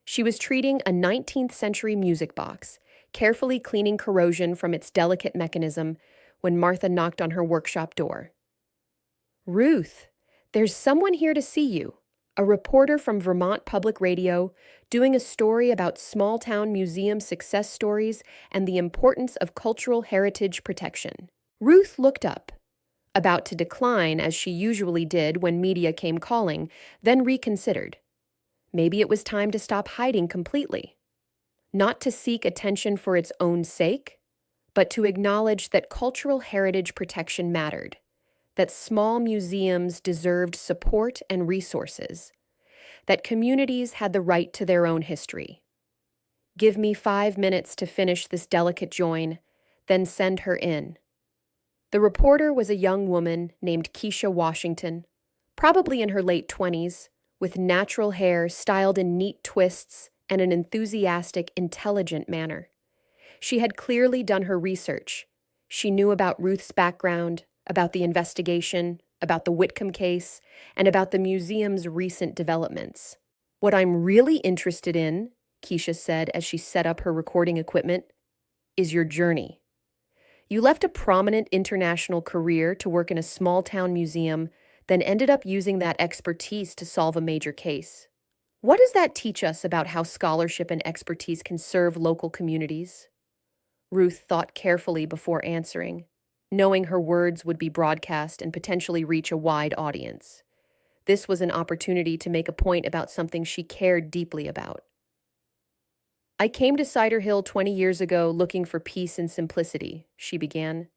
She was treating a 19th century music box, carefully cleaning corrosion from its delicate mechanism, when Martha knocked on her workshop door. "Ruth, there's someone here to see you. A reporter from Vermont Public Radio, doing a story about small-town museum success stories and the importance of cultural heritage protection." Ruth looked up, about to decline as she usually did when media came calling, then reconsidered. Maybe it was time to stop hiding completely. Not to seek attention for its own sake, but to acknowledge that cultural heritage protection mattered, that small museums deserved support and resources, that communities had the right to their own history. "Give me 5 minutes to finish this delicate join, then send her in." The reporter was a young woman named Keisha Washington, probably in her late 20s, with natural hair styled in neat twists and an enthusiastic, intelligent manner. She had clearly done her research. She knew about Ruth's background, about the investigation, about the Whitcomb case, and about the museum's recent developments. "What I'm really interested in," Keisha said as she set up her recording equipment, "is your journey. You left a prominent international career to work in a small-town museum, then ended up using that expertise to solve a major case. What does that teach us about how scholarship and expertise can serve local communities?" Ruth thought carefully before answering, knowing her words would be broadcast and potentially reach a wide audience. This was an opportunity to make a point about something she cared deeply about. "I came to Cider Hill 20 years ago looking for peace and simplicity," she began.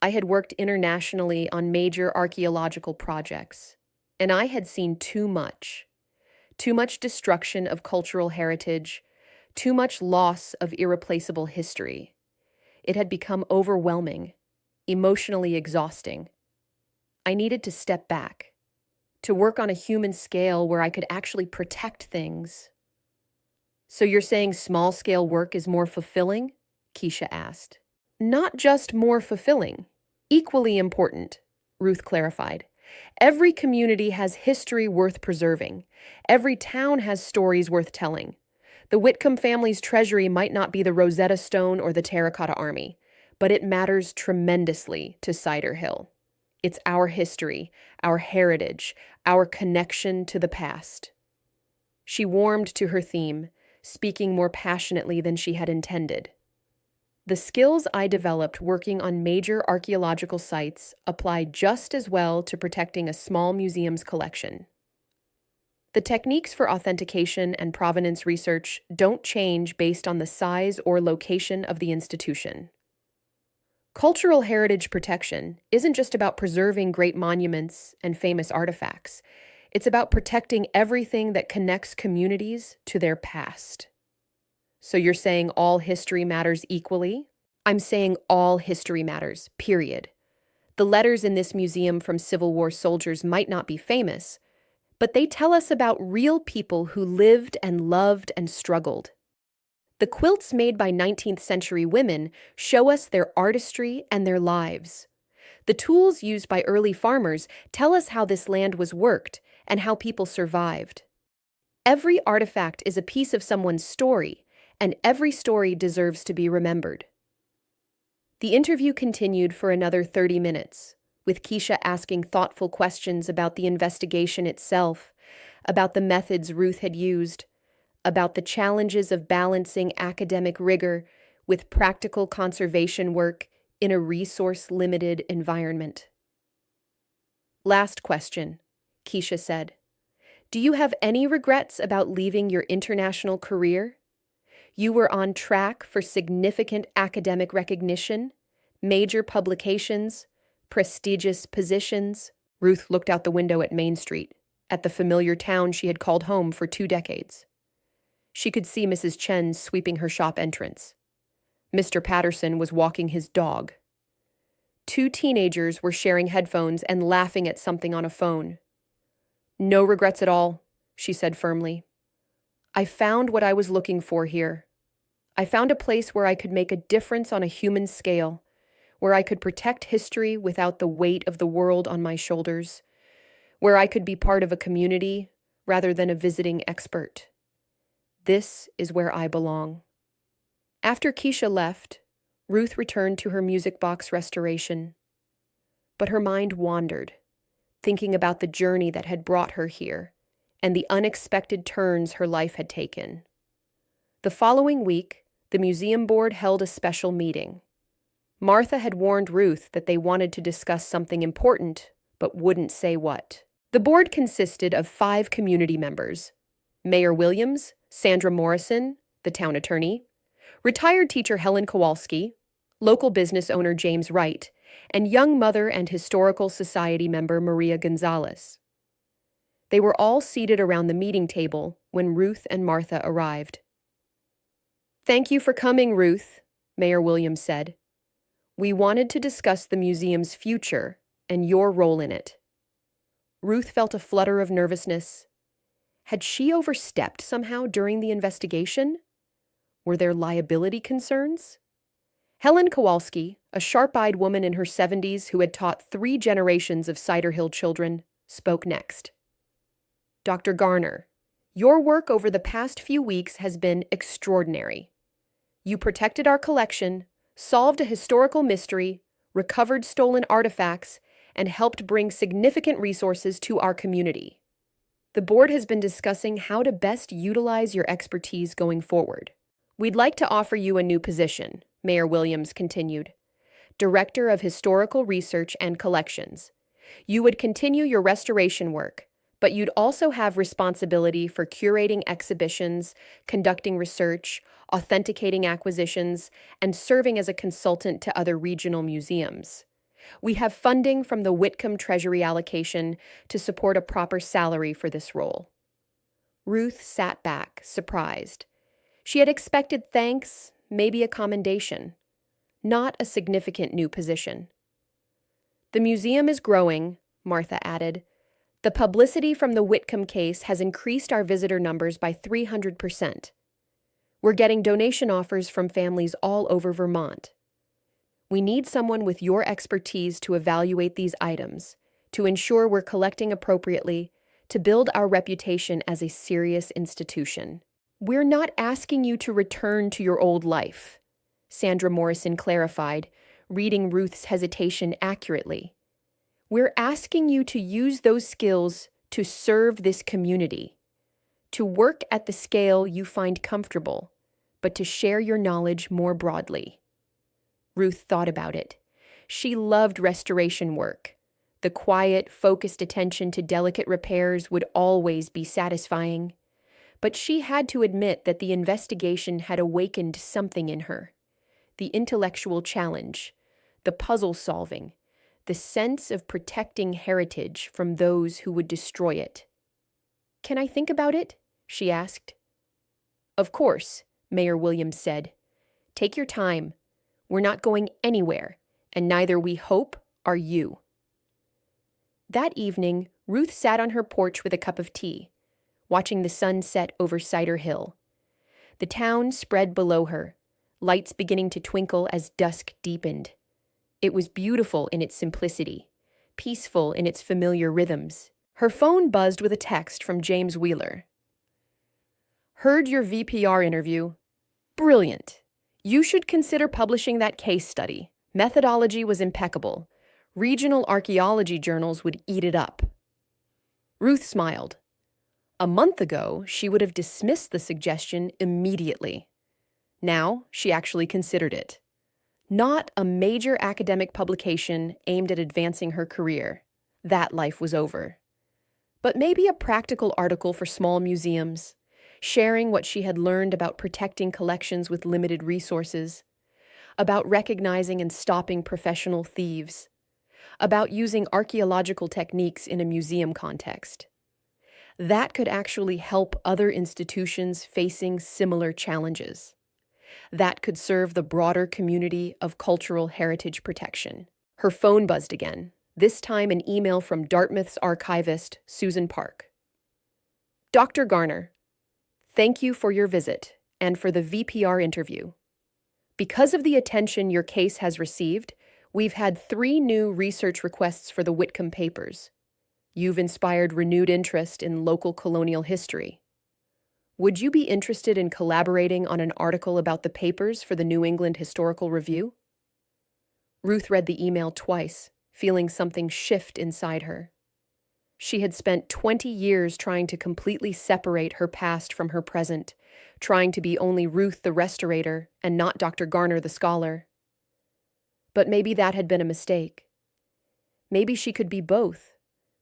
I had worked internationally on major archaeological projects, and I had seen too much. Too much destruction of cultural heritage, too much loss of irreplaceable history. It had become overwhelming, emotionally exhausting. I needed to step back, to work on a human scale where I could actually protect things. So you're saying small-scale work is more fulfilling? Keisha asked. Not just more fulfilling, equally important, Ruth clarified. Every community has history worth preserving. Every town has stories worth telling. The Whitcomb family's treasury might not be the Rosetta Stone or the Terracotta Army, but it matters tremendously to Cider Hill. It's our history, our heritage, our connection to the past. She warmed to her theme, speaking more passionately than she had intended. The skills I developed working on major archaeological sites apply just as well to protecting a small museum's collection. The techniques for authentication and provenance research don't change based on the size or location of the institution. Cultural heritage protection isn't just about preserving great monuments and famous artifacts. It's about protecting everything that connects communities to their past. So you're saying all history matters equally? I'm saying all history matters, period. The letters in this museum from Civil War soldiers might not be famous, but they tell us about real people who lived and loved and struggled. The quilts made by 19th century women show us their artistry and their lives. The tools used by early farmers tell us how this land was worked and how people survived. Every artifact is a piece of someone's story, and every story deserves to be remembered. The interview continued for another 30 minutes, with Keisha asking thoughtful questions about the investigation itself, about the methods Ruth had used, about the challenges of balancing academic rigor with practical conservation work in a resource-limited environment. Last question, Keisha said. Do you have any regrets about leaving your international career? You were on track for significant academic recognition, major publications, prestigious positions. Ruth looked out the window at Main Street, at the familiar town she had called home for 2 decades. She could see Mrs. Chen sweeping her shop entrance. Mr. Patterson was walking his dog. 2 teenagers were sharing headphones and laughing at something on a phone. No regrets at all, she said firmly. I found what I was looking for here. I found a place where I could make a difference on a human scale, where I could protect history without the weight of the world on my shoulders, where I could be part of a community rather than a visiting expert. This is where I belong. After Keisha left, Ruth returned to her music box restoration. But her mind wandered, thinking about the journey that had brought her here and the unexpected turns her life had taken. The following week, the museum board held a special meeting. Martha had warned Ruth that they wanted to discuss something important, but wouldn't say what. The board consisted of 5 community members: Mayor Williams, Sandra Morrison, the town attorney, retired teacher Helen Kowalski, local business owner James Wright, and young mother and historical society member Maria Gonzalez. They were all seated around the meeting table when Ruth and Martha arrived. Thank you for coming, Ruth, Mayor Williams said. We wanted to discuss the museum's future and your role in it. Ruth felt a flutter of nervousness. Had she overstepped somehow during the investigation? Were there liability concerns? Helen Kowalski, a sharp-eyed woman in her 70s who had taught 3 generations of Cider Hill children, spoke next. Dr. Garner, your work over the past few weeks has been extraordinary. You protected our collection, solved a historical mystery, recovered stolen artifacts, and helped bring significant resources to our community. The board has been discussing how to best utilize your expertise going forward. We'd like to offer you a new position, Mayor Williams continued. Director of Historical Research and Collections. You would continue your restoration work, but you'd also have responsibility for curating exhibitions, conducting research, authenticating acquisitions, and serving as a consultant to other regional museums. We have funding from the Whitcomb Treasury allocation to support a proper salary for this role. Ruth sat back, surprised. She had expected thanks, maybe a commendation, not a significant new position. The museum is growing, Martha added. The publicity from the Whitcomb case has increased our visitor numbers by 300%. We're getting donation offers from families all over Vermont. We need someone with your expertise to evaluate these items, to ensure we're collecting appropriately, to build our reputation as a serious institution. We're not asking you to return to your old life, Sandra Morrison clarified, reading Ruth's hesitation accurately. We're asking you to use those skills to serve this community, to work at the scale you find comfortable, but to share your knowledge more broadly. Ruth thought about it. She loved restoration work. The quiet, focused attention to delicate repairs would always be satisfying. But she had to admit that the investigation had awakened something in her. The intellectual challenge, the puzzle solving, the sense of protecting heritage from those who would destroy it. "Can I think about it?" she asked. "Of course," Mayor Williams said. "Take your time. We're not going anywhere, and neither, we hope, are you." That evening, Ruth sat on her porch with a cup of tea, watching the sun set over Cider Hill. The town spread below her, lights beginning to twinkle as dusk deepened. It was beautiful in its simplicity, peaceful in its familiar rhythms. Her phone buzzed with a text from James Wheeler. "Heard your VPR interview. Brilliant. You should consider publishing that case study. Methodology was impeccable. Regional archaeology journals would eat it up." Ruth smiled. A month ago, she would have dismissed the suggestion immediately. Now, she actually considered it. Not a major academic publication aimed at advancing her career. That life was over. But maybe a practical article for small museums, sharing what she had learned about protecting collections with limited resources, about recognizing and stopping professional thieves, about using archaeological techniques in a museum context. That could actually help other institutions facing similar challenges. That could serve the broader community of cultural heritage protection. Her phone buzzed again, this time an email from Dartmouth's archivist, Susan Park. "Dr. Garner, thank you for your visit and for the VPR interview. Because of the attention your case has received, we've had 3 new research requests for the Whitcomb papers. You've inspired renewed interest in local colonial history. Would you be interested in collaborating on an article about the papers for the New England Historical Review?" Ruth read the email twice, feeling something shift inside her. She had spent 20 years trying to completely separate her past from her present, trying to be only Ruth the restorator and not Dr. Garner the scholar. But maybe that had been a mistake. Maybe she could be both,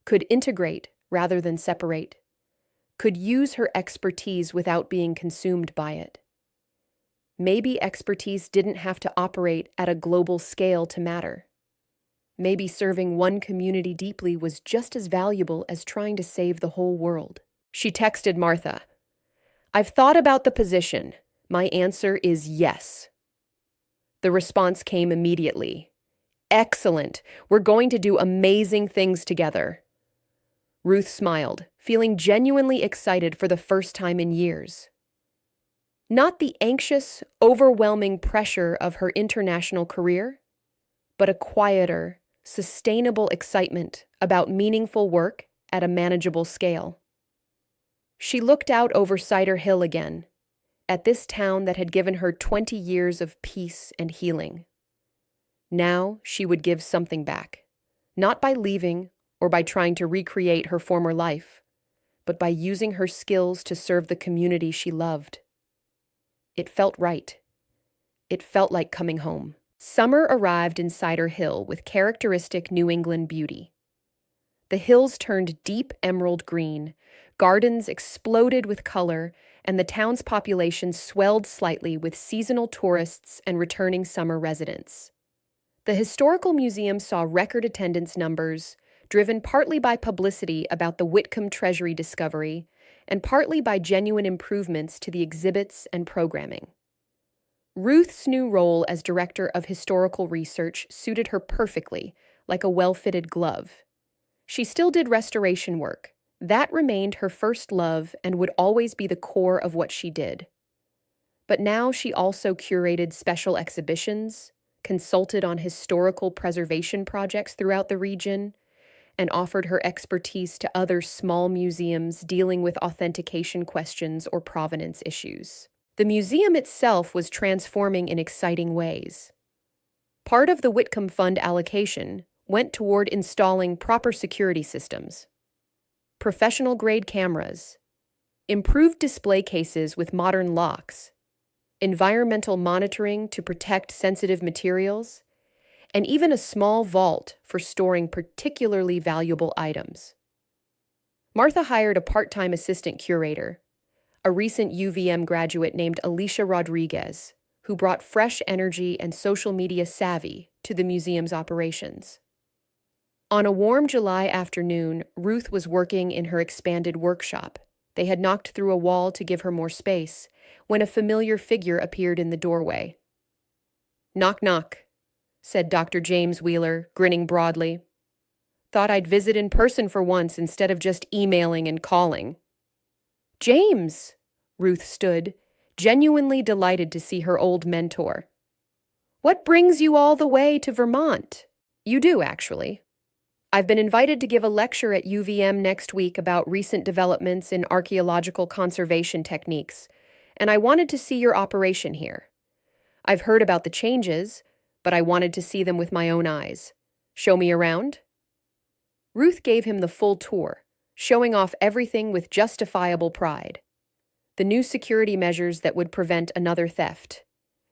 could integrate rather than separate, could use her expertise without being consumed by it. Maybe expertise didn't have to operate at a global scale to matter. Maybe serving one community deeply was just as valuable as trying to save the whole world. She texted Martha, "I've thought about the position. My answer is yes." The response came immediately. "Excellent. We're going to do amazing things together." Ruth smiled, feeling genuinely excited for the first time in years. Not the anxious, overwhelming pressure of her international career, but a quieter, sustainable excitement about meaningful work at a manageable scale. She looked out over Cider Hill again, at this town that had given her 20 years of peace and healing. Now she would give something back, not by leaving or by trying to recreate her former life, but by using her skills to serve the community she loved. It felt right. It felt like coming home. Summer arrived in Cider Hill with characteristic New England beauty. The hills turned deep emerald green, gardens exploded with color, and the town's population swelled slightly with seasonal tourists and returning summer residents. The historical museum saw record attendance numbers, driven partly by publicity about the Whitcomb Treasury discovery and partly by genuine improvements to the exhibits and programming. Ruth's new role as director of historical research suited her perfectly, like a well-fitted glove. She still did restoration work. That remained her first love and would always be the core of what she did. But now she also curated special exhibitions, consulted on historical preservation projects throughout the region, and offered her expertise to other small museums dealing with authentication questions or provenance issues. The museum itself was transforming in exciting ways. Part of the Whitcomb Fund allocation went toward installing proper security systems, professional-grade cameras, improved display cases with modern locks, environmental monitoring to protect sensitive materials, and even a small vault for storing particularly valuable items. Martha hired a part-time assistant curator, a recent UVM graduate named Alicia Rodriguez, who brought fresh energy and social media savvy to the museum's operations. On a warm July afternoon, Ruth was working in her expanded workshop. They had knocked through a wall to give her more space, when a familiar figure appeared in the doorway. "Knock, knock," said Dr. James Wheeler, grinning broadly. "Thought I'd visit in person for once instead of just emailing and calling." "James!" Ruth stood, genuinely delighted to see her old mentor. "What brings you all the way to Vermont?" "You do, actually. I've been invited to give a lecture at UVM next week about recent developments in archaeological conservation techniques, and I wanted to see your operation here. I've heard about the changes, but I wanted to see them with my own eyes. Show me around?" Ruth gave him the full tour, showing off everything with justifiable pride. The new security measures that would prevent another theft,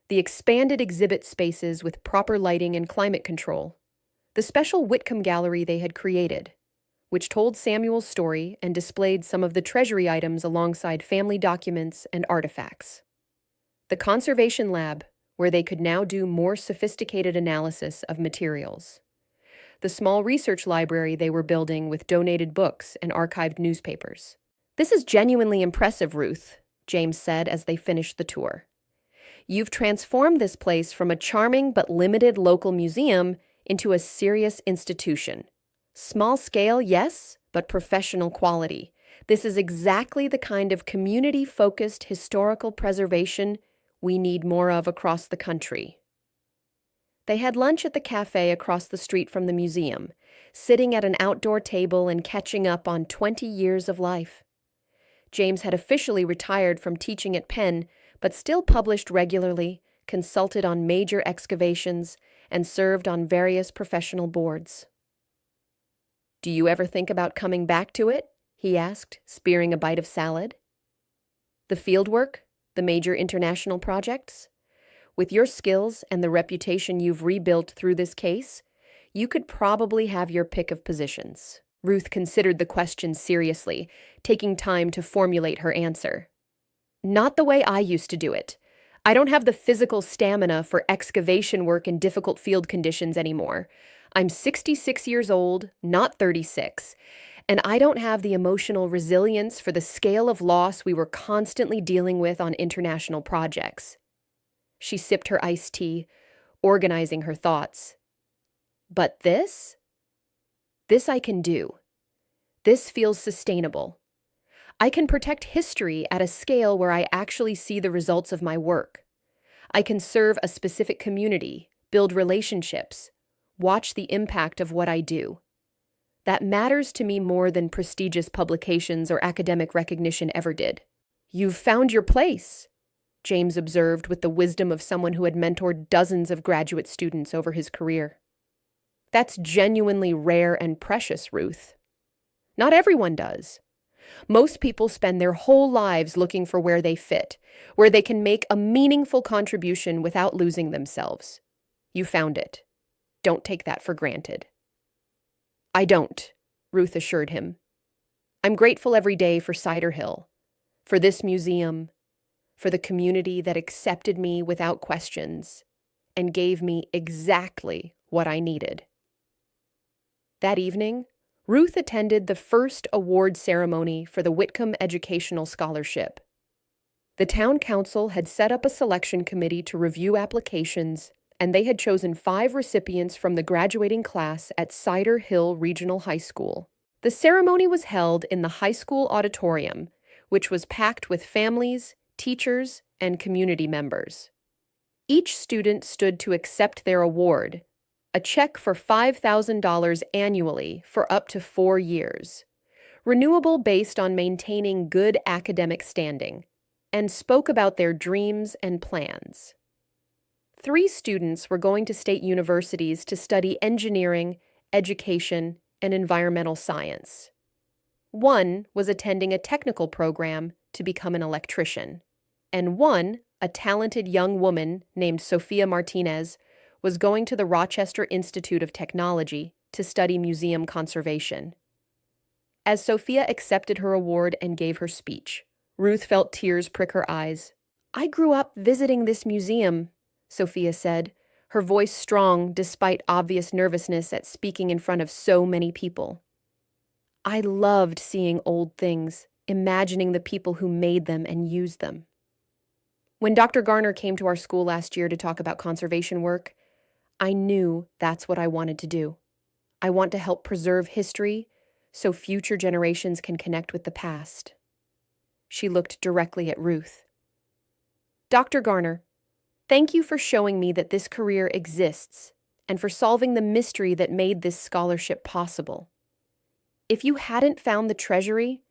the expanded exhibit spaces with proper lighting and climate control, the special Whitcomb gallery they had created, which told Samuel's story and displayed some of the treasury items alongside family documents and artifacts. The conservation lab, where they could now do more sophisticated analysis of materials. The small research library they were building with donated books and archived newspapers. "This is genuinely impressive, Ruth," James said as they finished the tour. "You've transformed this place from a charming but limited local museum into a serious institution. Small scale, yes, but professional quality. This is exactly the kind of community-focused historical preservation we need more of across the country." They had lunch at the cafe across the street from the museum, sitting at an outdoor table and catching up on 20 years of life. James had officially retired from teaching at Penn, but still published regularly, consulted on major excavations, and served on various professional boards. "Do you ever think about coming back to it?" he asked, spearing a bite of salad. "The fieldwork? The major international projects? With your skills and the reputation you've rebuilt through this case, you could probably have your pick of positions." Ruth considered the question seriously, taking time to formulate her answer. "Not the way I used to do it. I don't have the physical stamina for excavation work in difficult field conditions anymore. I'm 66 years old, not 36, and I don't have the emotional resilience for the scale of loss we were constantly dealing with on international projects." She sipped her iced tea, organizing her thoughts. "But this? This I can do. This feels sustainable. I can protect history at a scale where I actually see the results of my work. I can serve a specific community, build relationships, watch the impact of what I do. That matters to me more than prestigious publications or academic recognition ever did." "You've found your place," James observed with the wisdom of someone who had mentored dozens of graduate students over his career. "That's genuinely rare and precious, Ruth. Not everyone does. Most people spend their whole lives looking for where they fit, where they can make a meaningful contribution without losing themselves. You found it. Don't take that for granted." "I don't," Ruth assured him. "I'm grateful every day for Cider Hill, for this museum, for the community that accepted me without questions and gave me exactly what I needed. That evening, Ruth attended the first award ceremony for the Whitcomb Educational Scholarship. The town council had set up a selection committee to review applications, and they had chosen 5 recipients from the graduating class at Cider Hill Regional High School. The ceremony was held in the high school auditorium, which was packed with families, teachers, and community members. Each student stood to accept their award, a check for $5,000 annually for up to 4 years, renewable based on maintaining good academic standing, and spoke about their dreams and plans. 3 students were going to state universities to study engineering, education, and environmental science. 1 was attending a technical program to become an electrician, and 1, a talented young woman named Sophia Martinez, was going to the Rochester Institute of Technology to study museum conservation. As Sophia accepted her award and gave her speech, Ruth felt tears prick her eyes. "I grew up visiting this museum," Sophia said, her voice strong despite obvious nervousness at speaking in front of so many people. "I loved seeing old things, imagining the people who made them and used them. When Dr. Garner came to our school last year to talk about conservation work, I knew that's what I wanted to do. I want to help preserve history so future generations can connect with the past." She looked directly at Ruth. "Dr. Garner, thank you for showing me that this career exists and for solving the mystery that made this scholarship possible. If you hadn't found the treasury,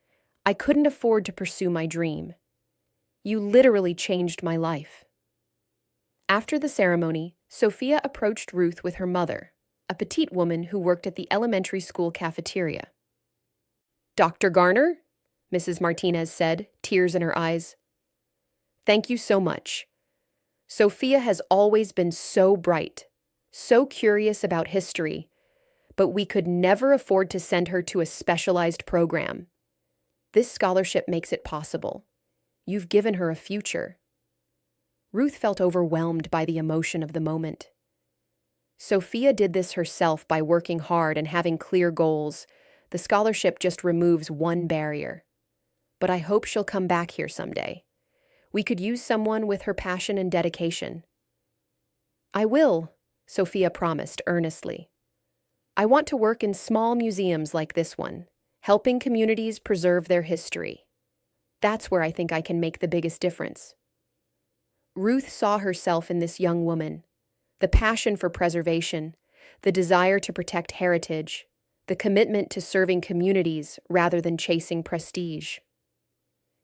I couldn't afford to pursue my dream. You literally changed my life." After the ceremony, Sophia approached Ruth with her mother, a petite woman who worked at the elementary school cafeteria. "Dr. Garner?" Mrs. Martinez said, tears in her eyes. "Thank you so much. Sophia has always been so bright, so curious about history, but we could never afford to send her to a specialized program. This scholarship makes it possible. You've given her a future." Ruth felt overwhelmed by the emotion of the moment. Sophia did this herself by working hard and having clear goals. The scholarship just removes one barrier. But I hope she'll come back here someday. We could use someone with her passion and dedication. "I will," Sophia promised earnestly. "I want to work in small museums like this one, helping communities preserve their history. That's where I think I can make the biggest difference." Ruth saw herself in this young woman, the passion for preservation, the desire to protect heritage, the commitment to serving communities rather than chasing prestige.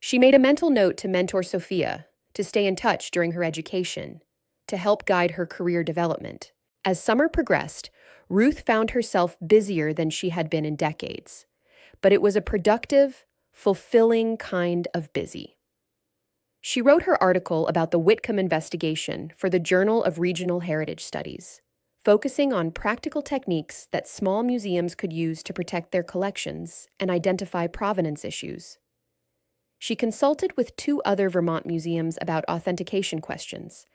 She made a mental note to mentor Sophia, to stay in touch during her education, to help guide her career development. As summer progressed, Ruth found herself busier than she had been in decades, but it was a productive, fulfilling kind of busy. She wrote her article about the Whitcomb investigation for the Journal of Regional Heritage Studies, focusing on practical techniques that small museums could use to protect their collections and identify provenance issues. She consulted with 2 other Vermont museums about authentication questions,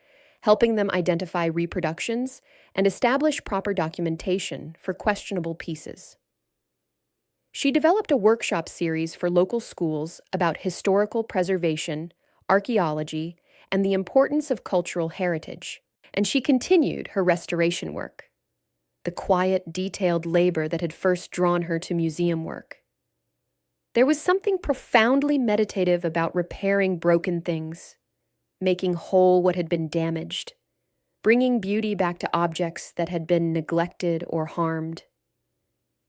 helping them identify reproductions and establish proper documentation for questionable pieces. She developed a workshop series for local schools about historical preservation, archaeology, and the importance of cultural heritage, and she continued her restoration work, the quiet, detailed labor that had first drawn her to museum work. There was something profoundly meditative about repairing broken things, making whole what had been damaged, bringing beauty back to objects that had been neglected or harmed.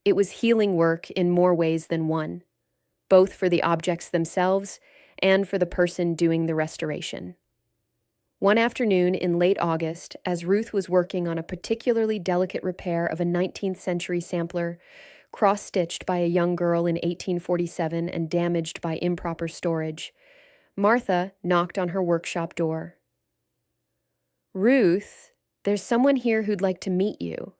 It was healing work in more ways than one, both for the objects themselves and for the person doing the restoration. One afternoon in late August, as Ruth was working on a particularly delicate repair of a 19th century sampler, cross-stitched by a young girl in 1847 and damaged by improper storage, Martha knocked on her workshop door. "Ruth, there's someone here who'd like to meet you.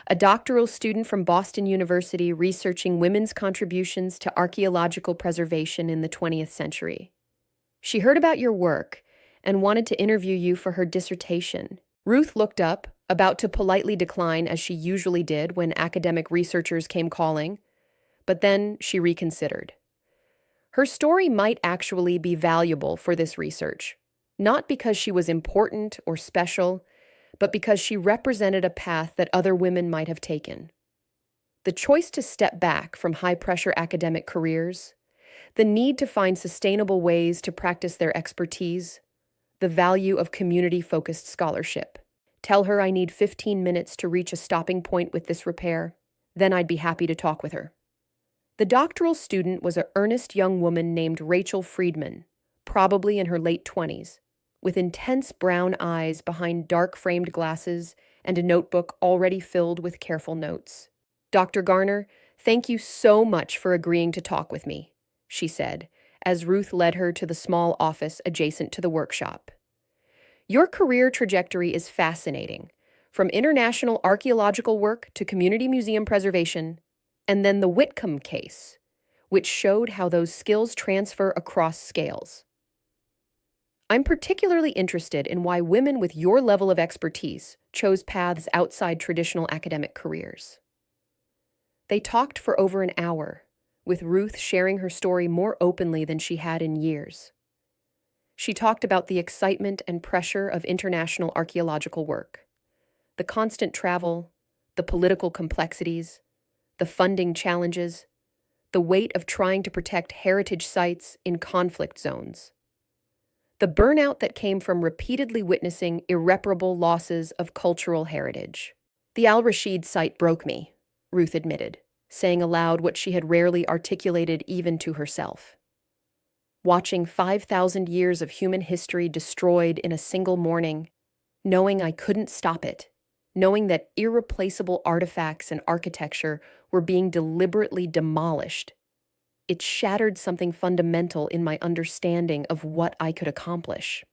A doctoral student from Boston University researching women's contributions to archaeological preservation in the 20th century. She heard about your work and wanted to interview you for her dissertation." Ruth looked up, about to politely decline as she usually did when academic researchers came calling, but then she reconsidered. Her story might actually be valuable for this research, not because she was important or special, but because she represented a path that other women might have taken. The choice to step back from high-pressure academic careers, the need to find sustainable ways to practice their expertise, the value of community-focused scholarship. Tell her I need 15 minutes to reach a stopping point with this repair, then I'd be happy to talk with her. The doctoral student was an earnest young woman named Rachel Friedman, probably in her late 20s, with intense brown eyes behind dark-framed glasses and a notebook already filled with careful notes. "Dr. Garner, thank you so much for agreeing to talk with me," she said, as Ruth led her to the small office adjacent to the workshop. "Your career trajectory is fascinating, from international archaeological work to community museum preservation, and then the Whitcomb case, which showed how those skills transfer across scales. I'm particularly interested in why women with your level of expertise chose paths outside traditional academic careers." They talked for over an hour, with Ruth sharing her story more openly than she had in years. She talked about the excitement and pressure of international archaeological work, the constant travel, the political complexities, the funding challenges, the weight of trying to protect heritage sites in conflict zones, the burnout that came from repeatedly witnessing irreparable losses of cultural heritage. "The Al Rashid site broke me," Ruth admitted, saying aloud what she had rarely articulated even to herself. Watching 5,000 years of human history destroyed in a single morning, knowing I couldn't stop it, knowing that irreplaceable artifacts and architecture were being deliberately demolished, it shattered something fundamental in my understanding of what I could accomplish.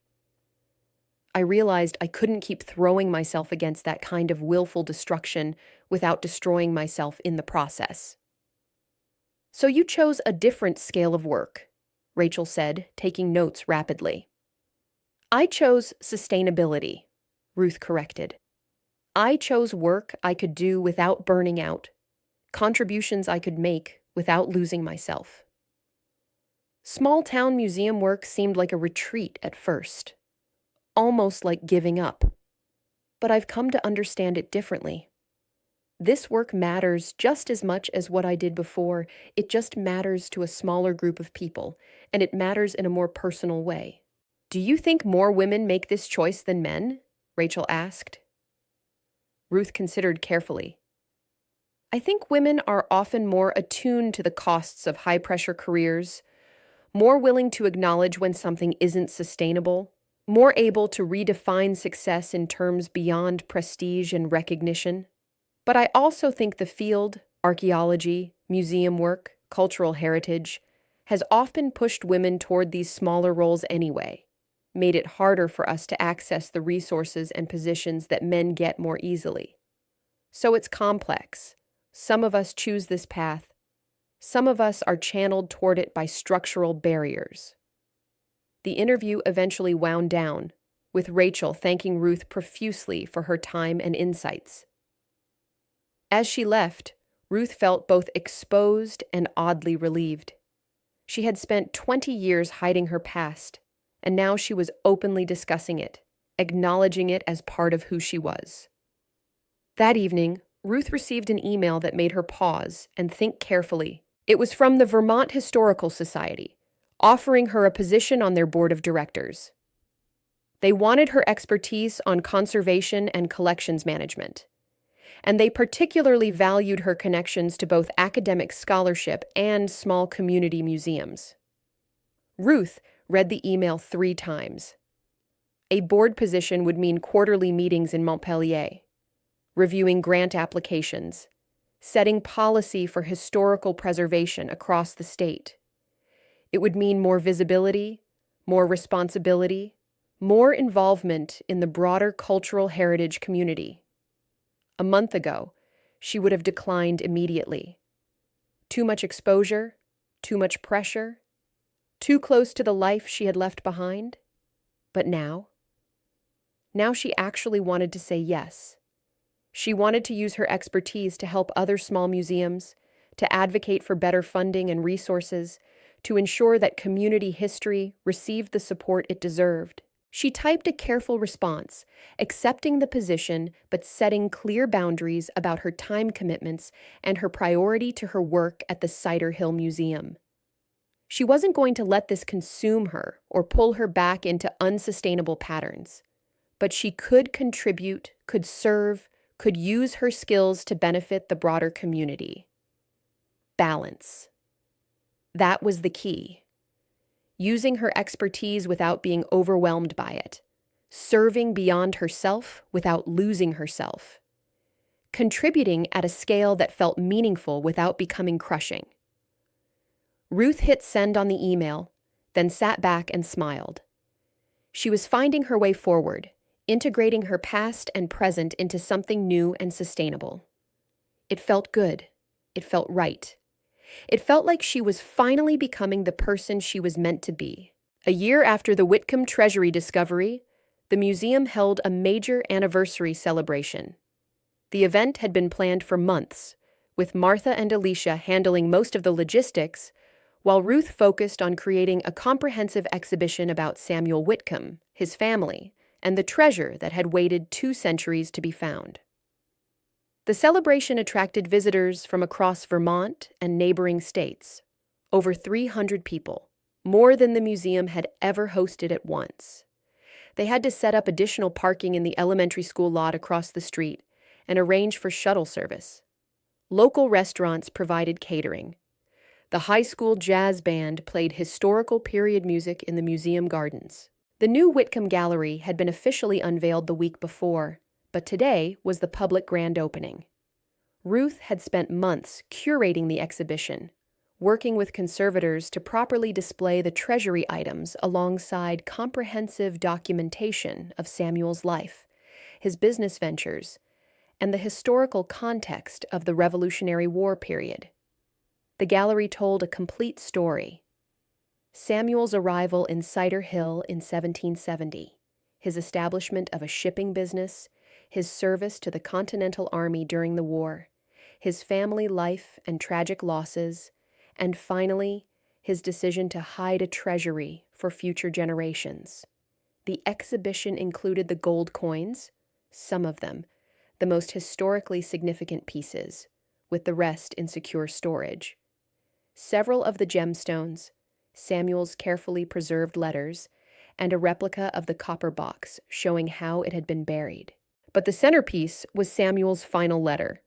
I realized I couldn't keep throwing myself against that kind of willful destruction without destroying myself in the process. "So you chose a different scale of work," Rachel said, taking notes rapidly. "I chose sustainability," Ruth corrected. "I chose work I could do without burning out, contributions I could make without losing myself." Small-town museum work seemed like a retreat at first, almost like giving up. But I've come to understand it differently. This work matters just as much as what I did before. It just matters to a smaller group of people, and it matters in a more personal way. "Do you think more women make this choice than men?" Rachel asked. Ruth considered carefully. "I think women are often more attuned to the costs of high-pressure careers, more willing to acknowledge when something isn't sustainable, more able to redefine success in terms beyond prestige and recognition. But I also think the field, archaeology, museum work, cultural heritage, has often pushed women toward these smaller roles anyway, made it harder for us to access the resources and positions that men get more easily. So it's complex. Some of us choose this path. Some of us are channeled toward it by structural barriers." The interview eventually wound down, with Rachel thanking Ruth profusely for her time and insights. As she left, Ruth felt both exposed and oddly relieved. She had spent 20 years hiding her past, and now she was openly discussing it, acknowledging it as part of who she was. That evening, Ruth received an email that made her pause and think carefully. It was from the Vermont Historical Society, offering her a position on their board of directors. They wanted her expertise on conservation and collections management, and they particularly valued her connections to both academic scholarship and small community museums. Ruth read the email 3 times. A board position would mean quarterly meetings in Montpellier, reviewing grant applications, setting policy for historical preservation across the state. It would mean more visibility, more responsibility, more involvement in the broader cultural heritage community. A month ago, she would have declined immediately. Too much exposure, too much pressure, too close to the life she had left behind. But now she actually wanted to say yes, She wanted to use her expertise to help other small museums, to advocate for better funding and resources, to ensure that community history received the support it deserved. She typed a careful response, accepting the position but setting clear boundaries about her time commitments and her priority to her work at the Cider Hill Museum. She wasn't going to let this consume her or pull her back into unsustainable patterns, but she could contribute, could serve, could use her skills to benefit the broader community. Balance. That was the key. Using her expertise without being overwhelmed by it, serving beyond herself without losing herself, contributing at a scale that felt meaningful without becoming crushing. Ruth hit send on the email, then sat back and smiled. She was finding her way forward, integrating her past and present into something new and sustainable. It felt good. It felt right. It felt like she was finally becoming the person she was meant to be. A year after the Whitcomb Treasury discovery, the museum held a major anniversary celebration. The event had been planned for months, with Martha and Alicia handling most of the logistics, while Ruth focused on creating a comprehensive exhibition about Samuel Whitcomb, his family, and the treasure that had waited 2 centuries to be found. The celebration attracted visitors from across Vermont and neighboring states, over 300 people, more than the museum had ever hosted at once. They had to set up additional parking in the elementary school lot across the street and arrange for shuttle service. Local restaurants provided catering. The high school jazz band played historical period music in the museum gardens. The new Whitcomb Gallery had been officially unveiled the week before, but today was the public grand opening. Ruth had spent months curating the exhibition, working with conservators to properly display the treasury items alongside comprehensive documentation of Samuel's life, his business ventures, and the historical context of the Revolutionary War period. The gallery told a complete story. Samuel's arrival in Cider Hill in 1770, his establishment of a shipping business, his service to the Continental Army during the war, his family life and tragic losses, and finally, his decision to hide a treasury for future generations. The exhibition included the gold coins, some of them, the most historically significant pieces, with the rest in secure storage. Several of the gemstones, Samuel's carefully preserved letters, and a replica of the copper box showing how it had been buried. But the centerpiece was Samuel's final letter,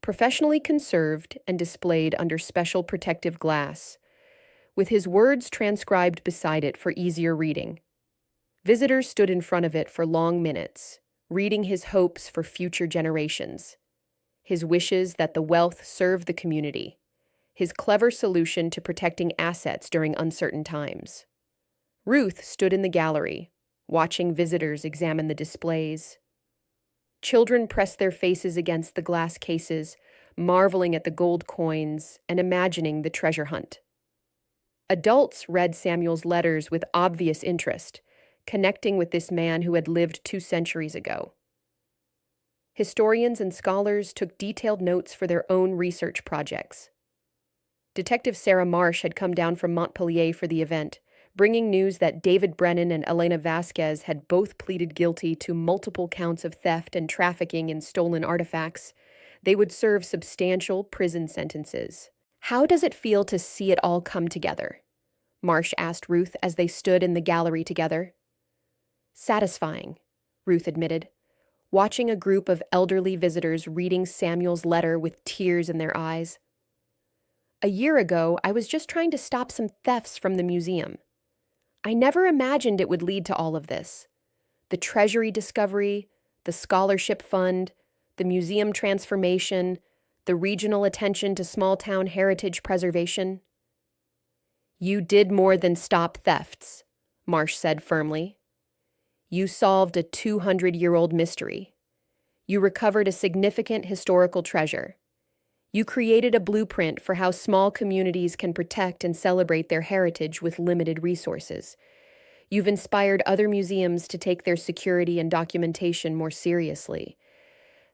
professionally conserved and displayed under special protective glass, with his words transcribed beside it for easier reading. Visitors stood in front of it for long minutes, reading his hopes for future generations, his wishes that the wealth serve the community, his clever solution to protecting assets during uncertain times. Ruth stood in the gallery, watching visitors examine the displays. Children pressed their faces against the glass cases, marveling at the gold coins and imagining the treasure hunt. Adults read Samuel's letters with obvious interest, connecting with this man who had lived 2 centuries ago. Historians and scholars took detailed notes for their own research projects. Detective Sarah Marsh had come down from Montpelier for the event, bringing news that David Brennan and Elena Vasquez had both pleaded guilty to multiple counts of theft and trafficking in stolen artifacts. They would serve substantial prison sentences. "How does it feel to see it all come together?" Marsh asked Ruth as they stood in the gallery together. "Satisfying," Ruth admitted, watching a group of elderly visitors reading Samuel's letter with tears in their eyes. "A year ago, I was just trying to stop some thefts from the museum. I never imagined it would lead to all of this. The treasury discovery, the scholarship fund, the museum transformation, the regional attention to small-town heritage preservation." "You did more than stop thefts," Marsh said firmly. "You solved a 200-year-old mystery. You recovered a significant historical treasure. You created a blueprint for how small communities can protect and celebrate their heritage with limited resources. You've inspired other museums to take their security and documentation more seriously.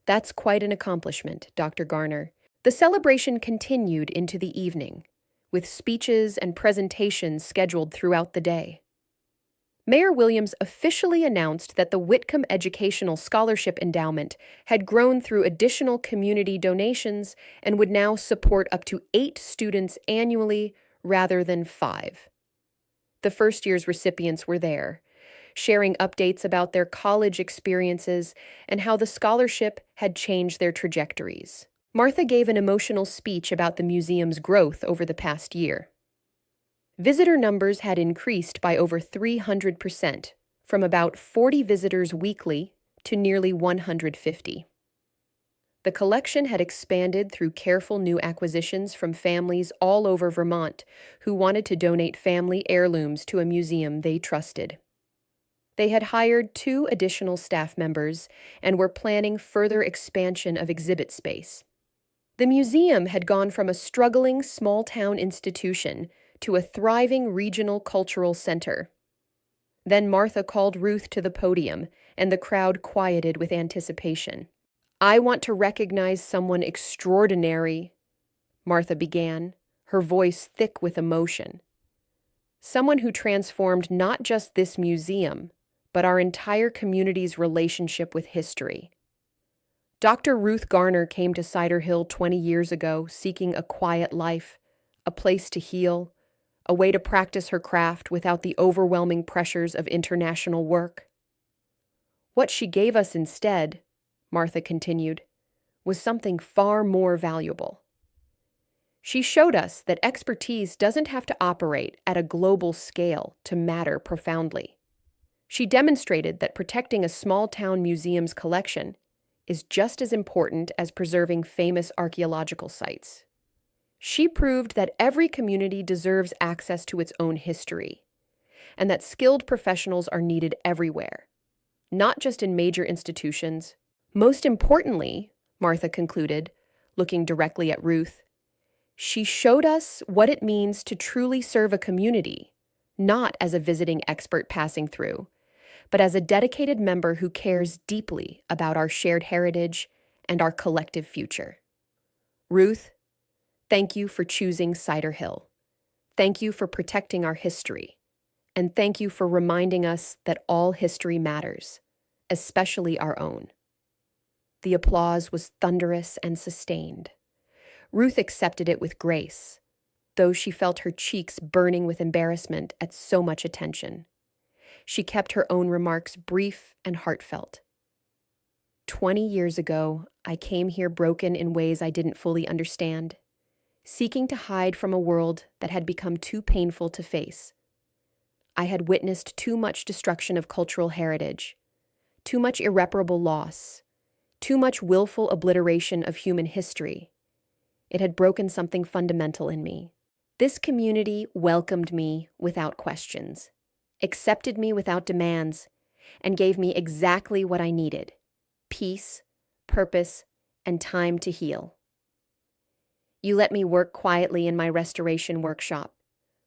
That's quite an accomplishment, Dr. Garner. The celebration continued into the evening, with speeches and presentations scheduled throughout the day. Mayor Williams officially announced that the Whitcomb Educational Scholarship Endowment had grown through additional community donations and would now support up to 8 students annually rather than 5. The first year's recipients were there, sharing updates about their college experiences and how the scholarship had changed their trajectories. Martha gave an emotional speech about the museum's growth over the past year. Visitor numbers had increased by over 300%, from about 40 visitors weekly to nearly 150. The collection had expanded through careful new acquisitions from families all over Vermont who wanted to donate family heirlooms to a museum they trusted. They had hired 2 additional staff members and were planning further expansion of exhibit space. The museum had gone from a struggling small-town institution to a thriving regional cultural center. Then Martha called Ruth to the podium, and the crowd quieted with anticipation. "I want to recognize someone extraordinary," Martha began, her voice thick with emotion. "Someone who transformed not just this museum, but our entire community's relationship with history. Dr. Ruth Garner came to Cider Hill 20 years ago seeking a quiet life, a place to heal, a way to practice her craft without the overwhelming pressures of international work. What she gave us instead," Martha continued, "was something far more valuable. She showed us that expertise doesn't have to operate at a global scale to matter profoundly. She demonstrated that protecting a small-town museum's collection is just as important as preserving famous archaeological sites. She proved that every community deserves access to its own history, and that skilled professionals are needed everywhere, not just in major institutions. Most importantly," Martha concluded, looking directly at Ruth, "she showed us what it means to truly serve a community, not as a visiting expert passing through, but as a dedicated member who cares deeply about our shared heritage and our collective future. Ruth, thank you for choosing Cider Hill. Thank you for protecting our history. And thank you for reminding us that all history matters, especially our own." The applause was thunderous and sustained. Ruth accepted it with grace, though she felt her cheeks burning with embarrassment at so much attention. She kept her own remarks brief and heartfelt. 20 years ago, I came here broken in ways I didn't fully understand, seeking to hide from a world that had become too painful to face. I had witnessed too much destruction of cultural heritage, too much irreparable loss, too much willful obliteration of human history. It had broken something fundamental in me. This community welcomed me without questions, accepted me without demands, and gave me exactly what I needed: peace, purpose, and time to heal. You let me work quietly in my restoration workshop,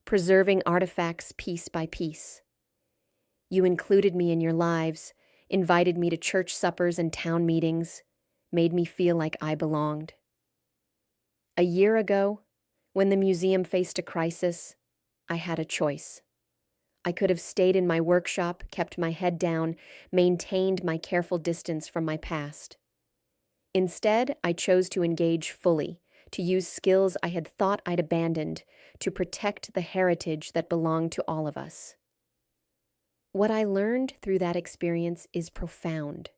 preserving artifacts piece by piece. You included me in your lives, invited me to church suppers and town meetings, made me feel like I belonged. A year ago, when the museum faced a crisis, I had a choice. I could have stayed in my workshop, kept my head down, maintained my careful distance from my past. Instead, I chose to engage fully, to use skills I had thought I'd abandoned, to protect the heritage that belonged to all of us. What I learned through that experience is profound.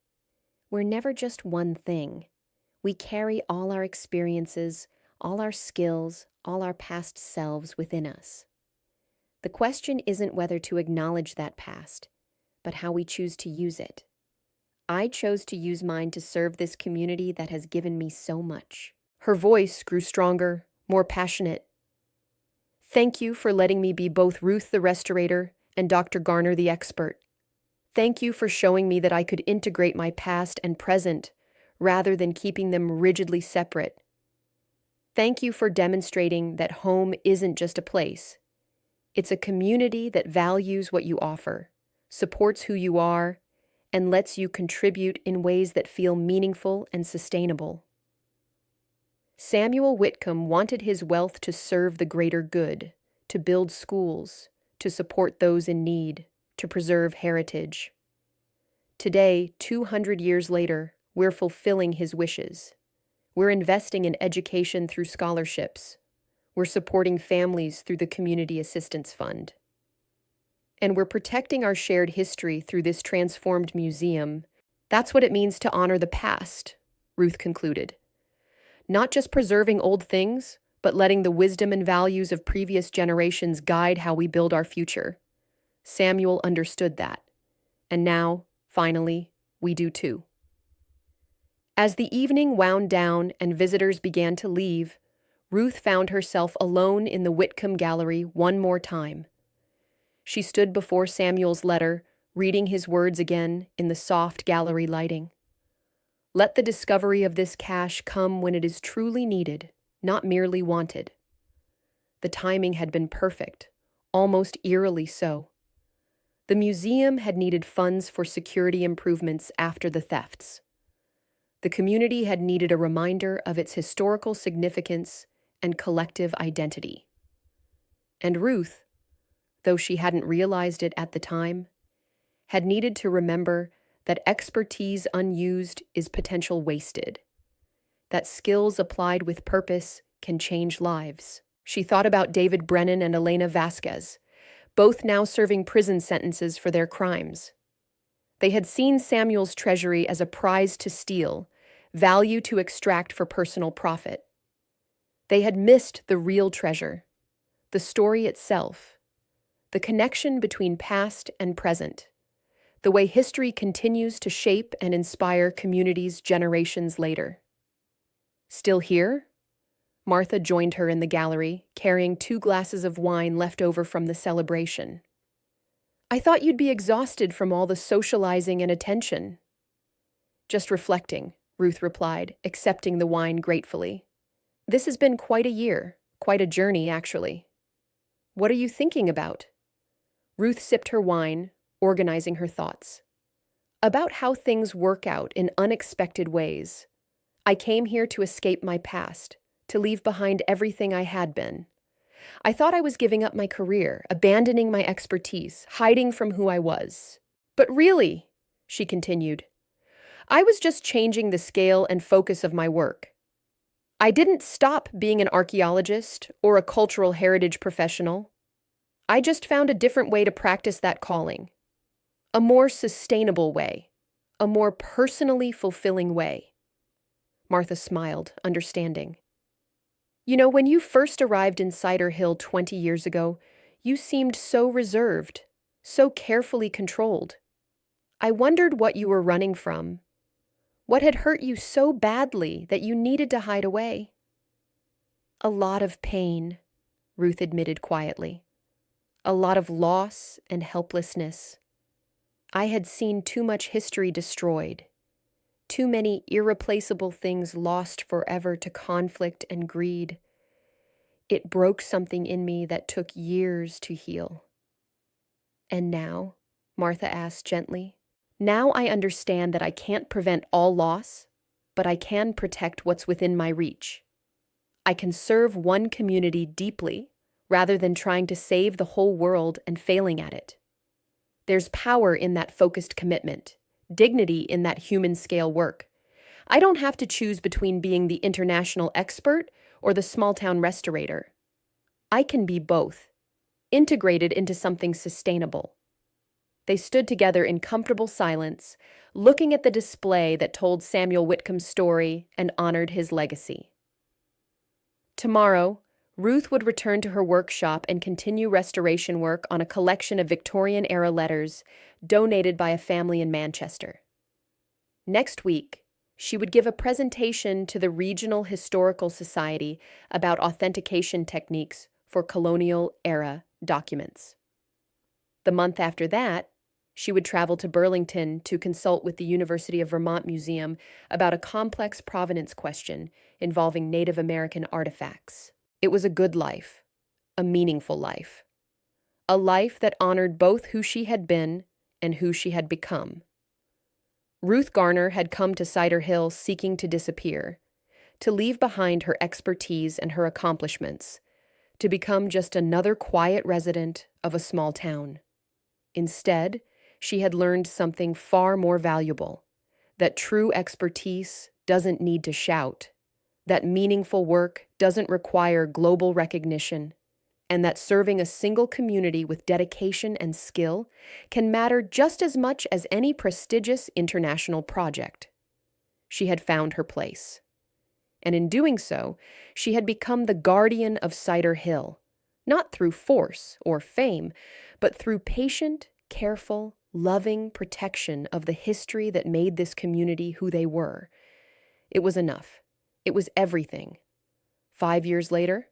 We're never just one thing. We carry all our experiences, all our skills, all our past selves within us. The question isn't whether to acknowledge that past, but how we choose to use it. I chose to use mine to serve this community that has given me so much. Her voice grew stronger, more passionate. Thank you for letting me be both Ruth the restorator and Dr. Garner the expert. Thank you for showing me that I could integrate my past and present rather than keeping them rigidly separate. Thank you for demonstrating that home isn't just a place. It's a community that values what you offer, supports who you are, and lets you contribute in ways that feel meaningful and sustainable. Samuel Whitcomb wanted his wealth to serve the greater good, to build schools, to support those in need, to preserve heritage. Today, 200 years later, we're fulfilling his wishes. We're investing in education through scholarships. We're supporting families through the Community Assistance Fund. And we're protecting our shared history through this transformed museum. That's what it means to honor the past, Ruth concluded. Not just preserving old things, but letting the wisdom and values of previous generations guide how we build our future. Samuel understood that. And now, finally, we do too. As the evening wound down and visitors began to leave, Ruth found herself alone in the Whitcomb Gallery one more time. She stood before Samuel's letter, reading his words again in the soft gallery lighting. Let the discovery of this cache come when it is truly needed, not merely wanted. The timing had been perfect, almost eerily so. The museum had needed funds for security improvements after the thefts. The community had needed a reminder of its historical significance and collective identity. And Ruth, though she hadn't realized it at the time, had needed to remember that expertise unused is potential wasted, that skills applied with purpose can change lives. She thought about David Brennan and Elena Vasquez, both now serving prison sentences for their crimes. They had seen Samuel's treasury as a prize to steal, value to extract for personal profit. They had missed the real treasure, the story itself, the connection between past and present, the way history continues to shape and inspire communities generations later. Still here? Martha joined her in the gallery, carrying 2 glasses of wine left over from the celebration. I thought you'd be exhausted from all the socializing and attention. Just reflecting, Ruth replied, accepting the wine gratefully. This has been quite a year, quite a journey, actually. What are you thinking about? Ruth sipped her wine, organizing her thoughts. About how things work out in unexpected ways. I came here to escape my past, to leave behind everything I had been. I thought I was giving up my career, abandoning my expertise, hiding from who I was. But really, she continued, I was just changing the scale and focus of my work. I didn't stop being an archaeologist or a cultural heritage professional. I just found a different way to practice that calling. A more sustainable way, a more personally fulfilling way. Martha smiled, understanding. You know, when you first arrived in Cider Hill 20 years ago, you seemed so reserved, so carefully controlled. I wondered what you were running from. What had hurt you so badly that you needed to hide away? A lot of pain, Ruth admitted quietly. A lot of loss and helplessness. I had seen too much history destroyed, too many irreplaceable things lost forever to conflict and greed. It broke something in me that took years to heal. And now, Martha asked gently, now I understand that I can't prevent all loss, but I can protect what's within my reach. I can serve one community deeply rather than trying to save the whole world and failing at it. There's power in that focused commitment, dignity in that human-scale work. I don't have to choose between being the international expert or the small-town restorator. I can be both, integrated into something sustainable. They stood together in comfortable silence, looking at the display that told Samuel Whitcomb's story and honored his legacy. Tomorrow, Ruth would return to her workshop and continue restoration work on a collection of Victorian-era letters donated by a family in Manchester. Next week, she would give a presentation to the Regional Historical Society about authentication techniques for colonial-era documents. The month after that, she would travel to Burlington to consult with the University of Vermont Museum about a complex provenance question involving Native American artifacts. It was a good life, a meaningful life, a life that honored both who she had been and who she had become. Ruth Garner had come to Cider Hill seeking to disappear, to leave behind her expertise and her accomplishments, to become just another quiet resident of a small town. Instead, she had learned something far more valuable, that true expertise doesn't need to shout, that meaningful work doesn't require global recognition, and that serving a single community with dedication and skill can matter just as much as any prestigious international project. She had found her place. And in doing so, she had become the guardian of Cider Hill, not through force or fame, but through patient, careful, loving protection of the history that made this community who they were. It was enough. It was everything. 5 years later,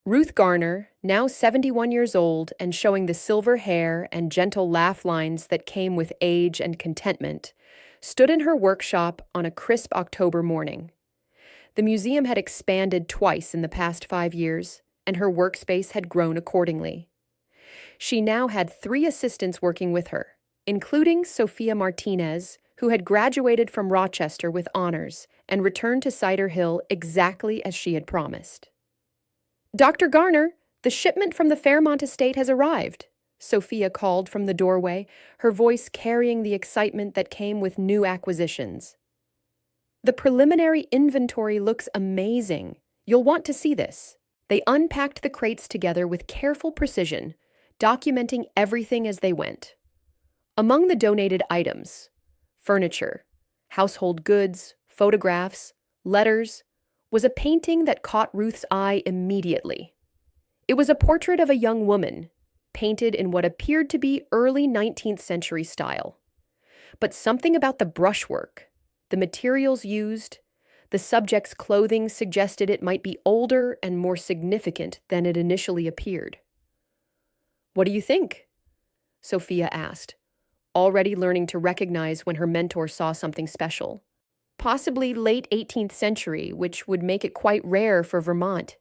Ruth Garner, now 71 years old and showing the silver hair and gentle laugh lines that came with age and contentment, stood in her workshop on a crisp October morning. The museum had expanded twice in the past 5 years, and her workspace had grown accordingly. She now had 3 assistants working with her, including Sophia Martinez, who had graduated from Rochester with honors and returned to Cider Hill exactly as she had promised. "Dr. Garner, the shipment from the Vermont estate has arrived," Sophia called from the doorway, her voice carrying the excitement that came with new acquisitions. "The preliminary inventory looks amazing. You'll want to see this." They unpacked the crates together with careful precision, documenting everything as they went. Among the donated items, furniture, household goods, photographs, letters, was a painting that caught Ruth's eye immediately. It was a portrait of a young woman, painted in what appeared to be early 19th century style. But something about the brushwork, the materials used, the subject's clothing suggested it might be older and more significant than it initially appeared. "What do you think?" Sophia asked, already learning to recognize when her mentor saw something special. "Possibly late 18th century, which would make it quite rare for Vermont,"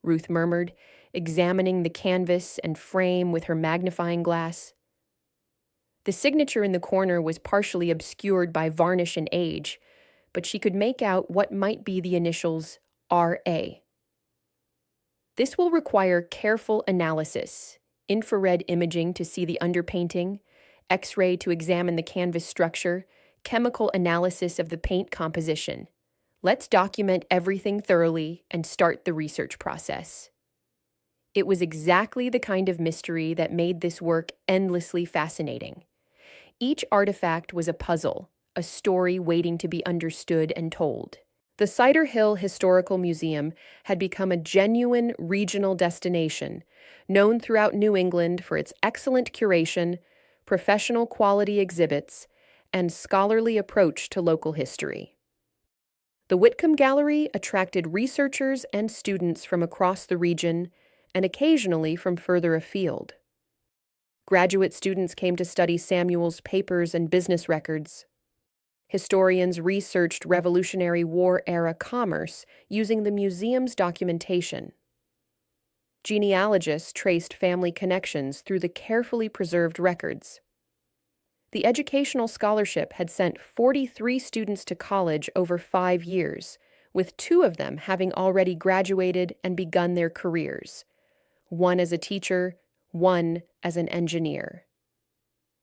Ruth murmured, examining the canvas and frame with her magnifying glass. The signature in the corner was partially obscured by varnish and age, but she could make out what might be the initials R.A. "This will require careful analysis, infrared imaging to see the underpainting, X-ray to examine the canvas structure, chemical analysis of the paint composition. Let's document everything thoroughly and start the research process." It was exactly the kind of mystery that made this work endlessly fascinating. Each artifact was a puzzle, a story waiting to be understood and told. The Cider Hill Historical Museum had become a genuine regional destination, known throughout New England for its excellent curation, professional quality exhibits, and scholarly approach to local history. The Whitcomb Gallery attracted researchers and students from across the region and occasionally from further afield. Graduate students came to study Samuel's papers and business records. Historians researched Revolutionary War-era commerce using the museum's documentation. Genealogists traced family connections through the carefully preserved records. The educational scholarship had sent 43 students to college over 5 years, with 2 of them having already graduated and begun their careers, one as a teacher, one as an engineer.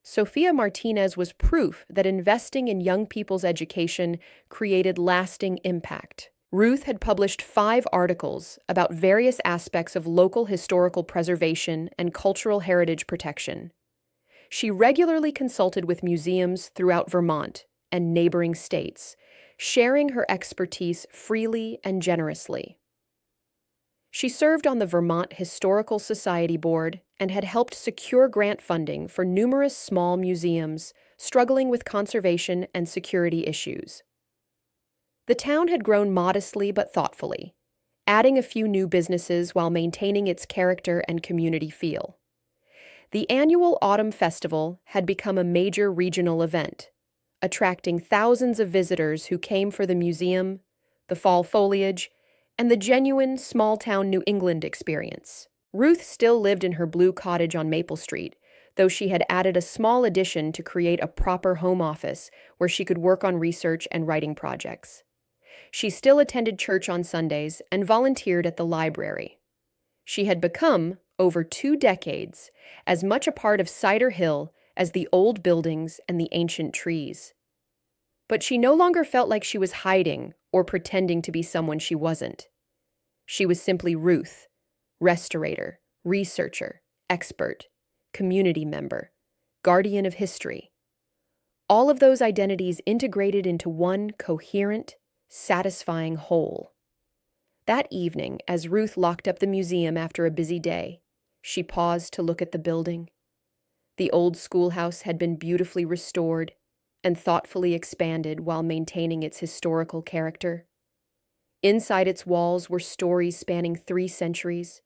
Sophia Martinez was proof that investing in young people's education created lasting impact. Ruth had published 5 articles about various aspects of local historical preservation and cultural heritage protection. She regularly consulted with museums throughout Vermont and neighboring states, sharing her expertise freely and generously. She served on the Vermont Historical Society Board and had helped secure grant funding for numerous small museums struggling with conservation and security issues. The town had grown modestly but thoughtfully, adding a few new businesses while maintaining its character and community feel. The annual Autumn Festival had become a major regional event, attracting thousands of visitors who came for the museum, the fall foliage, and the genuine small-town New England experience. Ruth still lived in her blue cottage on Maple Street, though she had added a small addition to create a proper home office where she could work on research and writing projects. She still attended church on Sundays and volunteered at the library. She had become, over 2 decades, as much a part of Cider Hill as the old buildings and the ancient trees. But she no longer felt like she was hiding or pretending to be someone she wasn't. She was simply Ruth, restorator, researcher, expert, community member, guardian of history. All of those identities integrated into one coherent, satisfying whole. That evening, as Ruth locked up the museum after a busy day, she paused to look at the building. The old schoolhouse had been beautifully restored and thoughtfully expanded while maintaining its historical character. Inside its walls were stories spanning 3 centuries,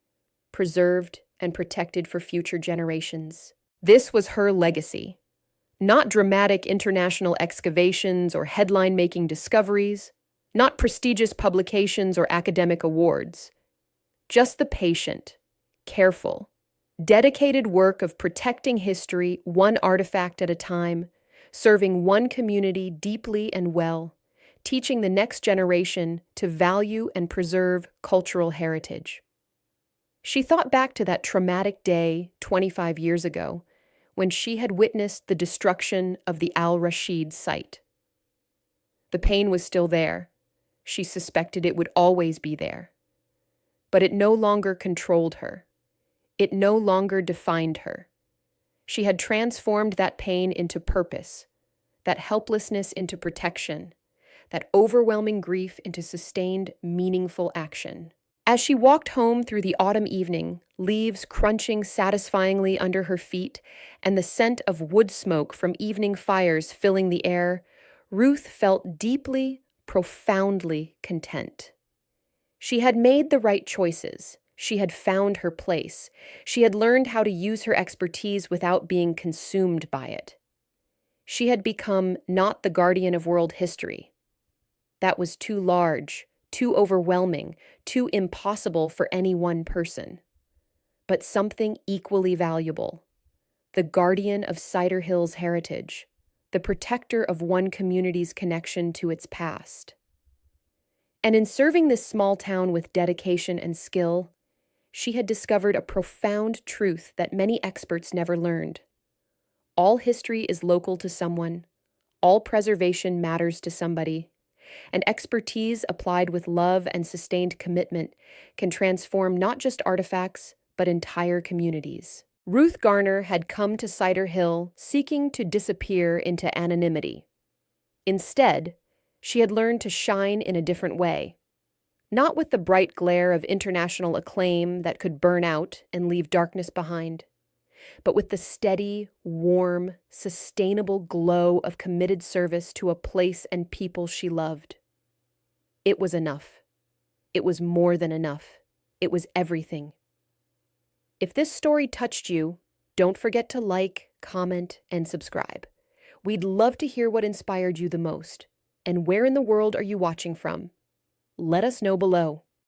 preserved and protected for future generations. This was her legacy. Not dramatic international excavations or headline-making discoveries, not prestigious publications or academic awards. Just the patient, careful, dedicated work of protecting history one artifact at a time, serving one community deeply and well, teaching the next generation to value and preserve cultural heritage. She thought back to that traumatic day 25 years ago, when she had witnessed the destruction of the Al-Rashid site. The pain was still there. She suspected it would always be there. But it no longer controlled her. It no longer defined her. She had transformed that pain into purpose, that helplessness into protection, that overwhelming grief into sustained, meaningful action. As she walked home through the autumn evening, leaves crunching satisfyingly under her feet and the scent of wood smoke from evening fires filling the air, Ruth felt deeply, profoundly content. She had made the right choices. She had found her place. She had learned how to use her expertise without being consumed by it. She had become not the guardian of world history. That was too large, too overwhelming, too impossible for any one person. But something equally valuable, the guardian of Cider Hill's heritage, the protector of one community's connection to its past. And in serving this small town with dedication and skill, she had discovered a profound truth that many experts never learned. All history is local to someone, all preservation matters to somebody, and expertise applied with love and sustained commitment can transform not just artifacts, but entire communities. Ruth Garner had come to Cider Hill seeking to disappear into anonymity. Instead, she had learned to shine in a different way, not with the bright glare of international acclaim that could burn out and leave darkness behind, but with the steady, warm, sustainable glow of committed service to a place and people she loved. It was enough. It was more than enough. It was everything. If this story touched you, don't forget to like, comment, and subscribe. We'd love to hear what inspired you the most, and where in the world are you watching from? Let us know below.